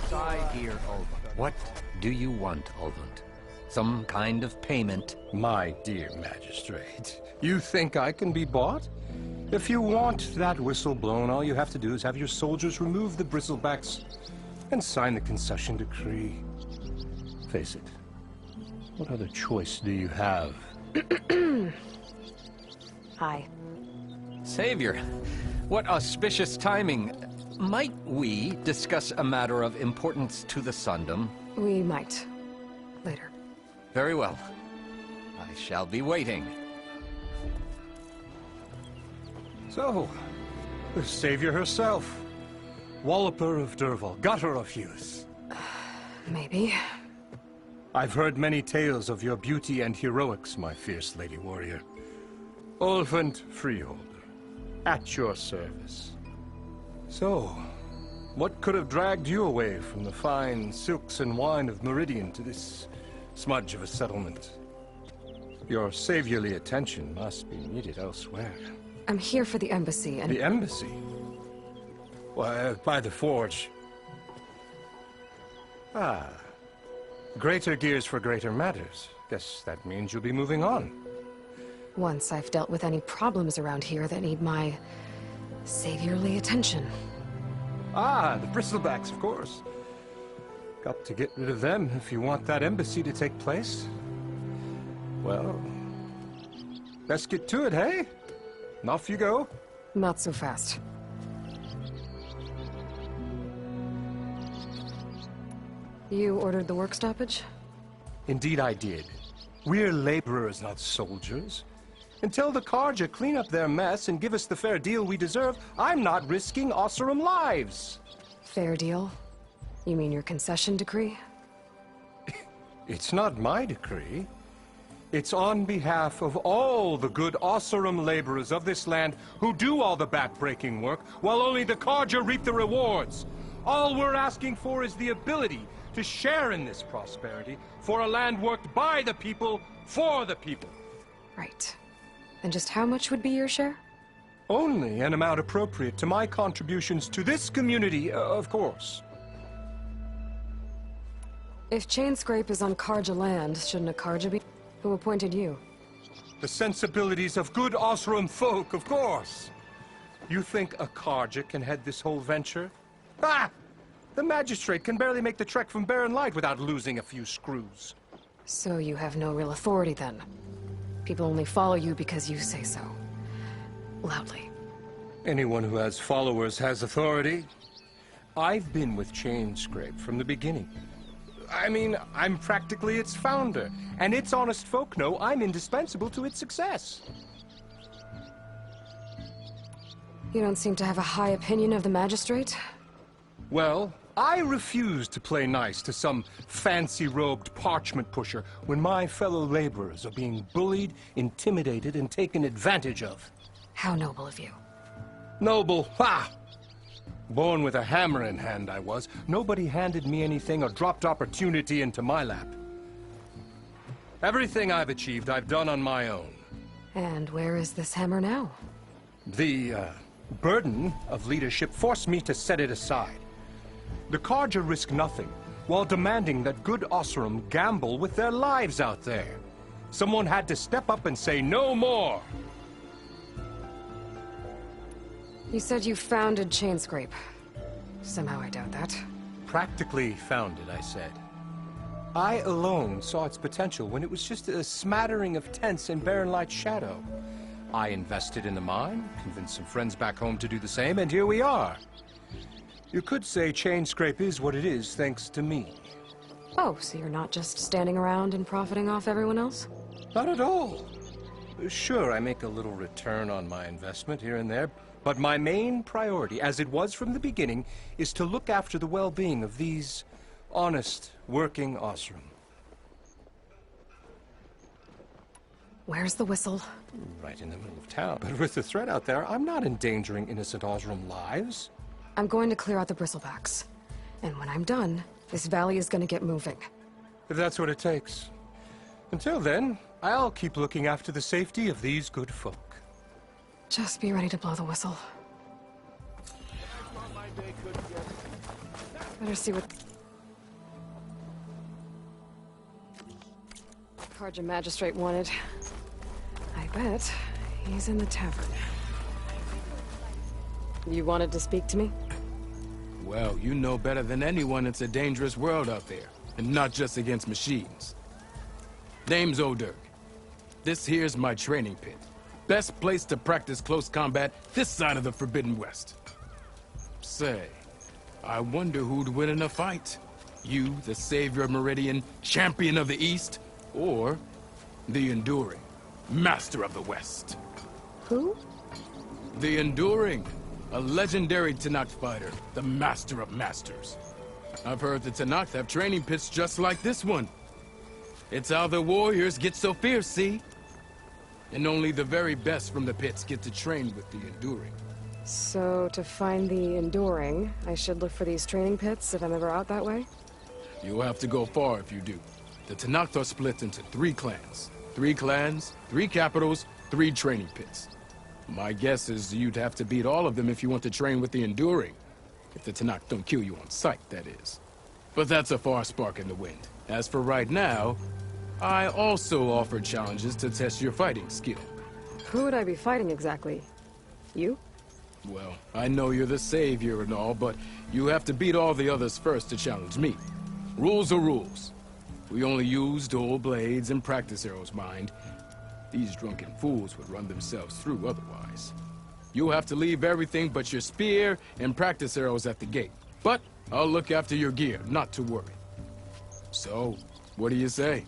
side here, Ulvund? What do you want, Ulvund? Some kind of payment? My dear magistrate, you think I can be bought? If you want that whistle blown, all you have to do is have your soldiers remove the bristlebacks and sign the concession decree. Face it, what other choice do you have? Hi. Savior, what auspicious timing. Might we discuss a matter of importance to the Sundom? We might. Later. Very well. I shall be waiting. So, the savior herself. Walloper of Derval, gutter of youth. Maybe. I've heard many tales of your beauty and heroics, my fierce lady warrior. Ulvund Freeholder, at your service. So, what could have dragged you away from the fine silks and wine of Meridian to this smudge of a settlement? Your saviorly attention must be needed elsewhere. I'm here for the embassy and... The embassy? Why, by the forge. Ah. Greater gears for greater matters. Guess that means you'll be moving on. Once I've dealt with any problems around here that need my saviorly attention. Ah, the bristlebacks, of course. Got to get rid of them if you want that embassy to take place. Well, best get to it, hey? And off you go. Not so fast. You ordered the work stoppage? Indeed I did. We're laborers, not soldiers. Until the Karja clean up their mess and give us the fair deal we deserve, I'm not risking Osram lives. Fair deal? You mean your concession decree? It's not my decree. It's on behalf of all the good Osram laborers of this land who do all the back-breaking work, while only the Karja reap the rewards. All we're asking for is the ability to share in this prosperity for a land worked by the people, for the people. Right. And just how much would be your share? Only an amount appropriate to my contributions to this community, of course. If Chainscrape is on Karja land, shouldn't a Karja be? Who appointed you? The sensibilities of good Osram folk, of course. You think a Karja can head this whole venture? Ah! The magistrate can barely make the trek from Barren Light without losing a few screws. So you have no real authority then? People only follow you because you say so. Loudly. Anyone who has followers has authority. I've been with Chainscrape from the beginning. I mean, I'm practically its founder, and its honest folk know I'm indispensable to its success. You don't seem to have a high opinion of the magistrate? Well, I refuse to play nice to some fancy-robed parchment pusher when my fellow laborers are being bullied, intimidated, and taken advantage of. How noble of you. Noble, ha! Born with a hammer in hand, I was. Nobody handed me anything or dropped opportunity into my lap. Everything I've achieved, I've done on my own. And where is this hammer now? The, burden of leadership forced me to set it aside. The Carja risk nothing, while demanding that good Osram gamble with their lives out there. Someone had to step up and say no more! You said you founded Chainscrape. Somehow I doubt that. Practically founded, I said. I alone saw its potential when it was just a smattering of tents in Barren Light's shadow. I invested in the mine, convinced some friends back home to do the same, and here we are. You could say Chainscrape is what it is thanks to me. Oh, so you're not just standing around and profiting off everyone else? Not at all. Sure, I make a little return on my investment here and there, but my main priority, as it was from the beginning, is to look after the well-being of these honest, working Osram. Where's the whistle? Right in the middle of town. But with the threat out there, I'm not endangering innocent Osram lives. I'm going to clear out the bristlebacks. And when I'm done, this valley is going to get moving. If that's what it takes. Until then, I'll keep looking after the safety of these good folk. Just be ready to blow the whistle. Better see what... Carja Magistrate wanted. I bet he's in the tavern. You wanted to speak to me? Well, you know better than anyone it's a dangerous world out there, and not just against machines. Name's O'Dirk. This here's my training pit. Best place to practice close combat this side of the Forbidden West. Say, I wonder who'd win in a fight. You, the savior of Meridian, champion of the East, or the Enduring, master of the West. Who? The Enduring, a legendary Tenakth fighter, the master of masters. I've heard the Tenakth have training pits just like this one. It's how the warriors get so fierce, see? And only the very best from the pits get to train with the Enduring. So, to find the Enduring, I should look for these training pits if I'm ever out that way? You'll have to go far if you do. The Tenakth are split into 3 clans. 3 clans, 3 capitals, 3 training pits. My guess is you'd have to beat all of them if you want to train with the Enduring. If the Tenakth don't kill you on sight, that is. But that's a far spark in the wind. As for right now, I also offer challenges to test your fighting skill. Who would I be fighting exactly? You? Well, I know you're the savior and all, but you have to beat all the others first to challenge me. Rules are rules. We only use dual blades and practice arrows, mind. These drunken fools would run themselves through otherwise. You'll have to leave everything but your spear and practice arrows at the gate. But I'll look after your gear, not to worry. So, what do you say?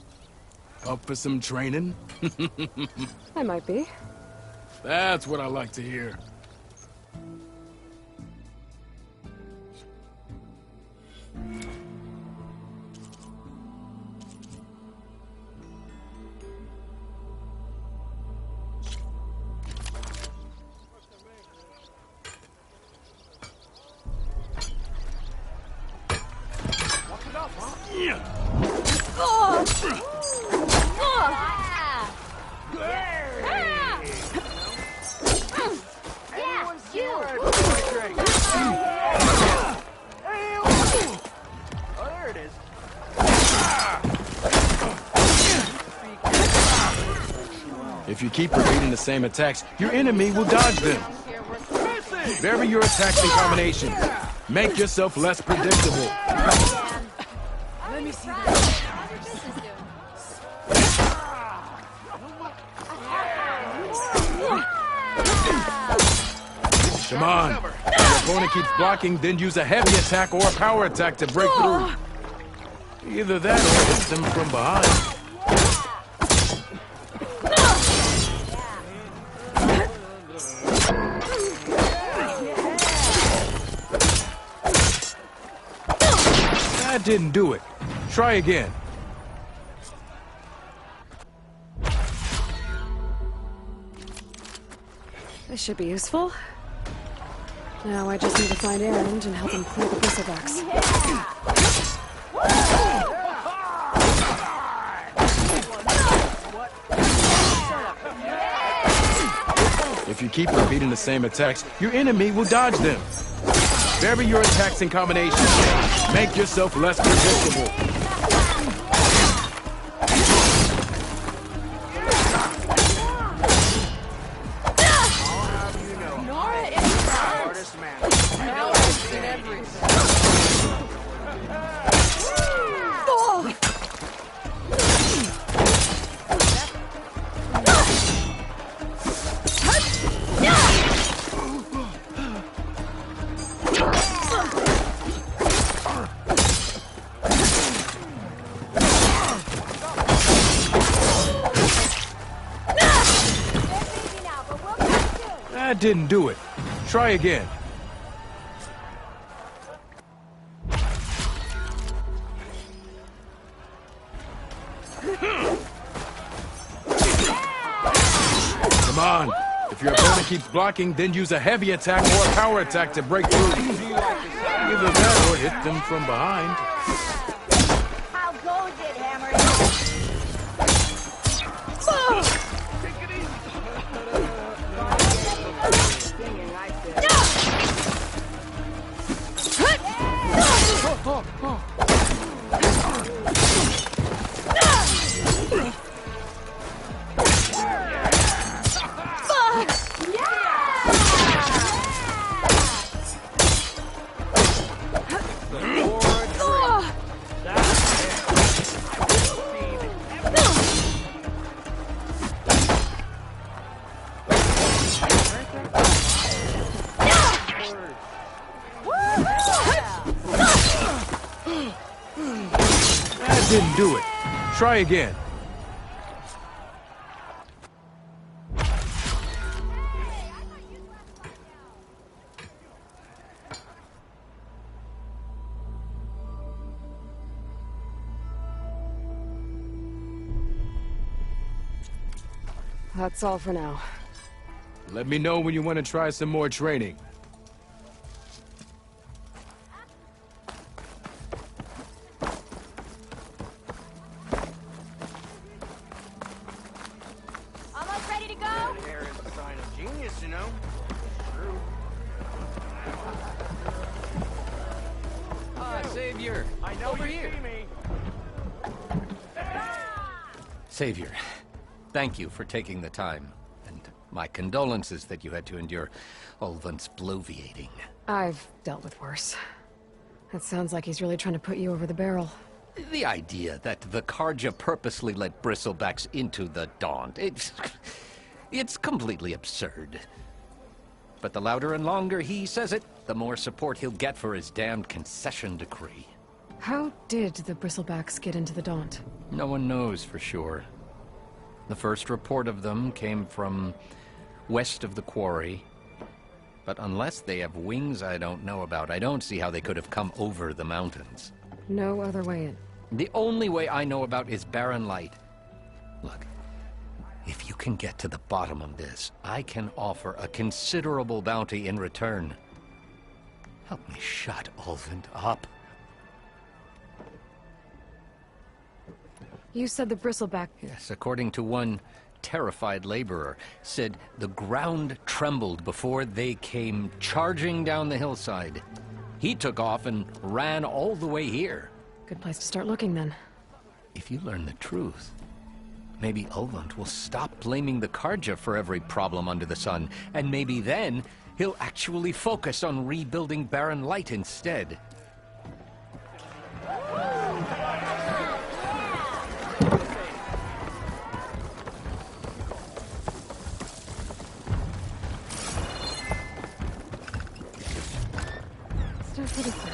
Up for some training? I might be. That's what I like to hear. If you keep repeating the same attacks, your enemy will dodge them. Vary your attacks and combinations. Make yourself less predictable. Let me see that. Come on. If your opponent keeps blocking, then use a heavy attack or a power attack to break through. Either that or hit them from behind. That didn't do it. Try again. This should be useful. Now I just need to find Aaron and help him clear the bristlebacks. If you keep repeating the same attacks, your enemy will dodge them. Vary your attacks and combinations. Make yourself less predictable. That didn't do it. Try again. Come on. If your opponent keeps blocking, then use a heavy attack or a power attack to break through. Either that or hit them from behind. How goes it, Hammer? Take it easy. That didn't do it. Try again. That's all for now. Let me know when you want to try some more training. Almost ready to go? There is a sign of genius, you know. True. Savior! I know Over you here. see me. Savior, thank you for taking the time. And my condolences that you had to endure Ulvant's bloviating. I've dealt with worse. It sounds like he's really trying to put you over the barrel. The idea that the Karja purposely let bristlebacks into the Daunt, it's completely absurd. But the louder and longer he says it, the more support he'll get for his damned concession decree. How did the bristlebacks get into the Daunt? No one knows for sure. The first report of them came from west of the quarry. But unless they have wings I don't know about, I don't see how they could have come over the mountains. No other way in. The only way I know about is barren light. Look, if you can get to the bottom of this, I can offer a considerable bounty in return. Help me shut Ulvant up. You said the bristleback... Yes, according to one terrified laborer, said the ground trembled before they came charging down the hillside. He took off and ran all the way here. Good place to start looking, then. If you learn the truth, maybe Ulvant will stop blaming the Karja for every problem under the sun, and maybe then he'll actually focus on rebuilding barren light instead. Still pretty fresh.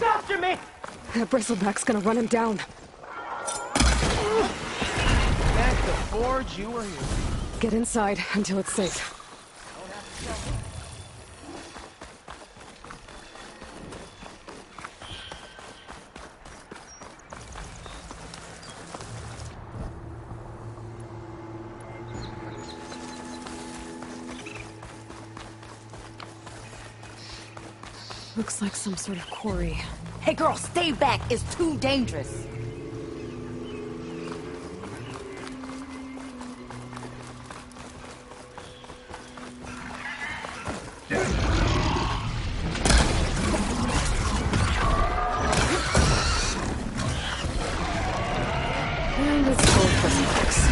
after me! That bristleback's gonna run him down. Thank the forge you were here. Get inside until it's safe. Looks like some sort of quarry. Hey girl, stay back. It's too dangerous. And it's full of bristlebags.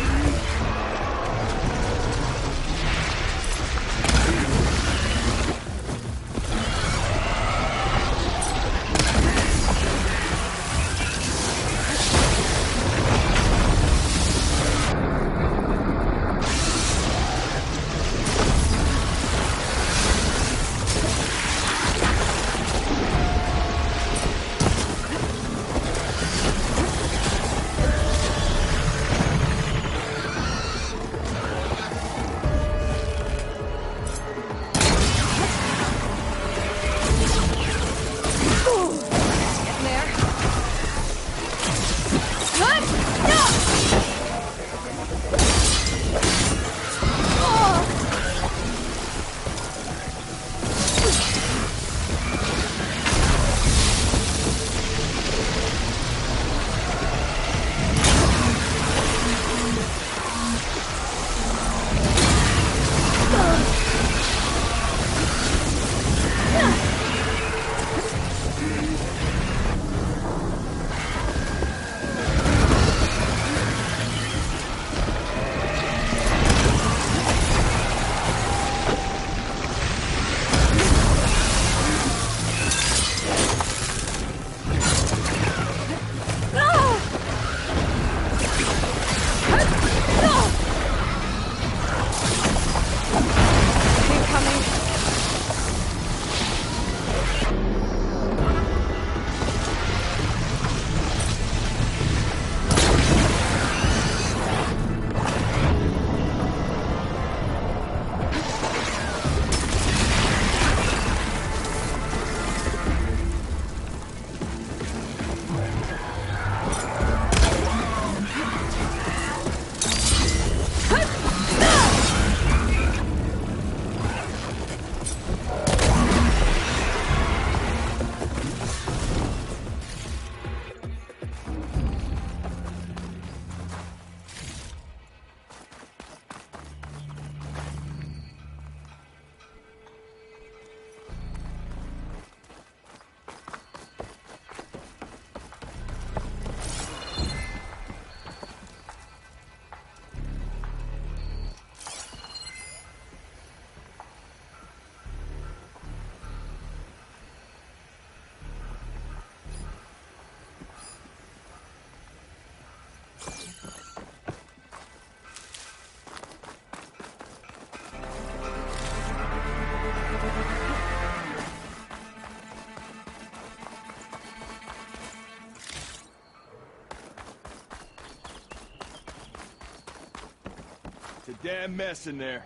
It's a damn mess in there.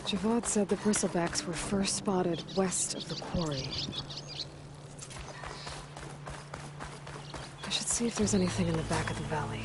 Javad said the bristlebacks were first spotted west of the quarry. I should see if there's anything in the back of the valley.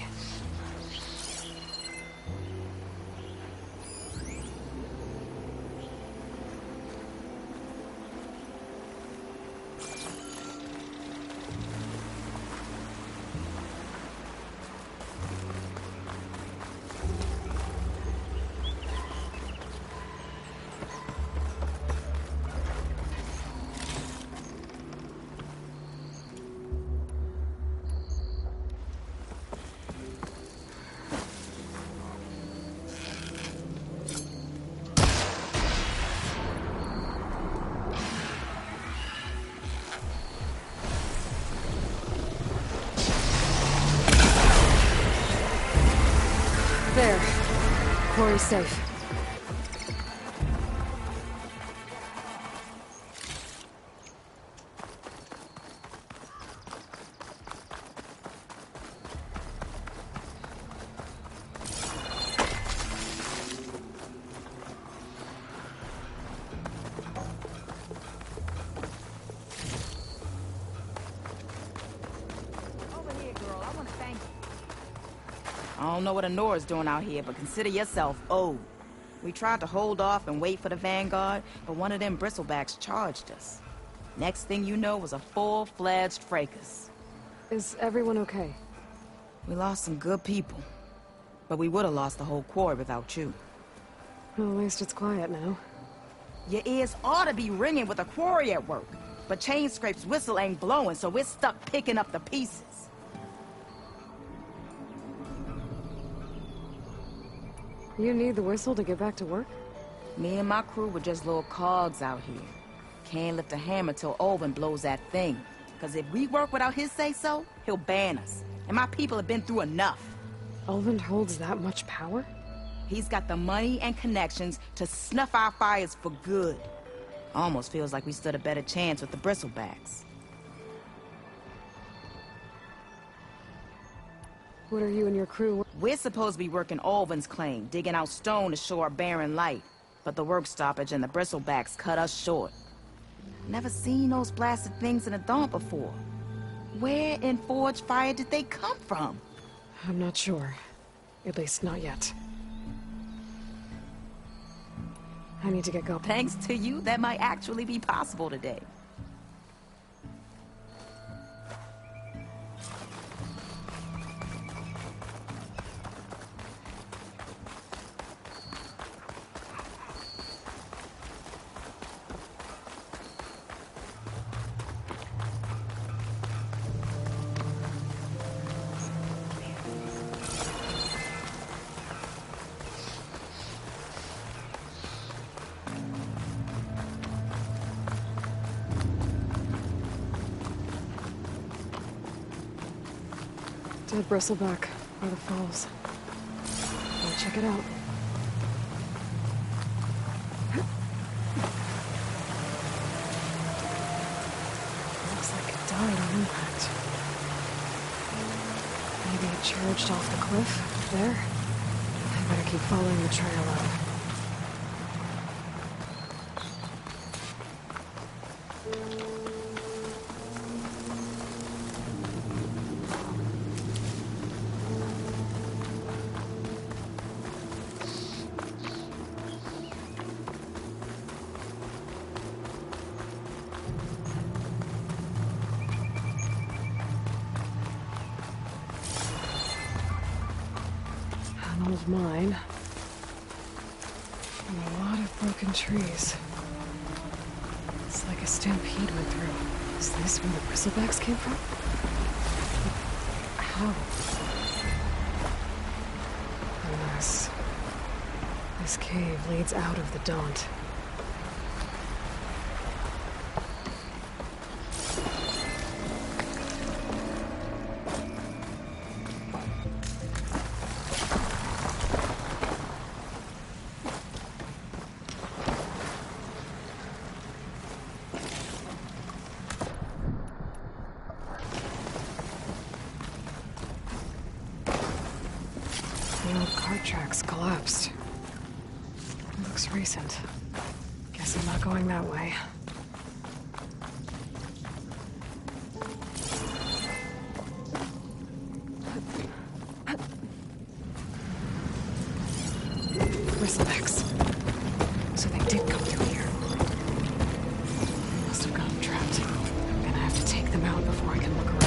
There. Quarry's safe. I don't know what Honora's doing out here, but consider yourself owed. We tried to hold off and wait for the Vanguard, but one of them bristlebacks charged us. Next thing you know was a full-fledged fracas. Is everyone okay? We lost some good people, but we would have lost the whole quarry without you. Well, at least it's quiet now. Your ears ought to be ringing with a quarry at work, but Chainscrape's whistle ain't blowing, so we're stuck picking up the pieces. You need the whistle to get back to work? Me and my crew were just little cogs out here. Can't lift a hammer till Olvin blows that thing. Cause if we work without his say-so, he'll ban us. And my people have been through enough. Olvin holds that much power? He's got the money and connections to snuff our fires for good. Almost feels like we stood a better chance with the bristlebacks. What are you and your crew? We're supposed to be working Olvin's claim, digging out stone to show our barren light. But the work stoppage and the bristlebacks cut us short. Never seen those blasted things in a Daunt before. Where in Forge Fire did they come from? I'm not sure. At least not yet. I need to get going. Thanks to you, that might actually be possible today. Dead bristleback by the falls. I'll check it out. Looks like it died on impact. Maybe it charged off the cliff there. I better keep following the trail up. Of mine. And a lot of broken trees. It's like a stampede went through. Is this where the bristlebacks came from? How? Unless this cave leads out of the Daunt. The old cart tracks collapsed. It looks recent. Guess I'm not going that way. Bristlebacks. So they did come through here. They must have gotten trapped. I'm gonna have to take them out before I can look around.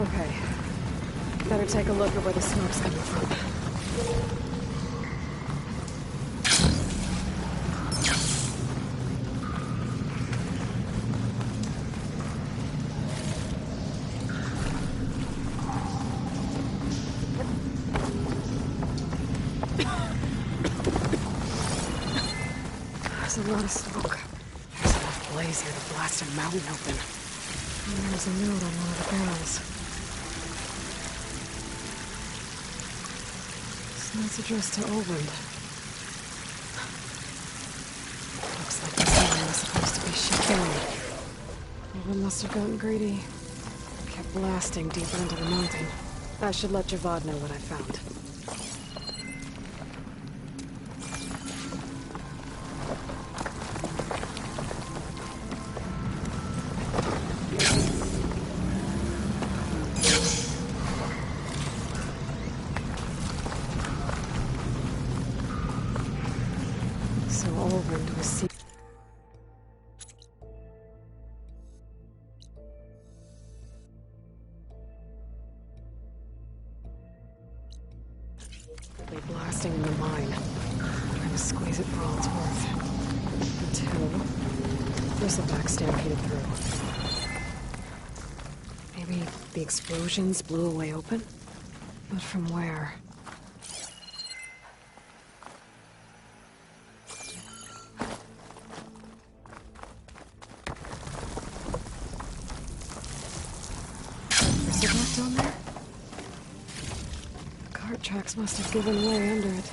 Okay. Better take a look at where the smoke's coming from. There's a lot of smoke. There's enough blaze here to blast a mountain open. And there's a note on one of the barrels. This note's addressed to Olvend. Looks like this area was supposed to be shut down. Olvend must have gotten greedy. Kept blasting deeper into the mountain. That should let Javad know what I found. So Olvend was see. They blasting in the mine. Trying to squeeze it for all it's worth. Until Bristleback stampeded through. Maybe the explosions blew a way open? But from where? Bristleback down there? The cart tracks must have given way under it.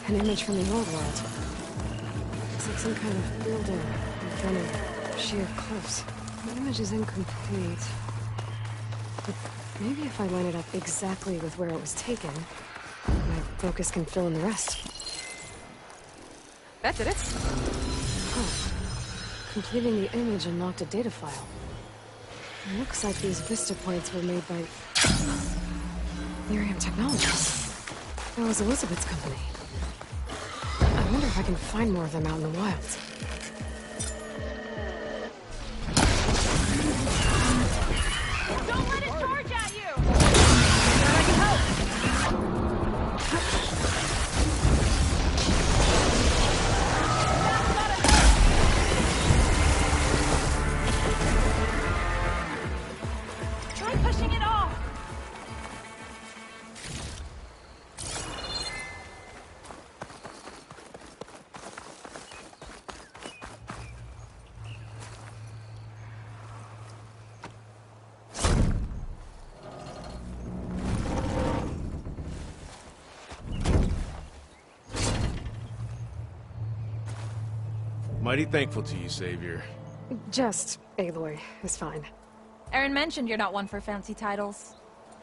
An image from the old world. Looks like some kind of building in front of sheer cliffs. The image is incomplete. But maybe if I line it up exactly with where it was taken, my focus can fill in the rest. That did it. Huh. Completing the image unlocked a data file. It looks like these vista points were made by Lyrium Technologies. That was Elizabeth's company. I wonder if I can find more of them out in the wilds. Don't let it charge at you! I can help! Try pushing it off! Mighty thankful to you, Savior. Just Aloy is fine. Aaron mentioned you're not one for fancy titles.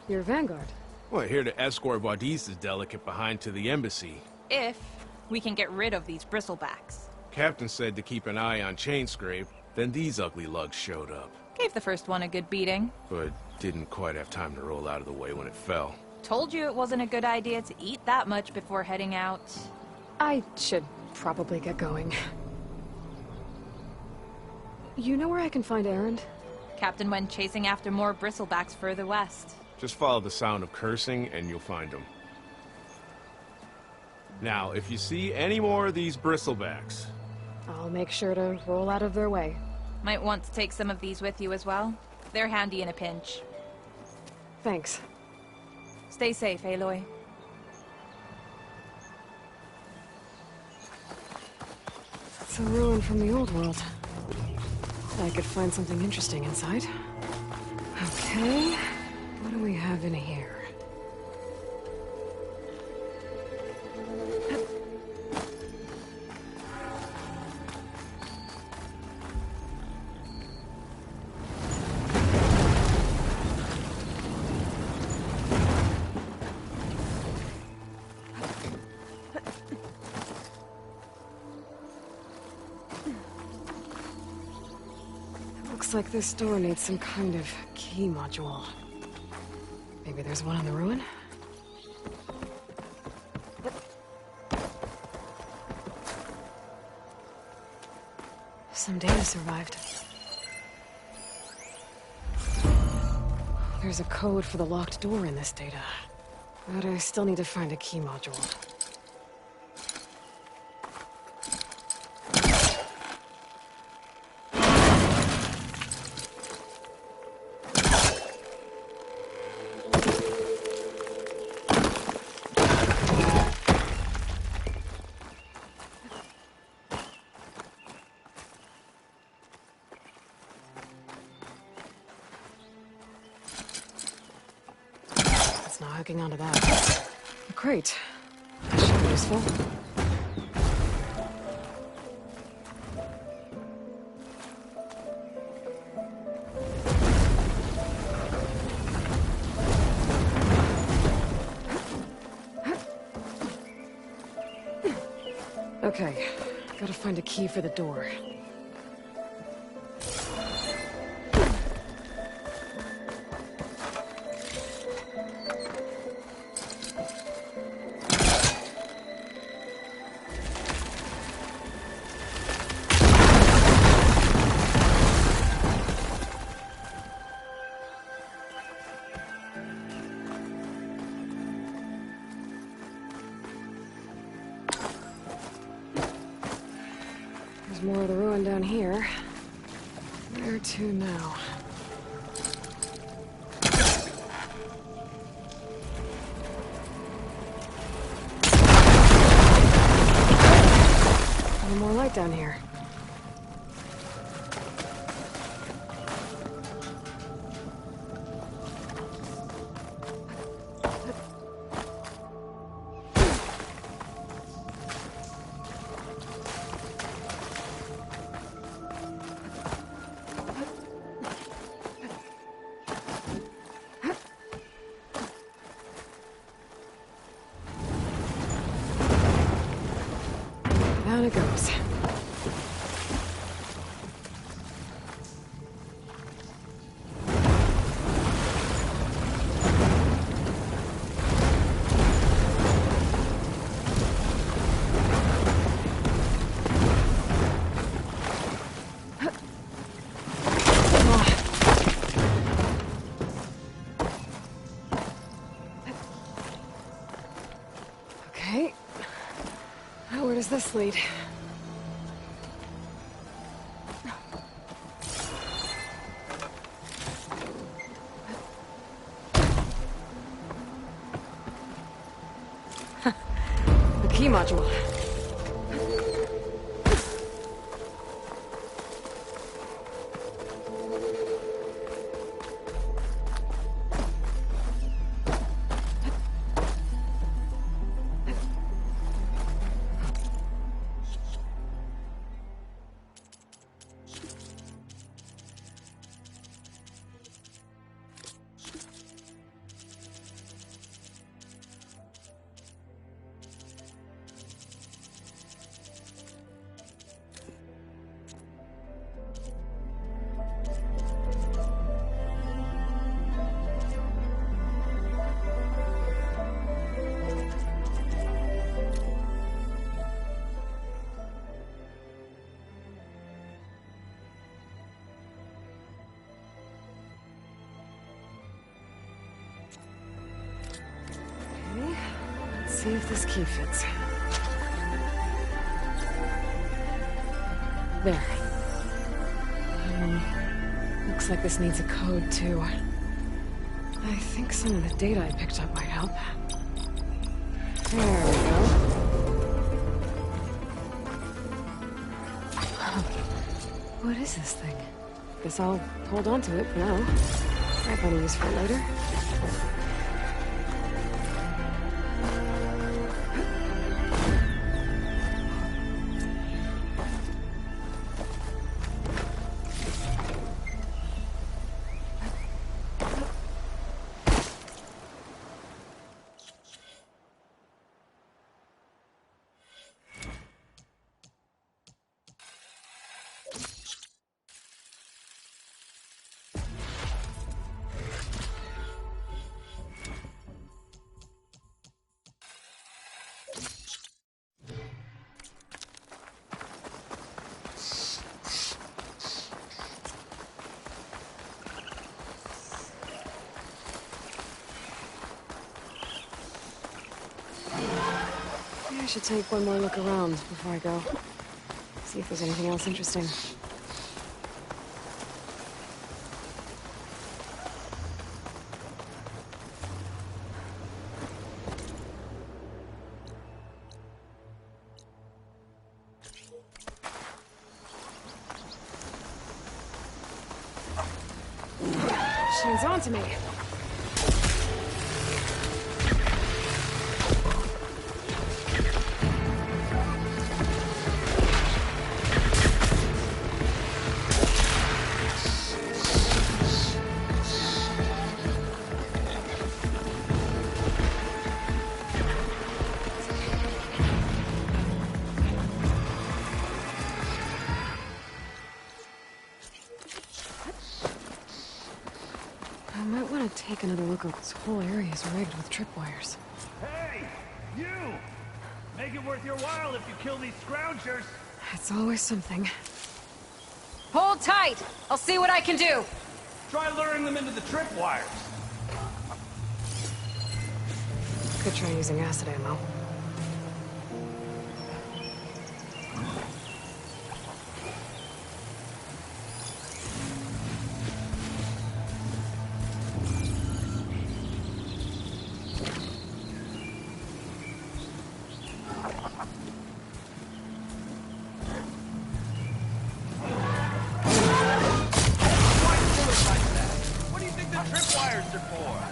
You're Vanguard. We're here to escort Vardis' delegate behind to the embassy. If we can get rid of these bristlebacks. Captain said to keep an eye on Chainscrape, then these ugly lugs showed up. Gave the first one a good beating. But didn't quite have time to roll out of the way when it fell. Told you it wasn't a good idea to eat that much before heading out. I should probably get going. You know where I can find Aaron? Captain went chasing after more bristlebacks further west. Just follow the sound of cursing and you'll find him. Now, if you see any more of these bristlebacks... I'll make sure to roll out of their way. Might want to take some of these with you as well. They're handy in a pinch. Thanks. Stay safe, Aloy. It's a ruin from the old world. I could find something interesting inside. Okay, what do we have in here? Looks like this door needs some kind of key module. Maybe there's one in the ruin? Some data survived. There's a code for the locked door in this data. But I still need to find a key module. Not hooking onto that. A crate. That should be useful. Okay, gotta find a key for the door. There's more of the ruin down here. Where to now? Any more light down here? Down it goes. Okay. Now where does this lead? The key module. see if this key fits. There. Looks like this needs a code, too. I think some of the data I picked up might help. There we go. What is this thing? Guess I'll hold on to it for now. I'll find a use for it later. I should take one more look around before I go. See if there's anything else interesting. Shane's on to me. I might want to take another look at this whole area is rigged with tripwires. Hey! You! Make it worth your while if you kill these scroungers! It's always something. Hold tight! I'll see what I can do! Try luring them into the tripwires! Could try using acid ammo. What do you think the tripwires are for?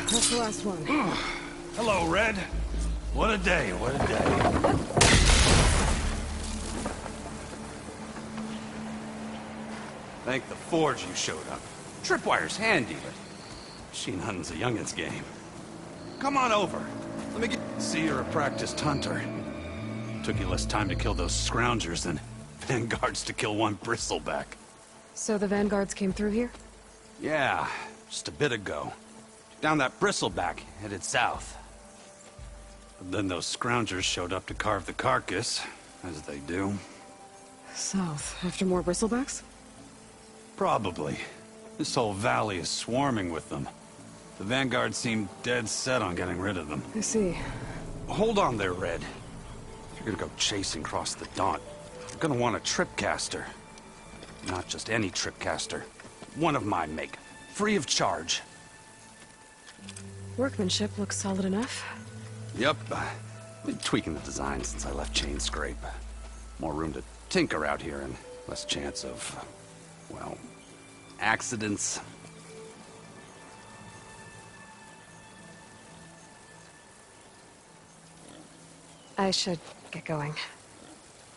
That's the last one. Hello, Red. What a day, what a day. Thank the Forge you showed up. Tripwire's handy, but machine hunting's a youngin's game. Come on over. Let me see you're a practiced hunter. Took you less time to kill those scroungers than vanguards to kill one bristleback. So the vanguards came through here? Yeah, just a bit ago. Down that bristleback, headed south. But then those scroungers showed up to carve the carcass, as they do. South, after more bristlebacks? Probably. This whole valley is swarming with them. The vanguard seemed dead set on getting rid of them. I see. Hold on there, Red. If you're gonna go chasing across the Daunt, you're gonna want a tripcaster. Not just any tripcaster. One of my make. Free of charge. Workmanship looks solid enough. Yep. Been tweaking the design since I left Chain Scrape. More room to tinker out here and less chance of, well, accidents. I should get going.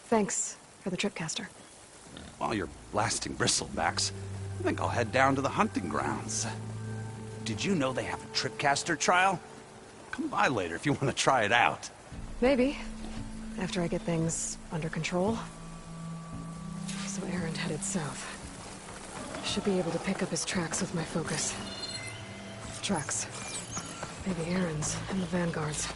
Thanks for the tripcaster. While you're blasting bristlebacks, I think I'll head down to the hunting grounds. Did you know they have a tripcaster trial? Come by later if you want to try it out. Maybe. After I get things under control. So Aaron headed south. Should be able to pick up his tracks with my focus. Tracks. Maybe Aaron's and the Vanguard's.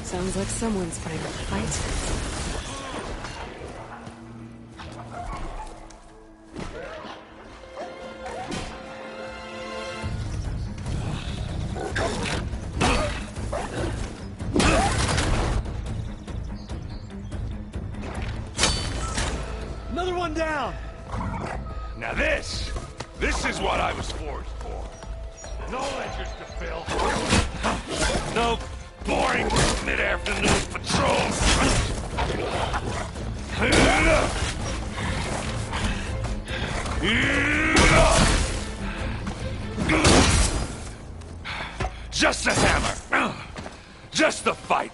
Sounds like someone's fighting a fight. Another one down! Now this is what I was forged for. No ledgers to fill. No boring mid-afternoon patrols. Just a hammer. Just the fight.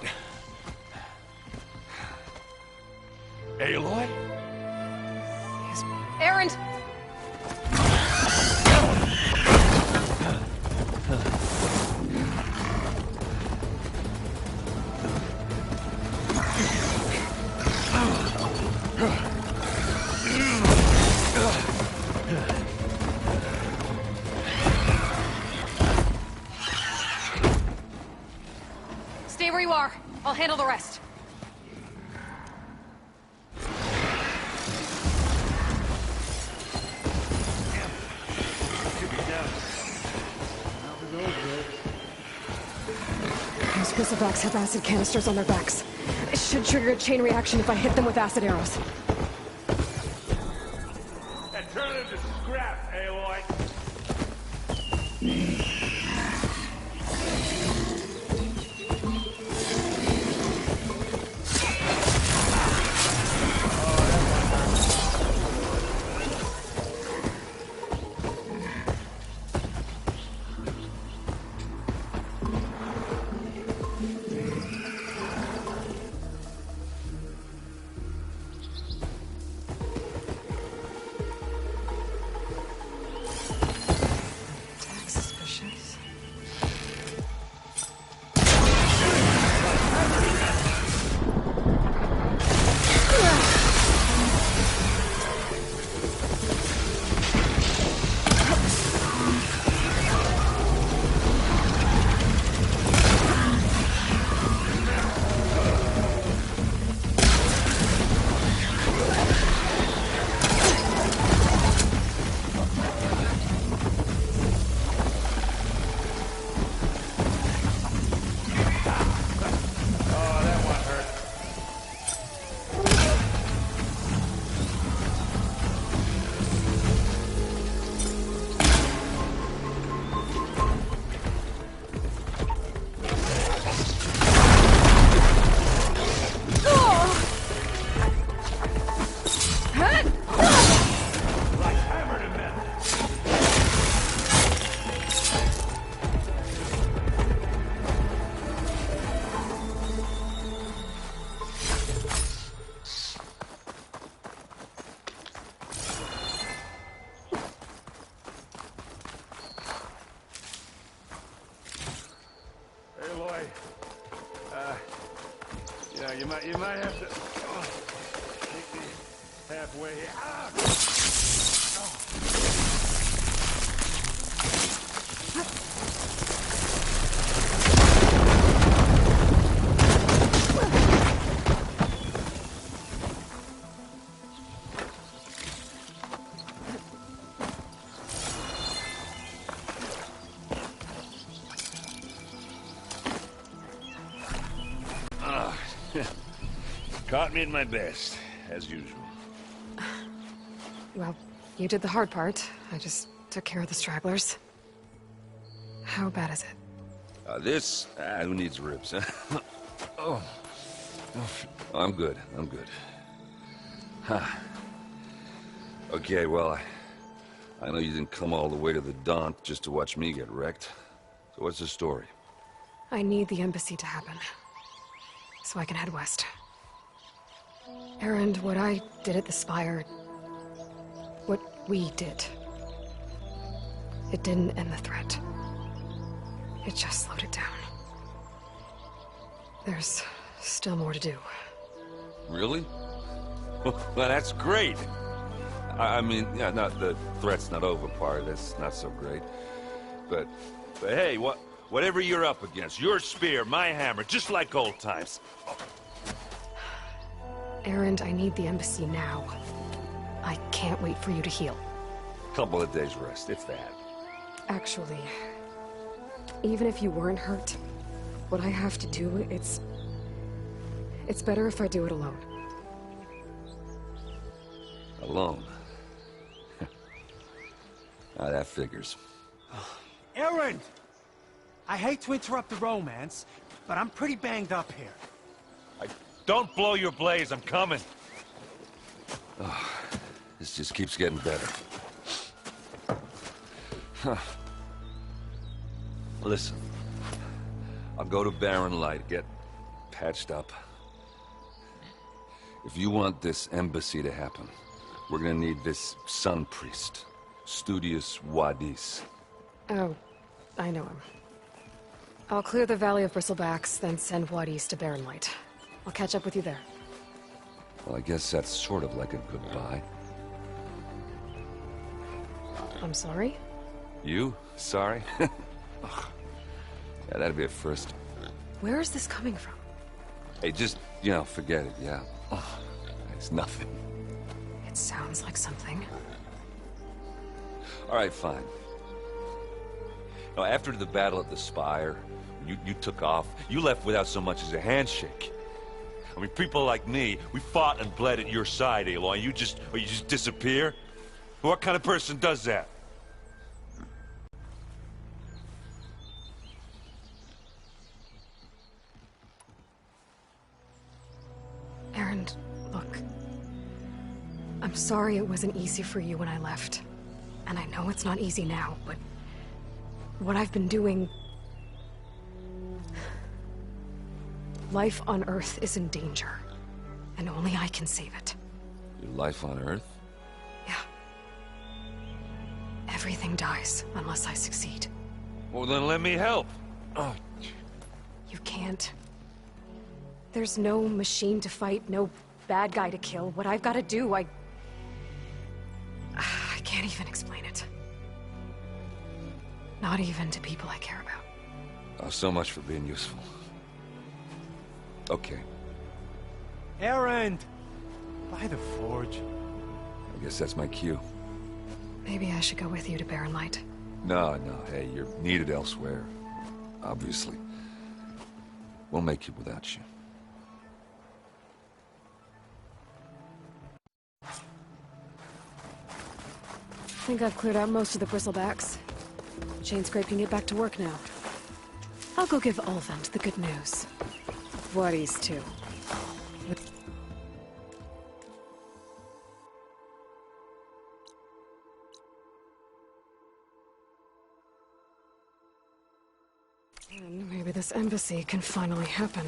Aloy? Aaron! Stay where you are. I'll handle the rest. Those bristlebacks have acid canisters on their backs. It should trigger a chain reaction if I hit them with acid arrows. And turn it into scrap, Aloy. You might have to take me halfway here. Ah! Oh. Caught me at my best, as usual. Well, you did the hard part. I just took care of the stragglers. How bad is it? Who needs ribs, huh? Oh. I'm good, I'm good. Huh. Okay, well, I know you didn't come all the way to the Daunt just to watch me get wrecked. So what's the story? I need the embassy to happen, so I can head west. Erend, what I did at the Spire... what we did... it didn't end the threat. It just slowed it down. There's still more to do. Really? Well, that's great. I mean, yeah, not the threat's not over part, that's not so great. But hey, whatever you're up against, your spear, my hammer, just like old times. Erend, I need the embassy now. I can't wait for you to heal. Couple of days rest, if that. Actually, even if you weren't hurt, what I have to do, it's better if I do it alone. Alone? That figures. Erend! I hate to interrupt the romance, but I'm pretty banged up here. Don't blow your blaze, I'm coming. Oh, this just keeps getting better. Huh. Listen, I'll go to Barren Light, get patched up. If you want this embassy to happen, we're gonna need this sun priest, Studius Wadis. Oh, I know him. I'll clear the Valley of Bristlebacks, then send Wadis to Barren Light. I'll catch up with you there. Well, I guess that's sort of like a goodbye. I'm sorry? You? Sorry? Ugh. Yeah, that'd be a first. Where is this coming from? Hey, just, forget it, yeah? Ugh. It's nothing. It sounds like something. All right, fine. Now, after the battle at the Spire, you took off, you left without so much as a handshake. I mean, people like me, we fought and bled at your side, Aloy. You just disappear? What kind of person does that? Erend, look. I'm sorry it wasn't easy for you when I left. And I know it's not easy now, but... what I've been doing... life on Earth is in danger. And only I can save it. Your life on Earth? Yeah. Everything dies unless I succeed. Well, then let me help. Oh. You can't. There's no machine to fight, no bad guy to kill. What I've got to do, I can't even explain it. Not even to people I care about. Oh, so much for being useful. Okay. Erend! By the forge. I guess that's my cue. Maybe I should go with you to Barren Light. No, hey, you're needed elsewhere. Obviously. We'll make it without you. I think I've cleared out most of the bristlebacks. Chain scrape can get back to work now. I'll go give Ulvund the good news. Wadis, too. And maybe this embassy can finally happen.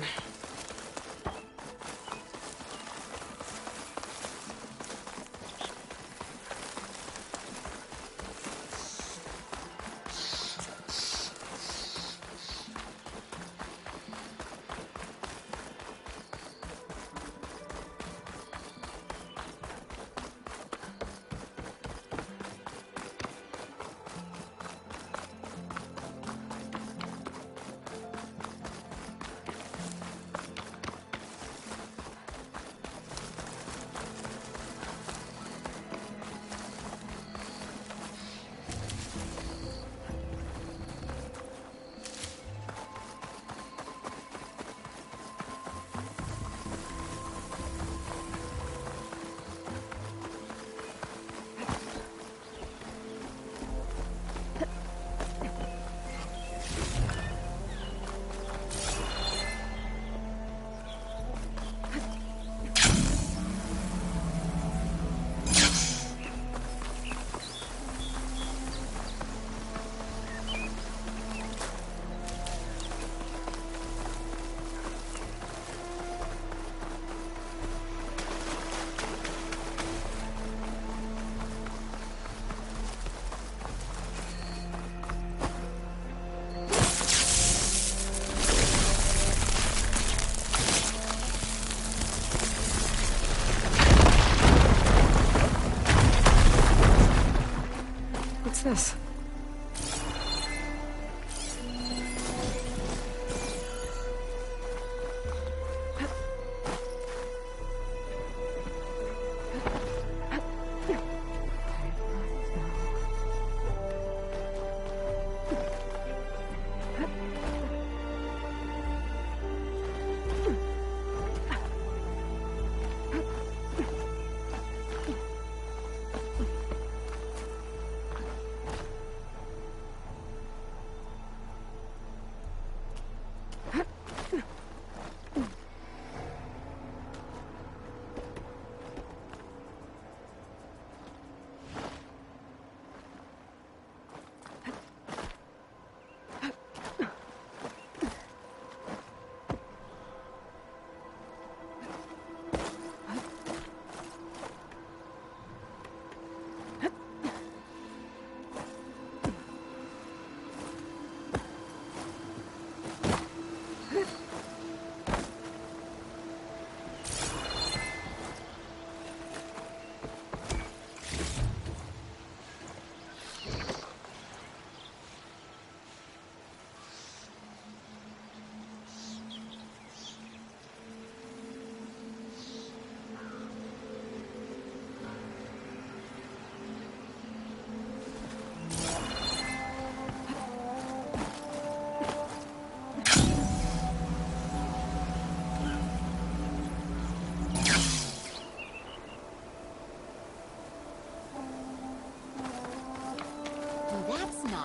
this?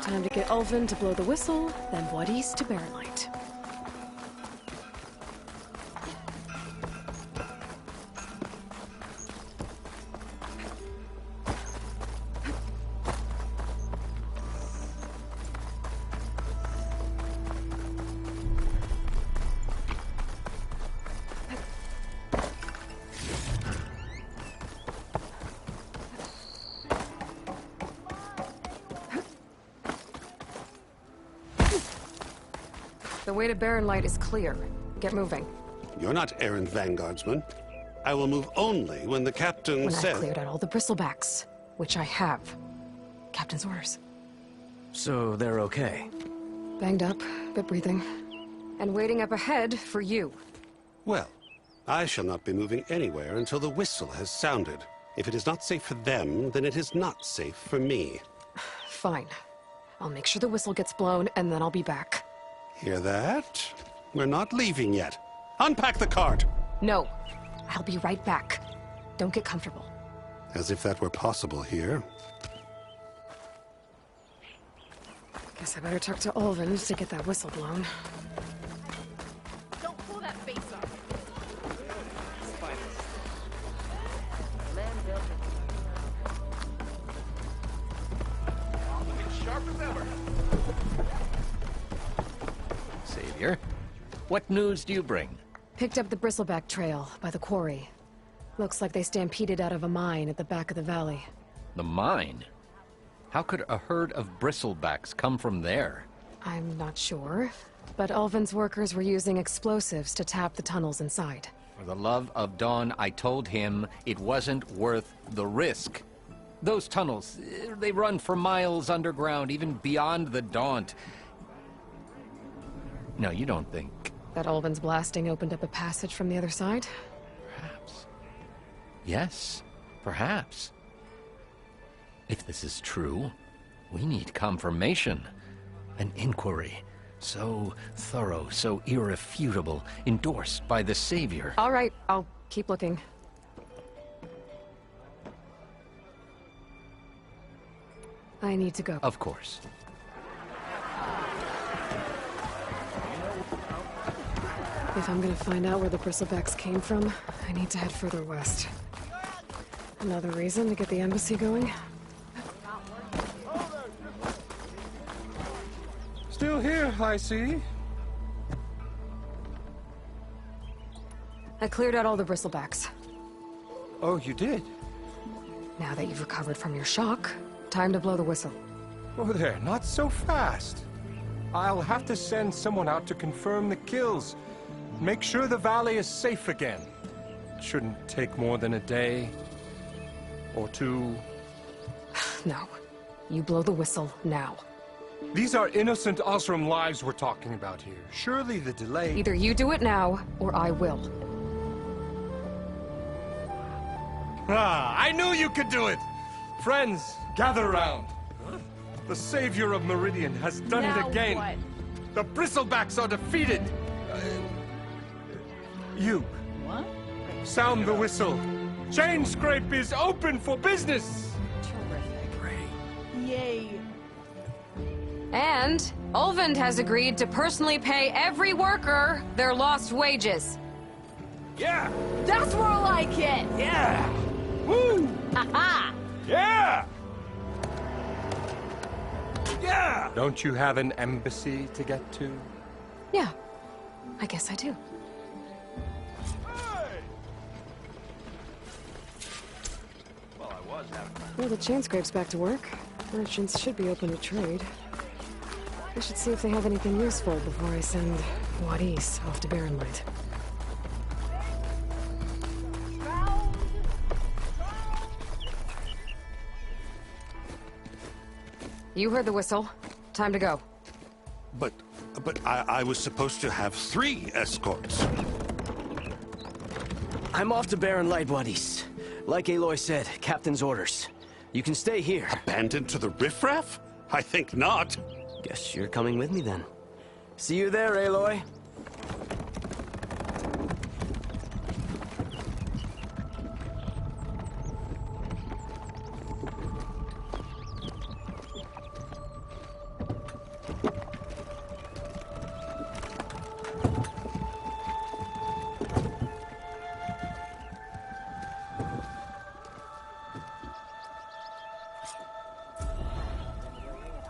Time to get Ulvin to blow the whistle, then Bloodies to Baronlight. The way to Baronlight is clear. Get moving. You're not errant vanguardsman. I will move only when the captain When says... I've cleared out all the bristlebacks, which I have. Captain's orders. So they're okay? Banged up, bit breathing. And waiting up ahead for you. Well, I shall not be moving anywhere until the whistle has sounded. If it is not safe for them, then it is not safe for me. Fine. I'll make sure the whistle gets blown, and then I'll be back. Hear that? We're not leaving yet. Unpack the cart! No. I'll be right back. Don't get comfortable. As if that were possible here. Guess I better talk to Ulvin to get that whistle blown. Don't pull that face off. Sharp as ever. Savior, what news do you bring? Picked up the bristleback trail by the quarry. Looks like they stampeded out of a mine at the back of the valley. The mine? How could a herd of bristlebacks come from there? I'm not sure, but Ulvin's workers were using explosives to tap the tunnels inside. For the love of Dawn, I told him it wasn't worth the risk. Those tunnels, they run for miles underground, even beyond the Daunt. No, you don't think... That Ulvin's blasting opened up a passage from the other side? Perhaps. Yes, perhaps. If this is true, we need confirmation. An inquiry. So thorough, so irrefutable, endorsed by the Savior. All right, I'll keep looking. I need to go. Of course. If I'm gonna find out where the bristlebacks came from, I need to head further west. Another reason to get the embassy going? Still here, I see. I cleared out all the bristlebacks. Oh, you did? Now that you've recovered from your shock, time to blow the whistle. Oh there, not so fast. I'll have to send someone out to confirm the kills. Make sure the valley is safe again. Shouldn't take more than a day or two. No. you blow the whistle now. These are innocent Osram lives we're talking about here. Surely the delay... Either you do it now, or I will. Ah, I knew you could do it! Friends, gather around. The savior of Meridian has done it again. What? The Bristlebacks are defeated. You. What? Sound the whistle. Chain Scrape is open for business. Yay. And Ulvund has agreed to personally pay every worker their lost wages. Yeah! That's more like it! Yeah! Woo! Ha-ha! Yeah! Yeah! Don't you have an embassy to get to? Yeah, I guess I do. Well, the chain scrape's back to work. Merchants should be open to trade. I should see if they have anything useful before I send Wadis off to Barren Light. You heard the whistle. Time to go. But I was supposed to have 3 escorts. I'm off to Barren Light, Wadis. Like Aloy said, Captain's orders. You can stay here. Abandoned to the riffraff? I think not. Guess you're coming with me then. See you there, Aloy.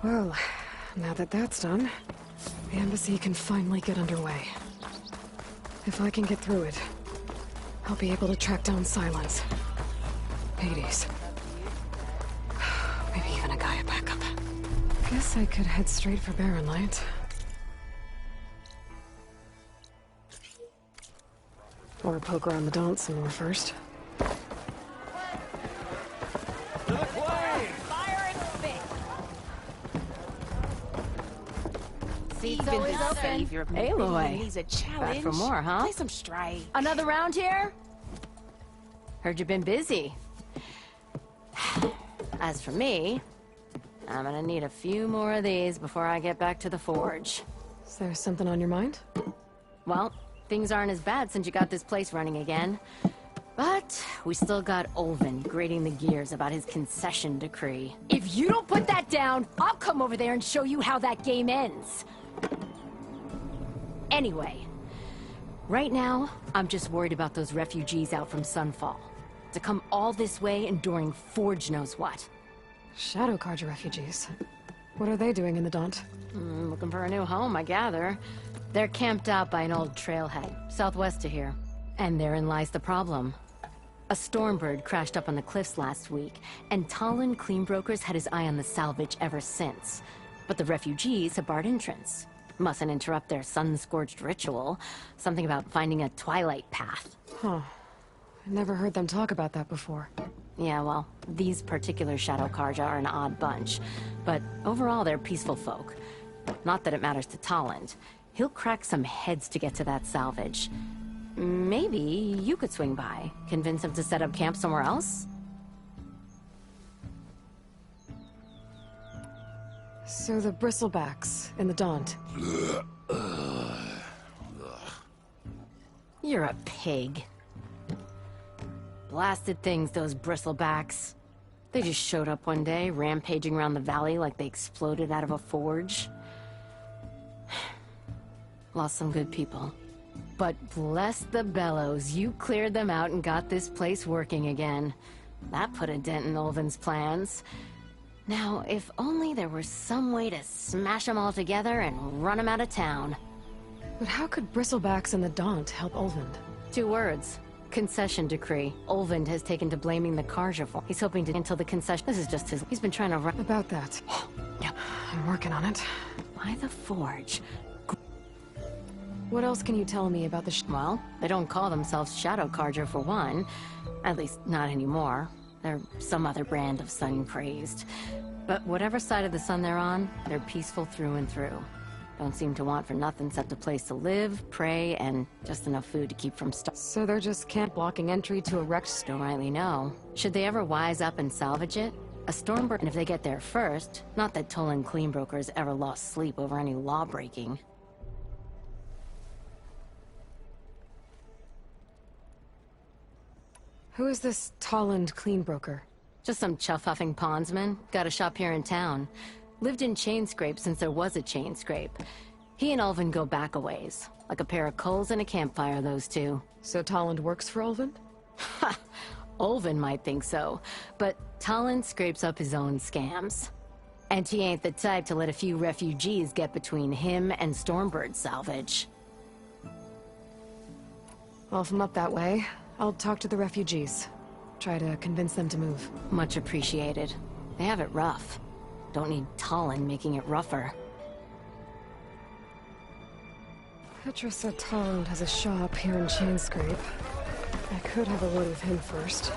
Well, now that that's done, the embassy can finally get underway. If I can get through it, I'll be able to track down Silence, Hades, maybe even a Gaia backup. Guess I could head straight for Barren Light. Or poke around the Daunt some more first. Seat's Even always the open. savior of Aloy. Aloy. Needs a challenge. Back for more, huh? Play some Strike. Another round here? Heard you've been busy. As for me, I'm gonna need a few more of these before I get back to the forge. Is there something on your mind? Well, things aren't as bad since you got this place running again. But we still got Ulvund grating the gears about his concession decree. If you don't put that down, I'll come over there and show you how that game ends. Anyway, right now, I'm just worried about those refugees out from Sunfall. To come all this way enduring Forge knows what. Shadow Carja refugees. What are they doing in the Daunt? Looking for a new home, I gather. They're camped out by an old trailhead, southwest of here. And therein lies the problem. A Stormbird crashed up on the cliffs last week, and Talon Cleanbrokers had his eye on the salvage ever since. But the refugees have barred entrance. Mustn't interrupt their sun-scorched ritual. Something about finding a twilight path. Huh. I never heard them talk about that before. Yeah, well, these particular Shadow Carja are an odd bunch. But overall, they're peaceful folk. Not that it matters to Talon. He'll crack some heads to get to that salvage. Maybe you could swing by, convince him to set up camp somewhere else? So the Bristlebacks in the Daunt. You're a pig. Blasted things, those Bristlebacks. They just showed up one day, rampaging around the valley like they exploded out of a forge. Lost some good people. But bless the bellows, you cleared them out and got this place working again. That put a dent in Ulvund's plans. Now, if only there were some way to smash them all together and run them out of town. But how could Bristlebacks and the Daunt help Ulvund? 2 words. Concession decree. Ulvund has taken to blaming the Carja for. He's hoping to until the concession. This is just his. He's been trying to run. About that. Yep. I'm working on it. By the forge. What else can you tell me about the Well, they don't call themselves Shadow Carja for one. At least, not anymore. They're some other brand of sun-crazed. But whatever side of the sun they're on, they're peaceful through and through. Don't seem to want for nothing except a place to live, pray, and just enough food to keep from starving. So they're just camp blocking entry to a wrecked... Don't rightly know. Should they ever wise up and salvage it? A Stormbird, and if they get there first, not that Tolan Cleanbrokers ever lost sleep over any law breaking. Who is this Tolland Cleanbroker? Just some chuff-huffing pondsman. Got a shop here in town. Lived in Chainscrape since there was a Chainscrape. He and Ulvin go back a ways. Like a pair of coals and a campfire, those two. So Tolland works for Ulvin? Ha! Ulvin might think so, but Tolland scrapes up his own scams. And he ain't the type to let a few refugees get between him and Stormbird salvage. Well, if I'm up that way, I'll talk to the refugees. Try to convince them to move. Much appreciated. They have it rough. Don't need Tolland making it rougher. Petra said Tolland has a shop here in Chainscrape. I could have a word with him first.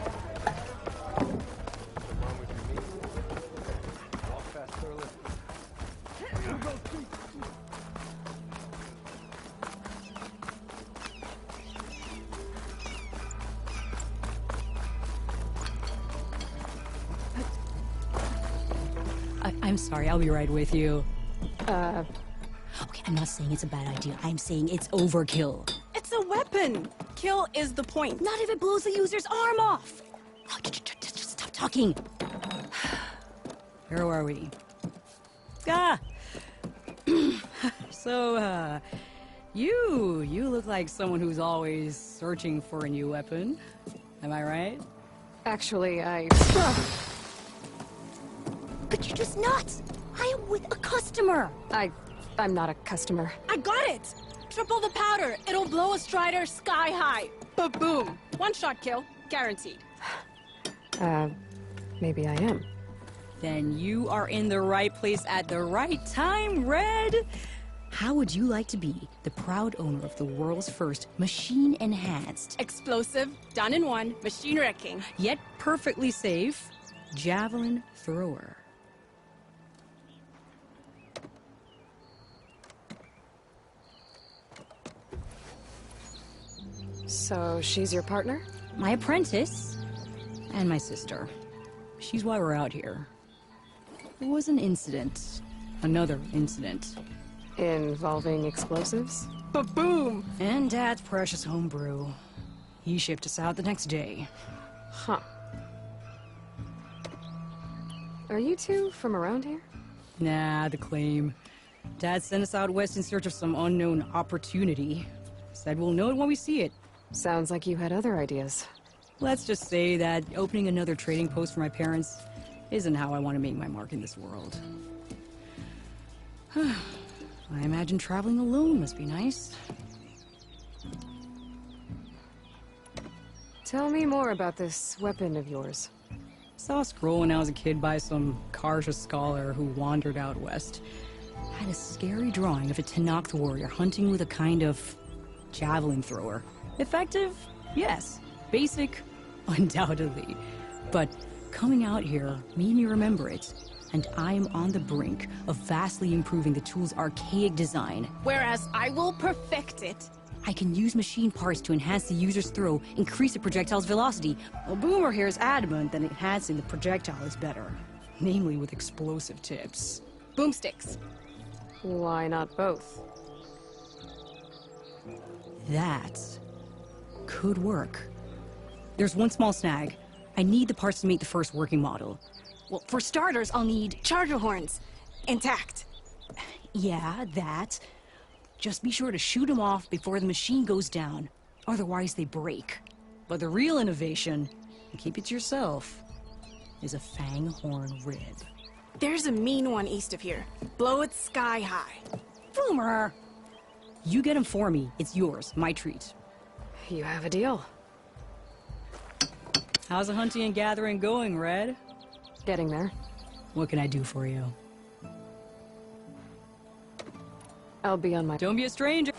I'm sorry, I'll be right with you. Okay, I'm not saying it's a bad idea. I'm saying it's overkill. It's a weapon! Kill is the point. Not if it blows the user's arm off! Oh, just stop talking. Where are we? So, you look like someone who's always searching for a new weapon. Am I right? Actually, But you're just nuts! I am with a customer! I'm not a customer. I got it! Triple the powder. It'll blow a Strider sky high. Ba-boom. One-shot kill. Guaranteed. Maybe I am. Then you are in the right place at the right time, Red. How would you like to be the proud owner of the world's first machine-enhanced, explosive, done in one, machine-wrecking, yet perfectly safe, javelin thrower? So she's your partner? My apprentice and my sister. She's why we're out here. There was an incident. Another incident. Involving explosives? Ba-boom! And Dad's precious homebrew. He shipped us out the next day. Huh. Are you two from around here? Nah, the claim. Dad sent us out west in search of some unknown opportunity. Said we'll know it when we see it. Sounds like you had other ideas. Let's just say that opening another trading post for my parents isn't how I want to make my mark in this world. I imagine traveling alone must be nice. Tell me more about this weapon of yours. Saw a scroll when I was a kid by some Karja scholar who wandered out west. Had a scary drawing of a Tenakth warrior hunting with a kind of javelin thrower. Effective? Yes. Basic? Undoubtedly. But coming out here made me remember it. And I am on the brink of vastly improving the tool's archaic design. Whereas I will perfect it. I can use machine parts to enhance the user's throw, increase the projectile's velocity. Well, Boomer here is adamant that enhancing the projectile is better. Namely with explosive tips. Boomsticks. Why not both? That could work. There's one small snag. I need the parts to make the first working model. Well, for starters, I'll need charger horns. Intact. Yeah, that. Just be sure to shoot them off before the machine goes down. Otherwise, they break. But the real innovation, and keep it to yourself, is a fang horn rib. There's a mean one east of here. Blow it sky high. Boomer! You get him for me. It's yours. My treat. You have a deal. How's the hunting and gathering going, Red? Getting there. What can I do for you? I'll be on my... Don't be a stranger.